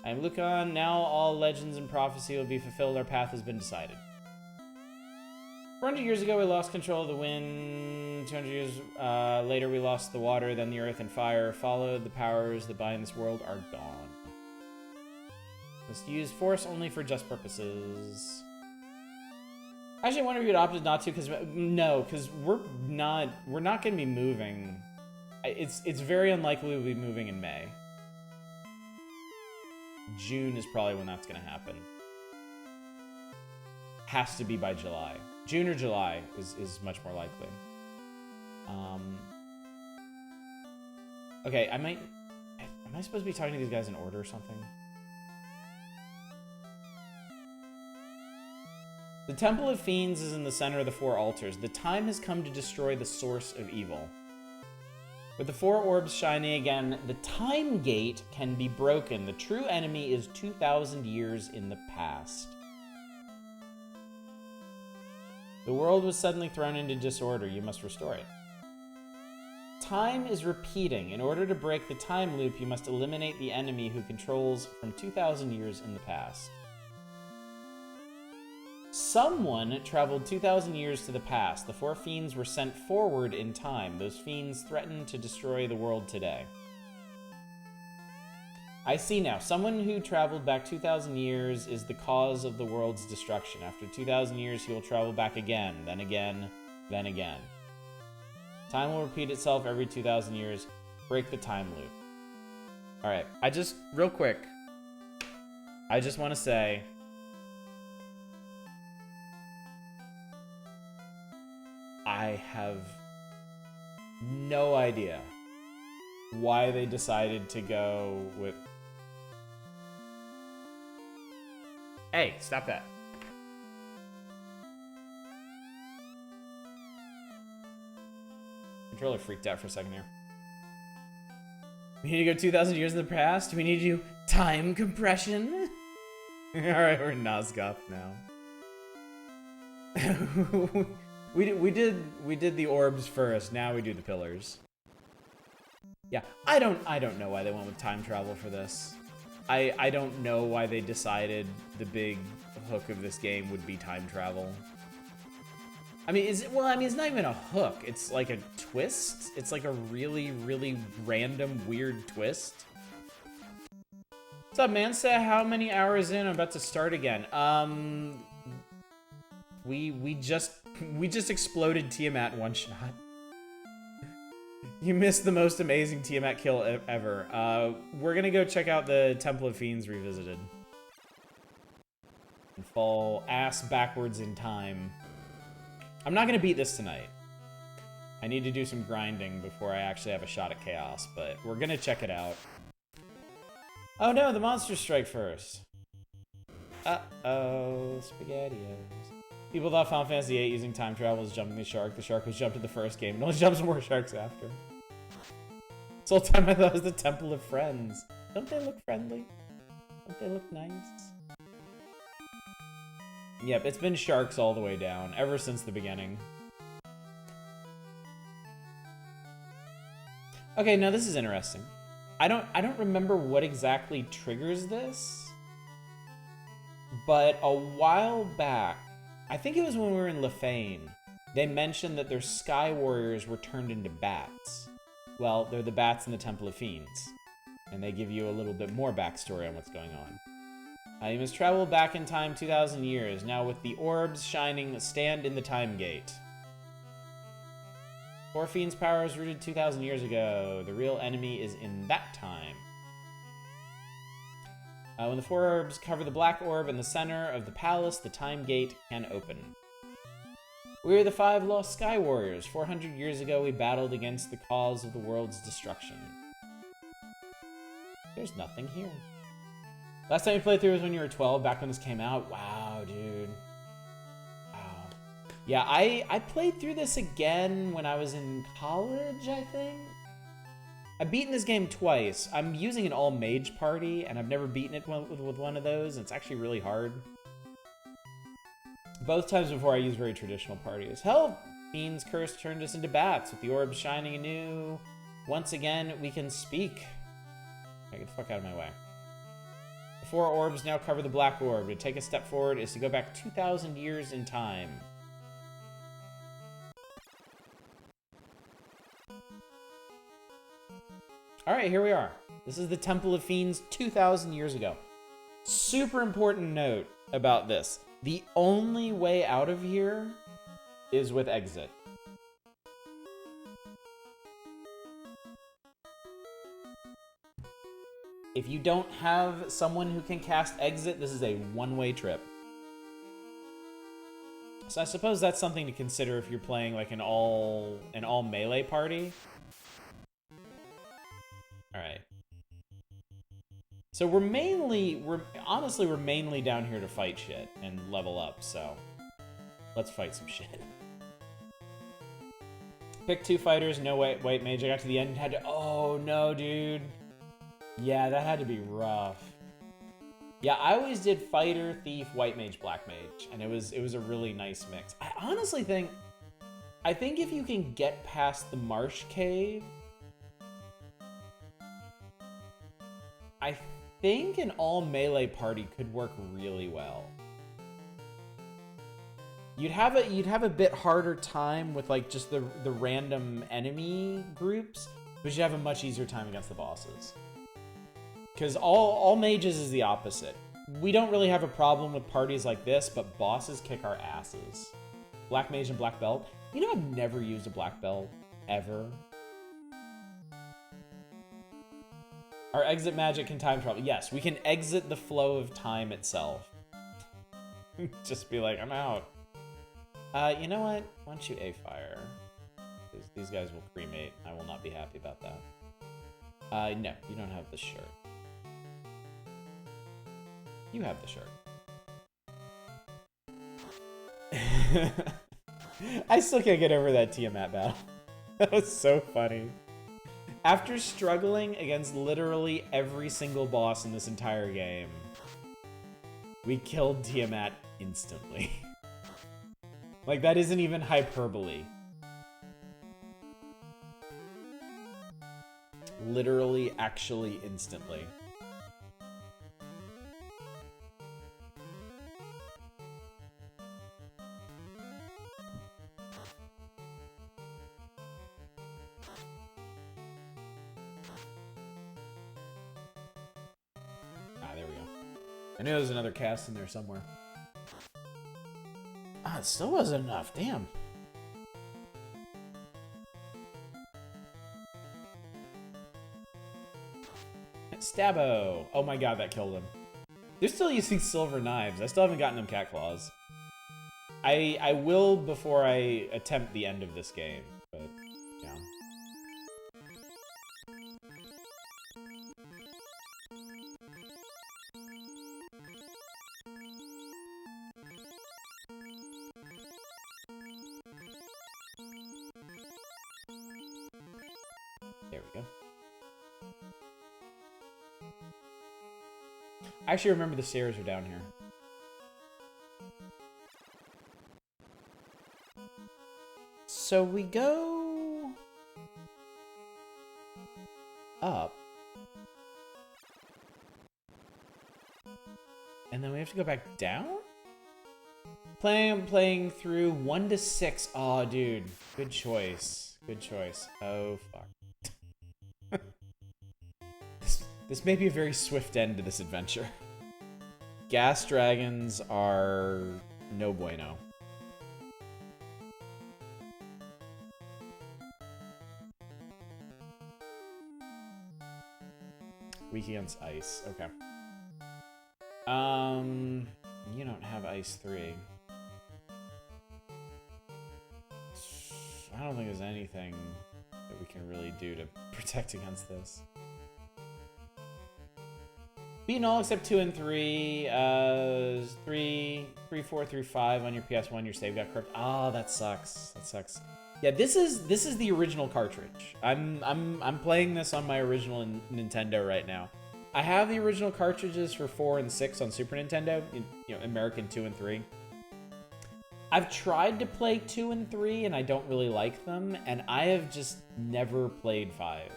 I'm Lucan. Now all legends and prophecy will be fulfilled. Our path has been decided. 400 years ago, we lost control of the wind. 200 years later, we lost the water. Then the earth and fire followed. The powers that bind this world are gone. Must use force only for just purposes. Actually, I wonder if you'd opted not to, because we're not going to be moving. It's very unlikely we'll be moving in May. June is probably when that's going to happen. Has to be by July. June or July is much more likely. Okay, am I supposed to be talking to these guys in order or something? The Temple of Fiends is in the center of the 4 altars. The time has come to destroy the source of evil. With the 4 orbs shining again, the time gate can be broken. The true enemy is 2,000 years in the past. The world was suddenly thrown into disorder. You must restore it. Time is repeating. In order to break the time loop, you must eliminate the enemy who controls from 2,000 years in the past. Someone traveled 2,000 years to the past. The 4 fiends were sent forward in time. Those fiends threaten to destroy the world today. I see now. Someone who traveled back 2,000 years is the cause of the world's destruction. After 2,000 years, he will travel back again, then again, then again. Time will repeat itself every 2,000 years. Break the time loop. Alright, real quick, I just want to say, I have no idea why they decided to go with... Hey, stop that. Controller freaked out for a second here. We need to go 2,000 years in the past? We need to do time compression? Alright, we're Nosgoth now. We did the orbs first, now we do the pillars. Yeah, I don't know why they went with time travel for this. I don't know why they decided the big hook of this game would be time travel. I mean, it's not even a hook. It's like a twist. It's like a really, really random, weird twist. What's up, man? Say how many hours in? I'm about to start again. We just exploded Tiamat one shot. You missed the most amazing Tiamat kill ever. We're gonna go check out the Temple of Fiends Revisited. And fall ass backwards in time. I'm not gonna beat this tonight. I need to do some grinding before I actually have a shot at Chaos, but we're gonna check it out. Oh no, the monsters strike first. Uh-oh, SpaghettiOs. People thought Final Fantasy VIII using time travel was jumping the shark. The shark was jumped in the first game. It only jumps more sharks after. This whole time I thought it was the Temple of Friends. Don't they look friendly? Don't they look nice? Yep, it's been sharks all the way down, ever since the beginning. Okay, now this is interesting. I don't remember what exactly triggers this. But a while back, I think it was when we were in Lefane, they mentioned that their Sky Warriors were turned into bats. Well, they're the bats in the Temple of Fiends. And they give you a little bit more backstory on what's going on. You must travel back in time 2,000 years. Now with the orbs shining, stand in the time gate. Four Fiends' power was rooted 2,000 years ago. The real enemy is in that time. When the four orbs cover the black orb in the center of the palace, the time gate can open. We are the 5 lost Sky Warriors. 400 years ago, we battled against the cause of the world's destruction. There's nothing here. Last time you played through was when you were 12, back when this came out. Wow, dude. Wow. Yeah, I played through this again when I was in college, I think. I've beaten this game twice. I'm using an all-mage party, and I've never beaten it with one of those, and it's actually really hard. Both times before, I used very traditional parties. Help! Fiend's curse turned us into bats, with the orbs shining anew. Once again, we can speak. Get the fuck out of my way. The 4 orbs now cover the black orb. To take a step forward is to go back 2,000 years in time. Alright, here we are. This is the Temple of Fiends 2,000 years ago. Super important note about this. The only way out of here is with exit. If you don't have someone who can cast exit, this is a one-way trip. So I suppose that's something to consider if you're playing like an all melee party. All right. So we're mainly down here to fight shit and level up. So let's fight some shit. Pick 2 fighters, no white mage. I got to the end and had to. Oh no, dude. Yeah, that had to be rough. Yeah, I always did fighter, thief, white mage, black mage, and it was a really nice mix. I honestly think if you can get past the marsh cave, I think an all melee party could work really well. You'd have a bit harder time with like just the random enemy groups, but you'd have a much easier time against the bosses. Because all mages is the opposite. We don't really have a problem with parties like this, but bosses kick our asses. Black mage and black belt. You know, I've never used a black belt, ever. Our exit magic can time travel. Yes, we can exit the flow of time itself. Just be like, I'm out. You know what? Why don't you A-fire? These guys will cremate. I will not be happy about that. No, you don't have the shirt. You have the shirt. I still can't get over that Tiamat battle. That was so funny. After struggling against literally every single boss in this entire game, we killed Tiamat instantly. Like, that isn't even hyperbole. Literally, actually, instantly. I knew there was another cast in there somewhere. Ah, it still wasn't enough. Damn. Stabbo. Oh my god, that killed him. They're still using silver knives. I still haven't gotten them cat claws. I will before I attempt the end of this game, but yeah. There we go. I actually remember the stairs are down here. So we go up. And then we we have to go back down? Playing through 1 to 6. Oh, dude. Good choice. Good choice. Oh, fuck. This may be a very swift end to this adventure. Gas dragons are no bueno. Weak against ice. Okay. You don't have ice 3. I don't think there's anything that we can really do to protect against this. Beaten all except 2 and 3. 3, 4 through 5 on your PS1. Your save got corrupted. Ah, that sucks. That sucks. Yeah, this is the original cartridge. I'm playing this on my original Nintendo right now. I have the original cartridges for 4 and 6 on Super Nintendo. You know, American 2 and 3. I've tried to play 2 and 3, and I don't really like them, and I have just never played 5.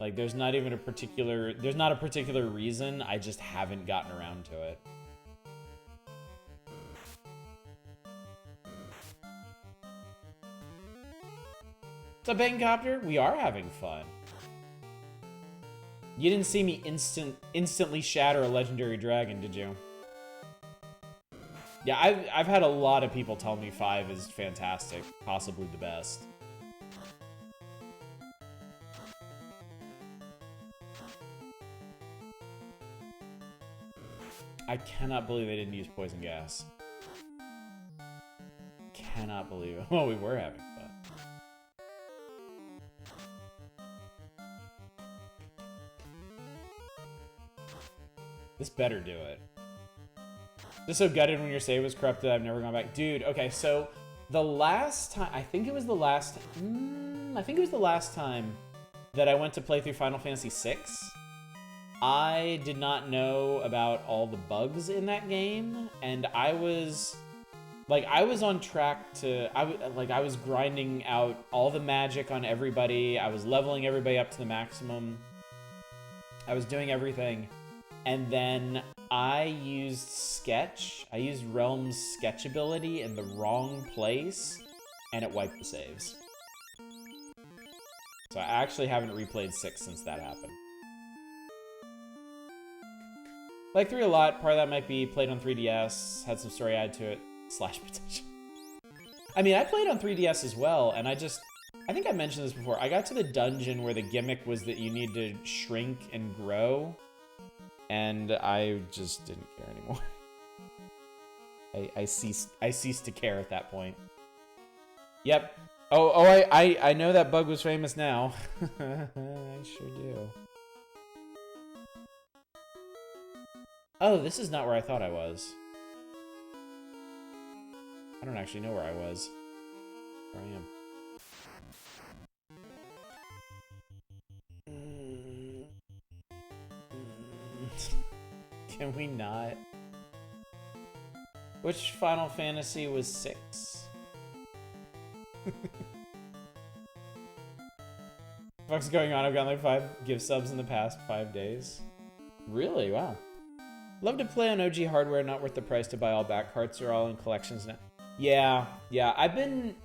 Like, there's not a particular reason, I just haven't gotten around to it. What's up, Bane Copter? We are having fun. You didn't see me instantly shatter a legendary dragon, did you? Yeah, I've had a lot of people tell me 5 is fantastic, possibly the best. I cannot believe they didn't use poison gas. Cannot believe it. Well, we were having fun. This better do it. Just so gutted when your save was corrupted, I've never gone back. Dude, okay, so the last time, I think it was the last time that I went to play through Final Fantasy VI. I did not know about all the bugs in that game, and I was on track to, I was grinding out all the magic on everybody. I was leveling everybody up to the maximum. I was doing everything. And then I used Sketch. I used Realm's Sketch ability in the wrong place, and it wiped the saves. So I actually haven't replayed 6 since that happened. Like 3 a lot. Part of that might be played on 3DS, had some story added to it, / potential. I mean, I played on 3DS as well, and I think I mentioned this before. I got to the dungeon where the gimmick was that you need to shrink and grow. And I just didn't care anymore. I ceased to care at that point. Yep. I know that bug was famous now. I sure do. Oh, this is not where I thought I was. I don't actually know where I was. Where I am. Can we not? Which Final Fantasy was 6? What's going on? I've gotten like 5 gift subs in the past 5 days. Really? Wow. Love to play on OG hardware, not worth the price to buy all back carts. Are all in collections now. Yeah. I've been.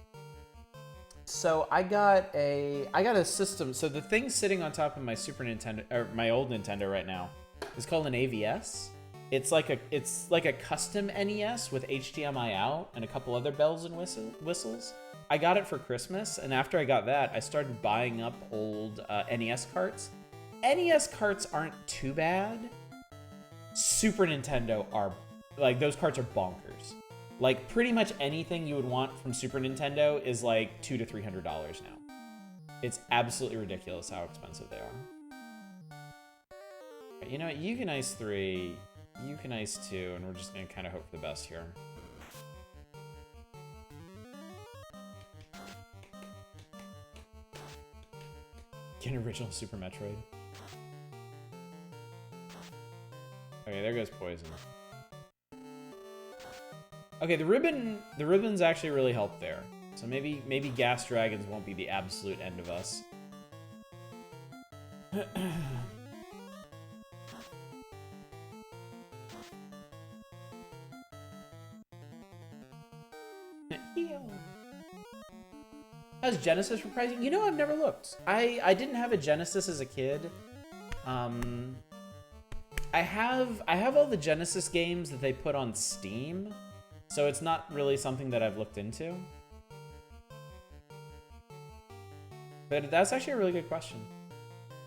So I got a system. So the thing sitting on top of my Super Nintendo, or my old Nintendo right now, is called an AVS. It's like a custom NES with HDMI out and a couple other bells and whistles. I got it for Christmas, and after I got that, I started buying up old NES carts. NES carts aren't too bad. Super Nintendo are, like, those carts are bonkers. Like, pretty much anything you would want from Super Nintendo is like $200 to $300 now. It's absolutely ridiculous how expensive they are. You know what? You can ice 3, you can ice 2, and we're just gonna kind of hope for the best here. Get an original Super Metroid. Okay, there goes poison. Okay, the ribbons actually really helped there. So maybe gas dragons won't be the absolute end of us. How's Genesis for pricing? You know, I've never looked. I didn't have a Genesis as a kid. I have all the Genesis games that they put on Steam, so it's not really something that I've looked into. But that's actually a really good question.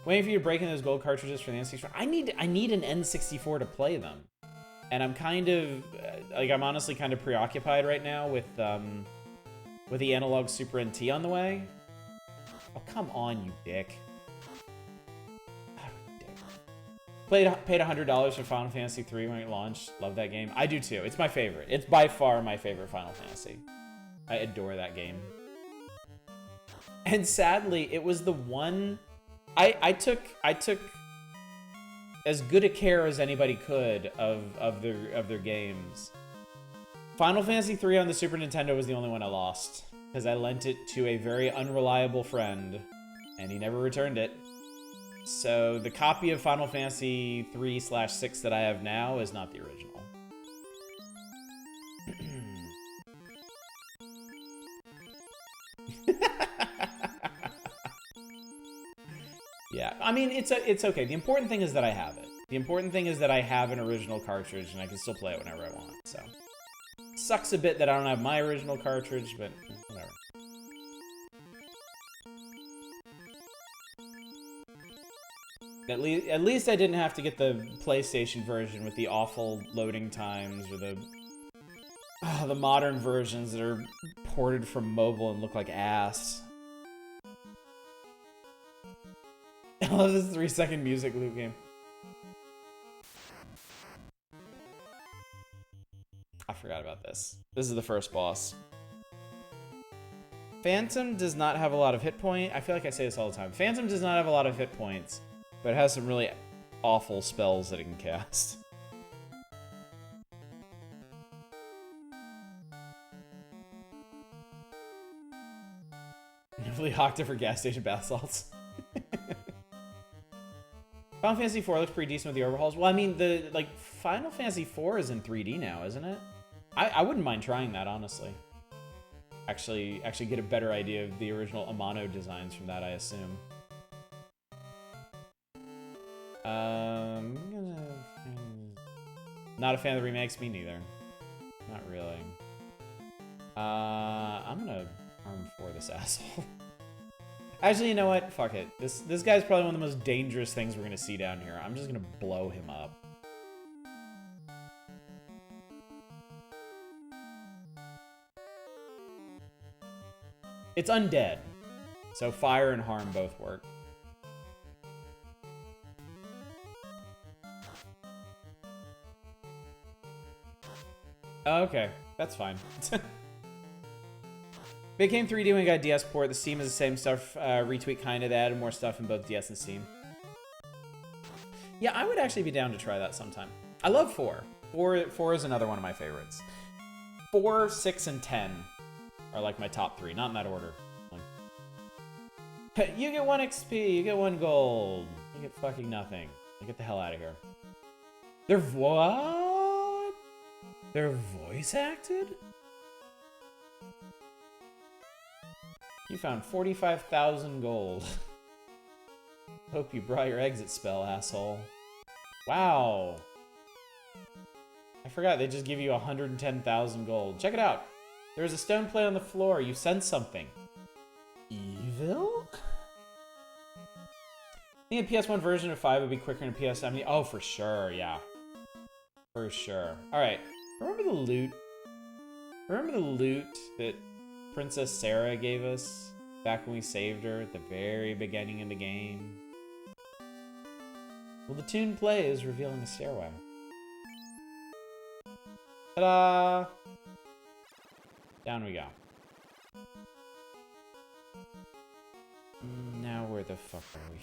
Waiting for you to break in those gold cartridges for the N64. I need an N64 to play them, and I'm kind of I'm honestly kind of preoccupied right now with the analog Super NT on the way. Oh, come on, you dick. Paid $100 for Final Fantasy III when it launched. Love that game. I do too. It's my favorite. It's by far my favorite Final Fantasy. I adore that game. And sadly, it was the one I took as good a care as anybody could of their games. Final Fantasy III on the Super Nintendo was the only one I lost, because I lent it to a very unreliable friend, and he never returned it. So the copy of Final Fantasy 3/6 that I have now is not the original. Yeah, I mean, it's okay. The important thing is that I have it. The important thing is that I have an original cartridge and I can still play it whenever I want, so. Sucks a bit that I don't have my original cartridge, but whatever. At least I didn't have to get the PlayStation version with the awful loading times, or the modern versions that are ported from mobile and look like ass. I love this 3-second music loop game. I forgot about this. This is the first boss. Phantom does not have a lot of hit points. I feel like I say this all the time. Phantom does not have a lot of hit points, but it has some really awful spells that it can cast. Really Octa for gas station bath salts. Final Fantasy IV looks pretty decent with the overhauls. Well, I mean, Final Fantasy IV is in 3D now, isn't it? I wouldn't mind trying that, honestly. Actually get a better idea of the original Amano designs from that, I assume. Not a fan of the remakes, me neither. Not really. I'm gonna arm for this asshole. Actually, you know what? Fuck it. This guy's probably one of the most dangerous things we're gonna see down here. I'm just gonna blow him up. It's undead, so fire and harm both work. Okay, that's fine. Became 3D when we got DS port. The Steam is the same stuff. Retweet kind of added more stuff in both DS and Steam. Yeah, I would actually be down to try that sometime. I love 4. 4 is another one of my favorites. 4, 6, and 10 are like my top 3, not in that order. Like, you get 1 XP, you get 1 gold, you get fucking nothing. Get the hell out of here. They're what? They're voice acted? You found 45,000 gold. Hope you brought your exit spell, asshole. Wow. I forgot, they just give you 110,000 gold. Check it out. There's a stone plate on the floor. You sense something. Evil? I think a PS1 version of 5 would be quicker than a PS7. Oh, for sure, yeah. For sure. Alright. Remember the loot? Remember the loot that Princess Sarah gave us back when we saved her at the very beginning of the game? Well, the tune plays, revealing a stairway. Ta-da! Down we go. Now where the fuck are we?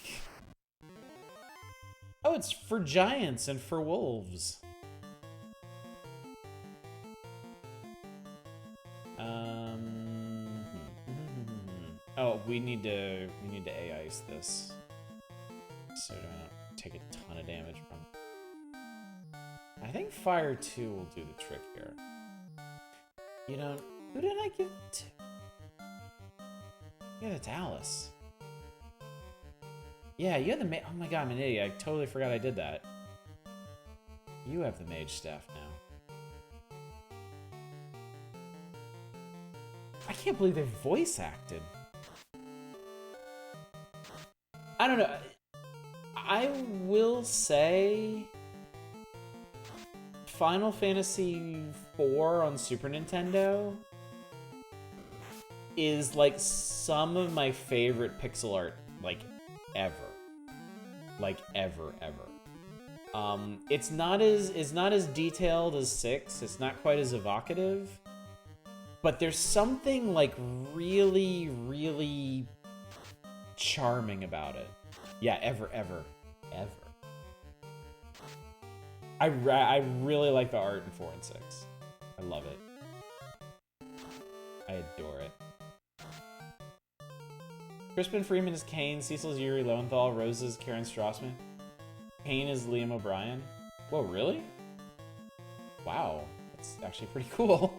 Oh, it's for giants and for wolves. Oh, we need to A-ice this, so I don't take a ton of damage from. I think Fire 2 will do the trick here. You don't. Who did I give it to? Yeah, it's Alice. Yeah, you have the oh my god, I'm an idiot. I totally forgot I did that. You have the mage staff now. I can't believe they voice acted. I don't know. I will say Final Fantasy IV on Super Nintendo is like some of my favorite pixel art, like, ever. Like, ever. It's not as detailed as 6. It's not quite as evocative. But there's something, like, really, really charming about it. Yeah, ever. I really like the art in 4 and 6. I love it. I adore it. Crispin Freeman is Kane, Cecil's Yuri Lowenthal, Rose is Karen Strassman. Kane is Liam O'Brien. Whoa, really? Wow, that's actually pretty cool.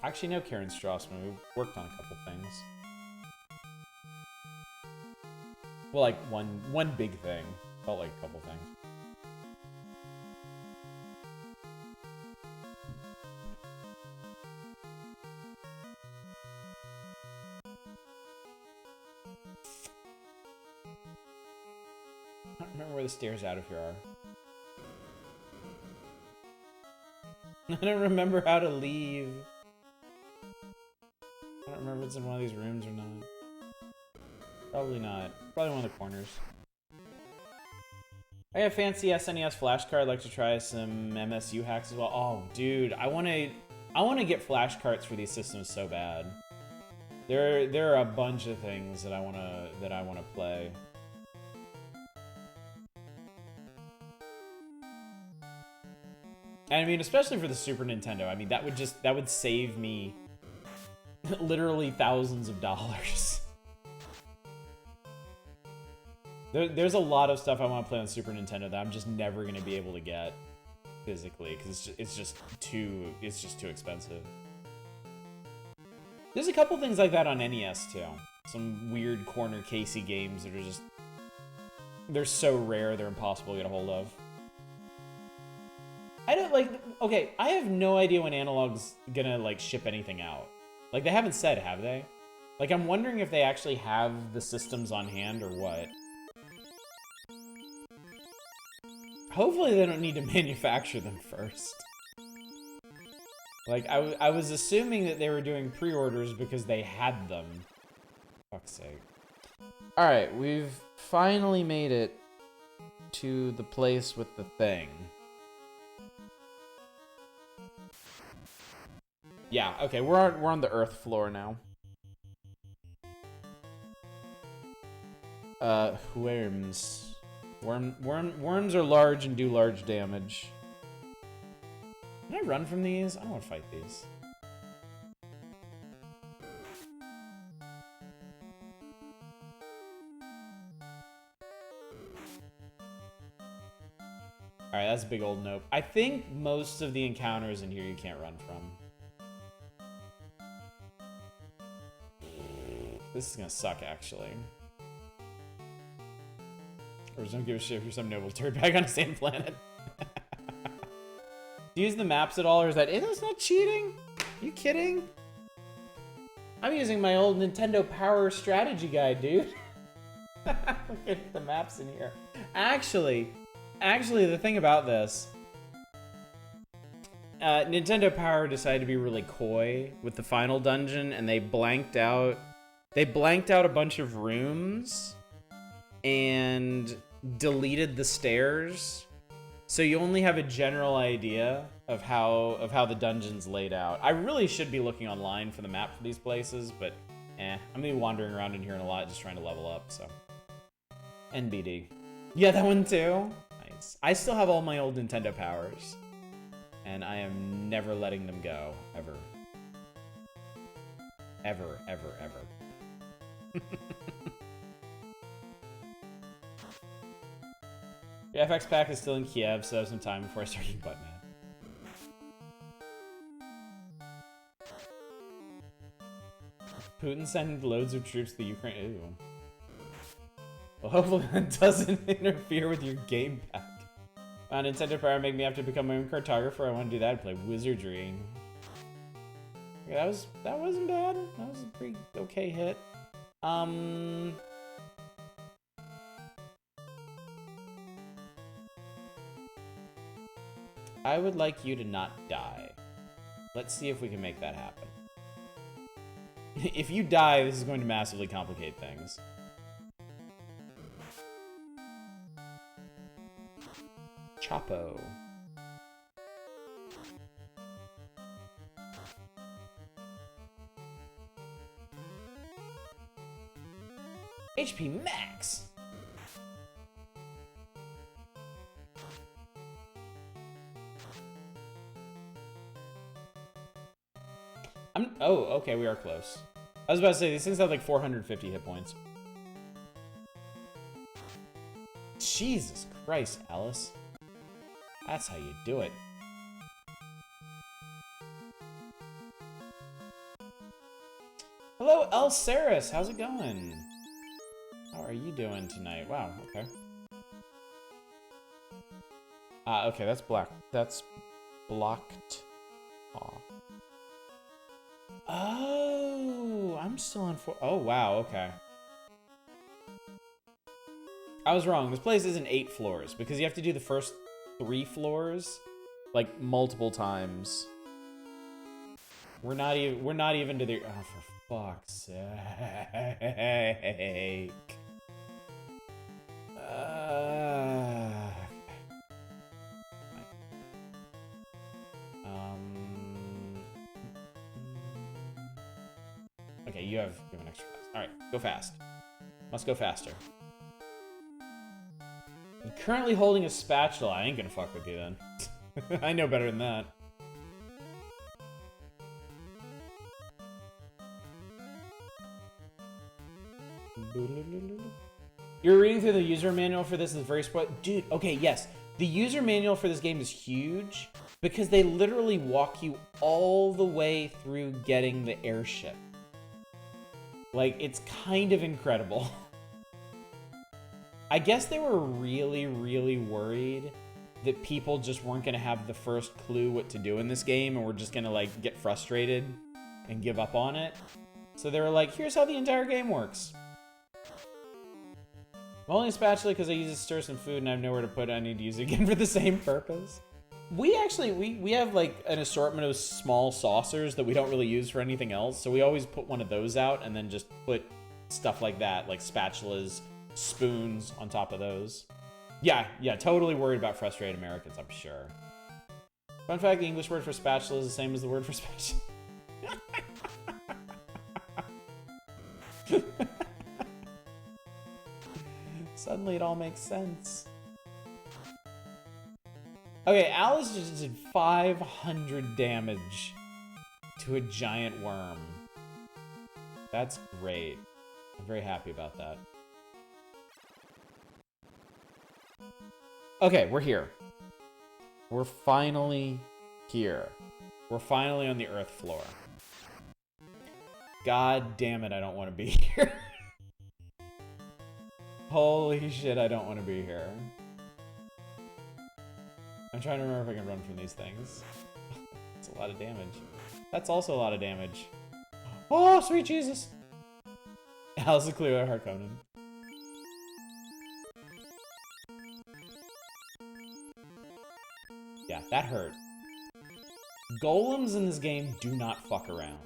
I actually know Karen Strassman. We've worked on a couple things. Well, like one big thing. Felt like a couple things. I don't remember where the stairs out of here are. I don't remember how to leave. I don't remember if it's in one of these rooms or not. Probably not. Probably one of the corners. I have a fancy SNES flashcard. I'd like to try some MSU hacks as well. Oh, dude, I want to get flashcards for these systems so bad. There are a bunch of things that I want to play. And I mean, especially for the Super Nintendo. I mean, that would save me literally thousands of dollars. There's a lot of stuff I want to play on Super Nintendo that I'm just never going to be able to get physically because it's just too expensive. There's a couple things like that on NES too. Some weird corner casey games that are just they're so rare they're impossible to get a hold of. I don't okay, I have no idea when Analog's gonna like ship anything out. Like they haven't said, have they? Like I'm wondering if they actually have the systems on hand or what. Hopefully they don't need to manufacture them first. Like, I was assuming that they were doing pre-orders because they had them. Fuck's sake. Alright, we've finally made it to the place with the thing. Yeah, okay, we're on the earth floor now. Worms. Worms are large and do large damage. Can I run from these? I don't want to fight these. Alright, that's a big old nope. I think most of the encounters in here you can't run from. This is gonna suck, actually. Or just don't give a shit if you're some noble turd bag on a sand planet. Do you use the maps at all, or is that it? That's not cheating? Are you kidding? I'm using my old Nintendo Power strategy guide, dude. Look at the maps in here. Actually, the thing about this, Nintendo Power decided to be really coy with the final dungeon, and they blanked out a bunch of rooms and deleted the stairs. So you only have a general idea of how the dungeon's laid out. I really should be looking online for the map for these places, but I'm gonna be wandering around in here in a lot just trying to level up, so. NBD. Yeah, that one too? Nice. I still have all my old Nintendo Powers, and I am never letting them go, ever. Ever, ever, ever. The FX pack is still in Kiev, so I have some time before I start eating butt man. Putin sending loads of troops to the Ukraine. Ew. Well, hopefully that doesn't interfere with your game pack. Nintendo Power make me have to become my own cartographer. I want to do that and play wizardry. Yeah, that wasn't bad. That was a pretty okay hit. I would like you to not die. Let's see if we can make that happen. If you die, this is going to massively complicate things. Chapo. HP max! Oh, okay, we are close. I was about to say, these things have like 450 hit points. Jesus Christ, Alice. That's how you do it. Hello, Elsaris. How's it going? How are you doing tonight? Wow, okay. Okay, that's black. That's blocked off. Oh, I'm still on 4. Oh, wow, okay. I was wrong. This place isn't 8 floors because you have to do the first 3 floors like multiple times. We're not even to the. Oh, for fuck's sake. Okay, you have an extra fast. Alright, go fast. Must go faster. I'm currently holding a spatula. I ain't gonna fuck with you then. I know better than that. You're reading through the user manual for this is very spoiled. Dude, okay, yes. The user manual for this game is huge because they literally walk you all the way through getting the airship. Like, it's kind of incredible. I guess they were really, really worried that people just weren't going to have the first clue what to do in this game and were just going to, like, get frustrated and give up on it. So they were like, here's how the entire game works. I'm holding a spatula because I use it to stir some food and I have nowhere to put it. I need to use it again for the same purpose. We actually, we have like an assortment of small saucers that we don't really use for anything else. So we always put one of those out and then just put stuff like that, like spatulas, spoons on top of those. Yeah, totally worried about frustrated Americans, I'm sure. Fun fact, the English word for spatula is the same as the word for spatula. Suddenly it all makes sense. Okay, Alice just did 500 damage to a giant worm. That's great. I'm very happy about that. Okay, we're here. We're finally here. We're finally on the Earth floor. God damn it, I don't want to be here. Holy shit, I don't want to be here. I'm trying to remember if I can run from these things. That's a lot of damage. That's also a lot of damage. Oh, sweet Jesus! Alice is clear at Harkonnen. Yeah, that hurt. Golems in this game do not fuck around.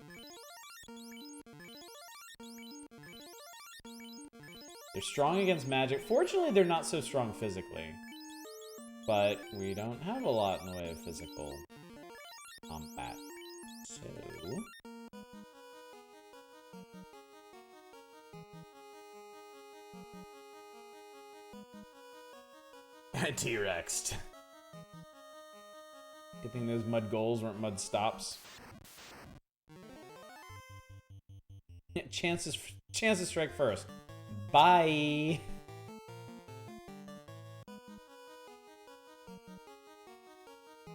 They're strong against magic. Fortunately, they're not so strong physically. But we don't have a lot in the way of physical combat. So... T-Rexed. Good thing those mud goals weren't mud stops. Yeah, chances strike first. Bye!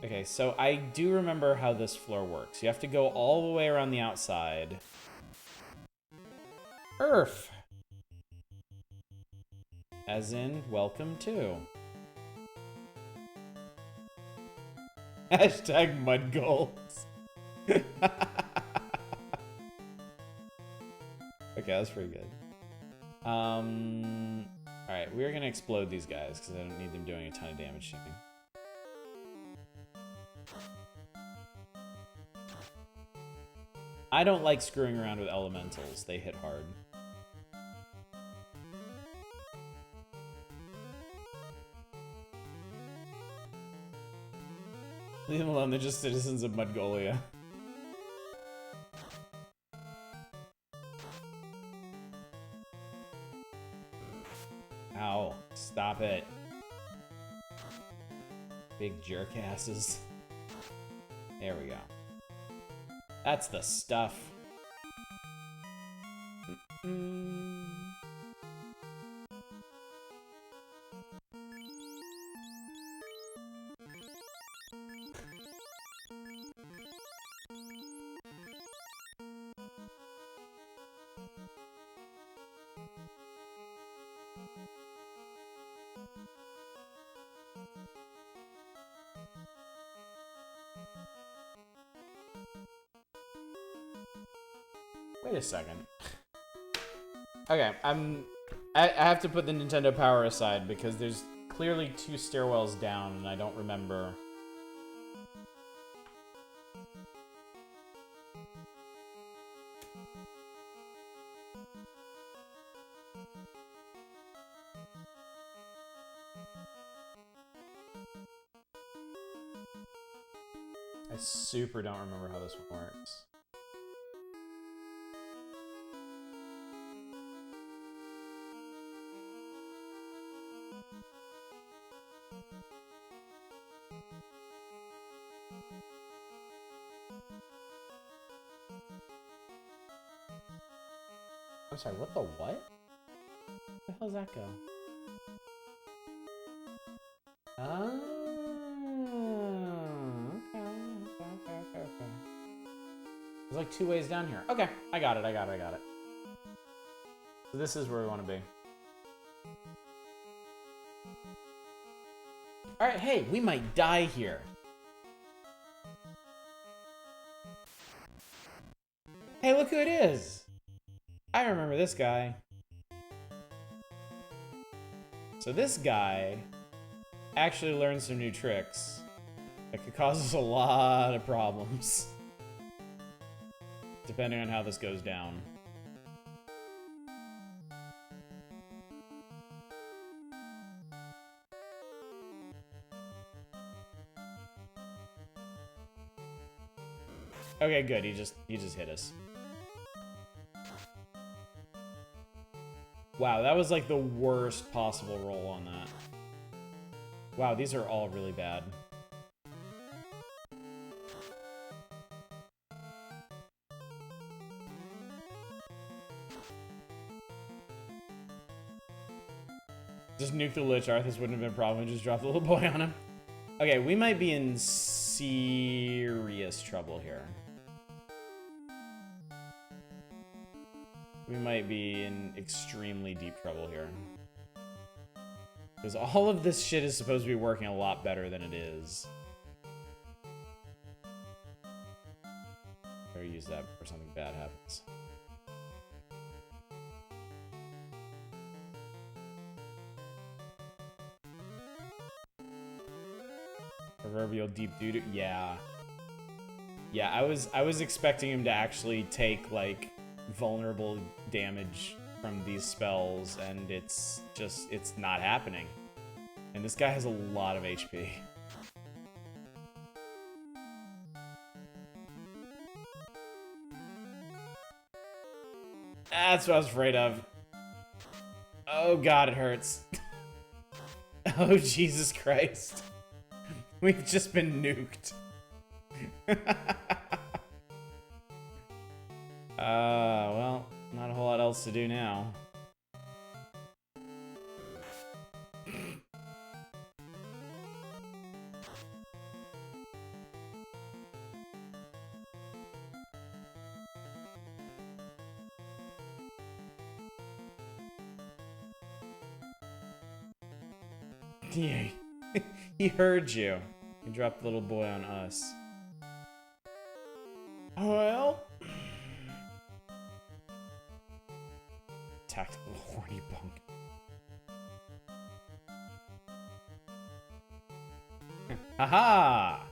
Okay, so I do remember how this floor works. You have to go all the way around the outside. Earth! As in, welcome to. Hashtag mud goals. Okay, that's pretty good. Alright, we're gonna explode these guys, because I don't need them doing a ton of damage to me. I don't like screwing around with elementals. They hit hard. Leave them alone, they're just citizens of Mudgolia. Ow, stop it. Big jerkasses. There we go. That's the stuff. Wait a second. Okay, I have to put the Nintendo Power aside because there's clearly 2 stairwells down and I don't remember. I super don't remember how this one works. I'm sorry, what the what? Where the hell does that go? Oh, okay. There's like 2 ways down here. Okay, I got it. So this is where we want to be. Alright, hey, we might die here. Hey, look who it is! I remember this guy. So this guy actually learned some new tricks that could cause us a lot of problems. Depending on how this goes down. Okay, good. He just hit us. Wow, that was like the worst possible roll on that. Wow, these are all really bad. Just nuke the Lich. Arthas wouldn't have been a problem. Just drop the little boy on him. Okay, we might be in serious trouble here. We might be in extremely deep trouble here. Because all of this shit is supposed to be working a lot better than it is. Better use that before something bad happens. Proverbial deep doo-doo. Yeah. Yeah, I was expecting him to actually take, like, vulnerable damage from these spells, and it's not happening. And this guy has a lot of HP. That's what I was afraid of. Oh god, it hurts. Oh Jesus Christ. We've just been nuked. Well, not a whole lot else to do now. Yeah, he heard you. He dropped the little boy on us. Well, tactical horny bunk. Haha!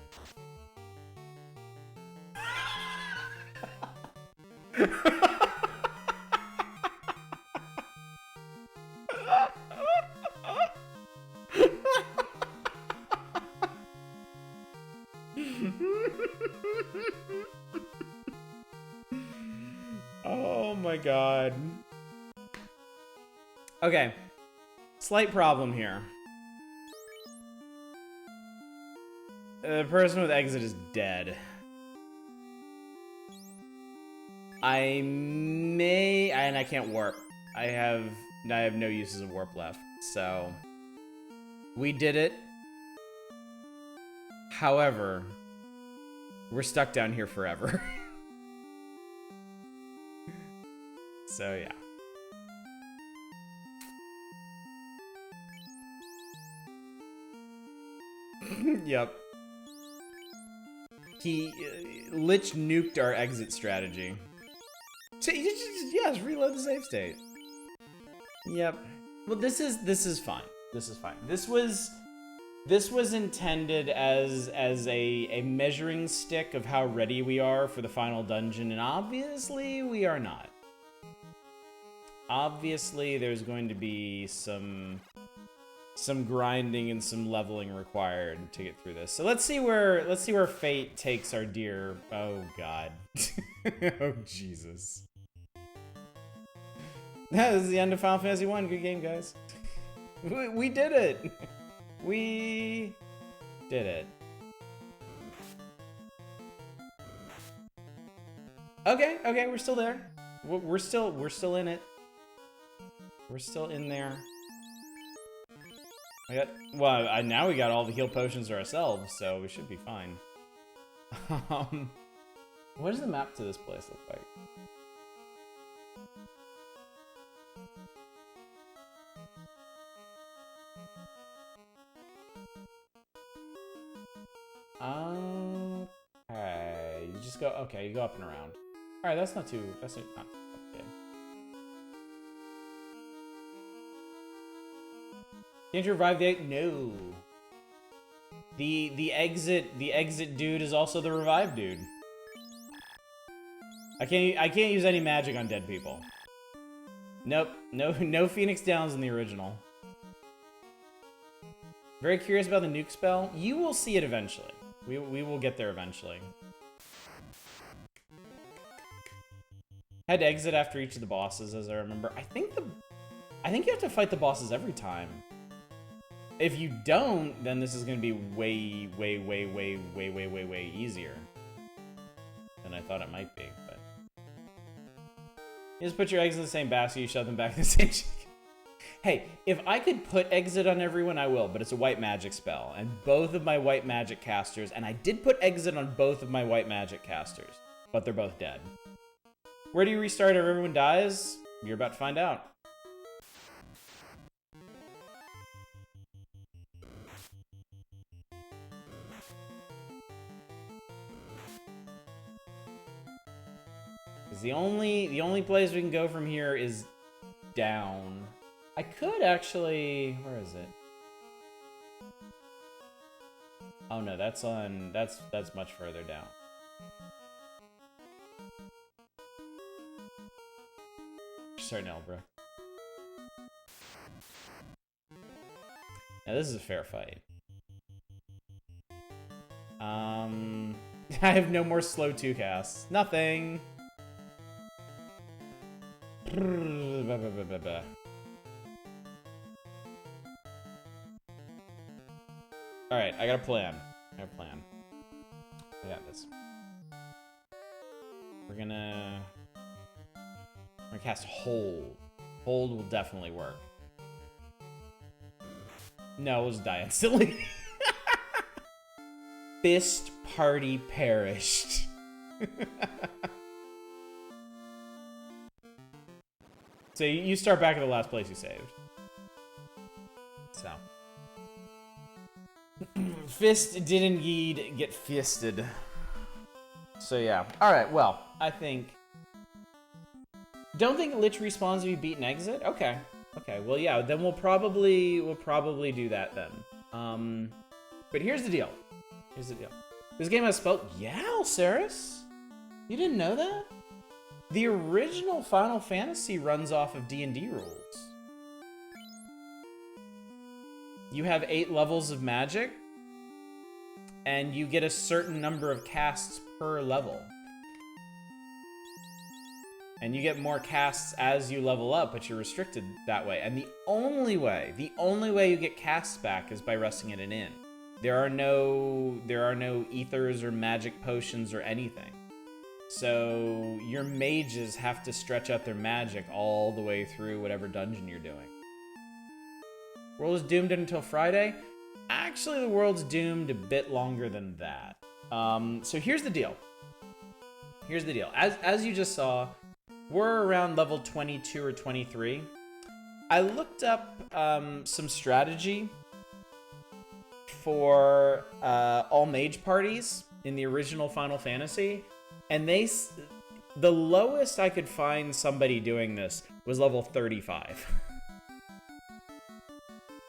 Oh my god. Okay. Slight problem here. The person with exit is dead. And I can't warp. I have no uses of warp left, so we did it. However, we're stuck down here forever. So yeah. Yep. Lich nuked our exit strategy. So you just reload the save state. Yep. Well, this is fine. This is fine. This was intended as a measuring stick of how ready we are for the final dungeon, and obviously we are not. Obviously, there's going to be some grinding and some leveling required to get through this. So let's see where fate takes our dear. Oh god. Oh Jesus. That is the end of Final Fantasy 1. Good game, guys. We did it. We did it. Okay, we're still there. We're still in it. We're still in there. Now we got all the heal potions to ourselves, so we should be fine. What does the map to this place look like? Okay, you just go. Okay, you go up and around. All right, that's not too bad. Can't you revive the egg? No. The exit dude is also the revive dude. I can't use any magic on dead people. Nope. No Phoenix Downs in the original. Very curious about the nuke spell. You will see it eventually. We will get there eventually. Had to exit after each of the bosses, as I remember. I think you have to fight the bosses every time. If you don't, then this is going to be way easier than I thought it might be. But you just put your eggs in the same basket, you shove them back in the same. Hey, if I could put exit on everyone, I will, but it's a white magic spell, and both of my white magic casters, and I did put exit on both of my white magic casters, but they're both dead. Where do you restart if everyone dies? You're about to find out. Because the only place we can go from here is down. I could actually... Where is it? Oh no, that's much further down. Start Elbra. Now this is a fair fight. I have no more slow 2 casts. Nothing. Alright, I got a plan. I got this. We're gonna cast Hold. Hold will definitely work. No, we'll just die instantly. Fist party perished. So you start back at the last place you saved. So. Fist did indeed get fisted. So yeah. Alright, well, I think... Don't think Lich respawns if you beat an exit? Okay. Okay, well yeah, then we'll probably do that then. But here's the deal. Here's the deal. This game has spelled... Yeah, Alceris? You didn't know that? The original Final Fantasy runs off of D&D rules. You have 8 levels of magic, and you get a certain number of casts per level. And you get more casts as you level up, but you're restricted that way. And the only way you get casts back is by resting in an inn. There are no ethers or magic potions or anything. So your mages have to stretch out their magic all the way through whatever dungeon you're doing. World is doomed until Friday. Actually, the world's doomed a bit longer than that. So here's the deal. Here's the deal. As you just saw, we're around level 22 or 23. I looked up some strategy for all mage parties in the original Final Fantasy, and the lowest I could find somebody doing this was level 35.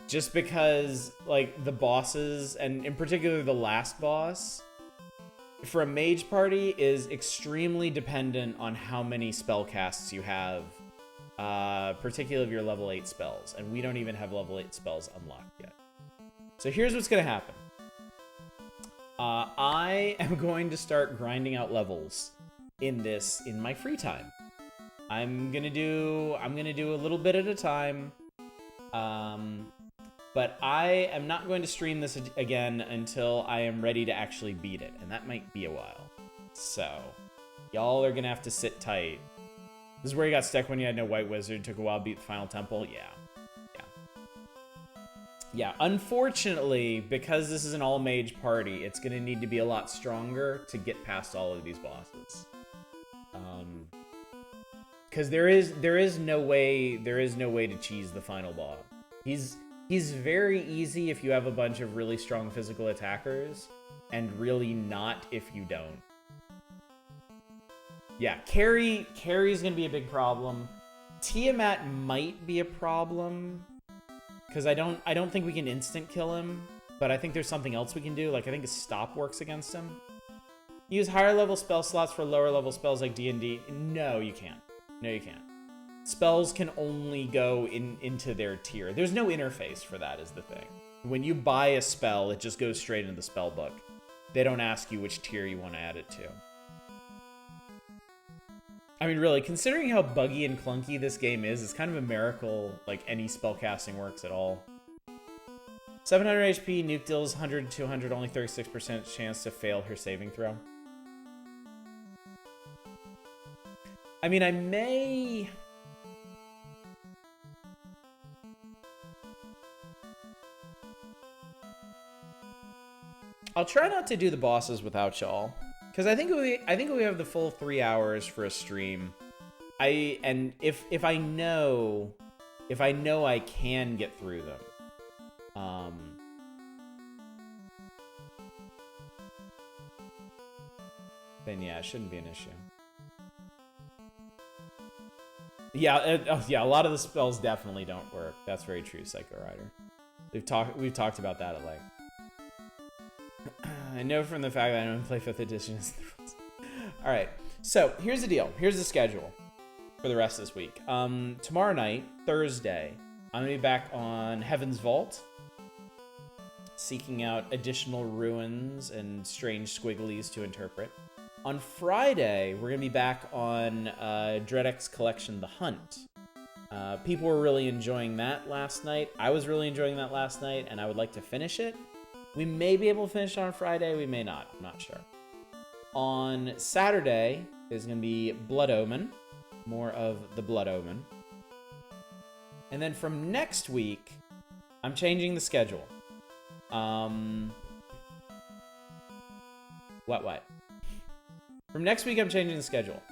Just because, like, the bosses, and in particular the last boss, for a mage party is extremely dependent on how many spell casts you have, particularly if you're level 8 spells, and we don't even have level 8 spells unlocked yet. So here's what's gonna happen. I am going to start grinding out levels in my free time. I'm gonna do a little bit at a time. But I am not going to stream this again until I am ready to actually beat it, and that might be a while. So, y'all are gonna have to sit tight. This is where you got stuck when you had no White Wizard, took a while to beat the final temple. Yeah, unfortunately, because this is an all-mage party, it's gonna need to be a lot stronger to get past all of these bosses. Because there is no way to cheese the final boss. He's very easy if you have a bunch of really strong physical attackers, and really not if you don't. Yeah, carry's gonna be a big problem. Tiamat might be a problem, because I don't think we can instant kill him, but I think there's something else we can do. Like, I think a stop works against him. Use higher level spell slots for lower level spells like D&D. No, you can't. No, you can't. Spells can only go into their tier. There's no interface for that, is the thing. When you buy a spell, it just goes straight into the spell book. They don't ask you which tier you want to add it to. I mean, really, considering how buggy and clunky this game is, it's kind of a miracle, like, any spellcasting works at all. 700 HP, nuke deals 100 to 200, only 36% chance to fail her saving throw. I mean, I may... I'll try not to do the bosses without y'all, because I think we have the full 3 hours for a stream. And if I know I can get through them, then yeah, it shouldn't be an issue. Yeah, yeah, a lot of the spells definitely don't work. That's very true, Psycho Rider. We've talked about that at length. I know from the fact that I don't play 5th edition. Alright, so here's the deal. Here's the schedule for the rest of this week. Tomorrow night, Thursday, I'm going to be back on Heaven's Vault, seeking out additional ruins and strange squigglies to interpret. On Friday, we're going to be back on Dreadx Collection The Hunt. People were really enjoying that last night. I was really enjoying that last night, and I would like to finish it. We may be able to finish it on Friday, we may not. I'm not sure. On Saturday, there's going to be Blood Omen. More of the Blood Omen. And then from next week, I'm changing the schedule. What? From next week, I'm changing the schedule.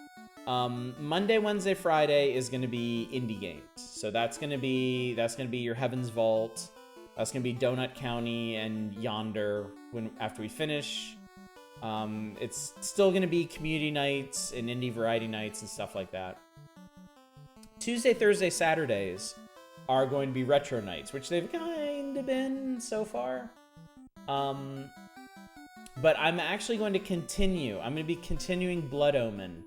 Monday, Wednesday, Friday is going to be indie games. So that's going to be your Heaven's Vault. That's gonna be Donut County and Yonder after we finish. It's still gonna be community nights and indie variety nights and stuff like that. Tuesday, Thursday, Saturdays are going to be retro nights, which they've kind of been so far. But I'm actually going to continue. I'm going to be continuing Blood Omen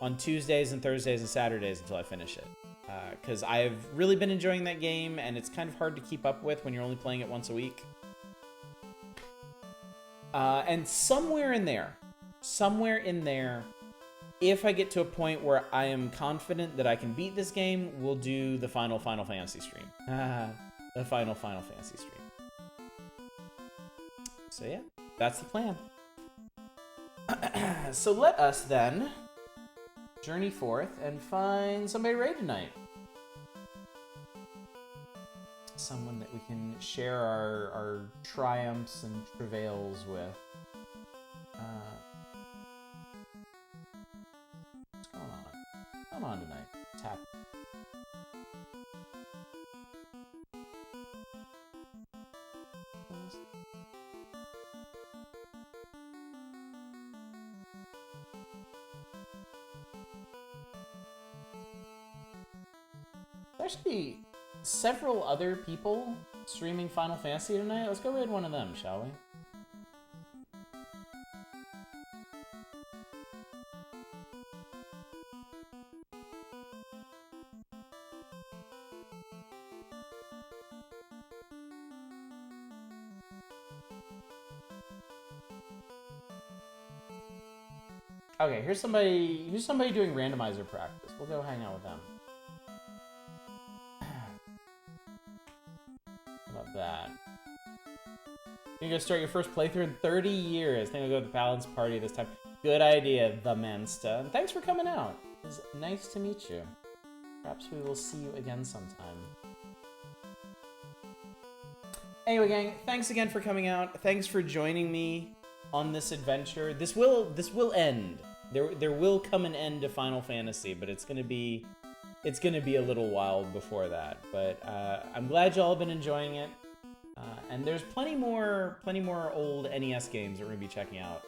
on Tuesdays and Thursdays and Saturdays until I finish it. Because I've really been enjoying that game, and it's kind of hard to keep up with when you're only playing it once a week. And somewhere in there, if I get to a point where I am confident that I can beat this game, we'll do the Final Fantasy stream. The Final Fantasy stream. So yeah, that's the plan. So let us then journey forth and find somebody to raid tonight. Someone that we can share our triumphs and travails with. What's going on? What's going on tonight? Tap. There should be several other people streaming Final Fantasy tonight. Let's go raid one of them, shall we? Okay, here's somebody doing randomizer practice. We'll go hang out with them. How about that? You're gonna start your first playthrough in 30 years. I think I'll go to the Paladin's party this time. Good idea, the Mansta. And thanks for coming out. It was nice to meet you. Perhaps we will see you again sometime. Anyway, gang, thanks again for coming out. Thanks for joining me on this adventure. This will end. There will come an end to Final Fantasy, but it's gonna be a little while before that. But I'm glad y'all have been enjoying it. And there's plenty more old NES games that we're gonna be checking out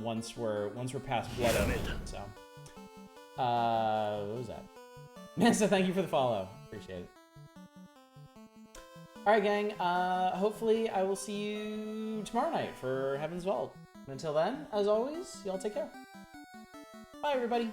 once we're past Blood Omen. So, what was that? Mansa, thank you for the follow. Appreciate it. All right, gang. Hopefully, I will see you tomorrow night for Heaven's Vault. Until then, as always, y'all take care. Bye, everybody.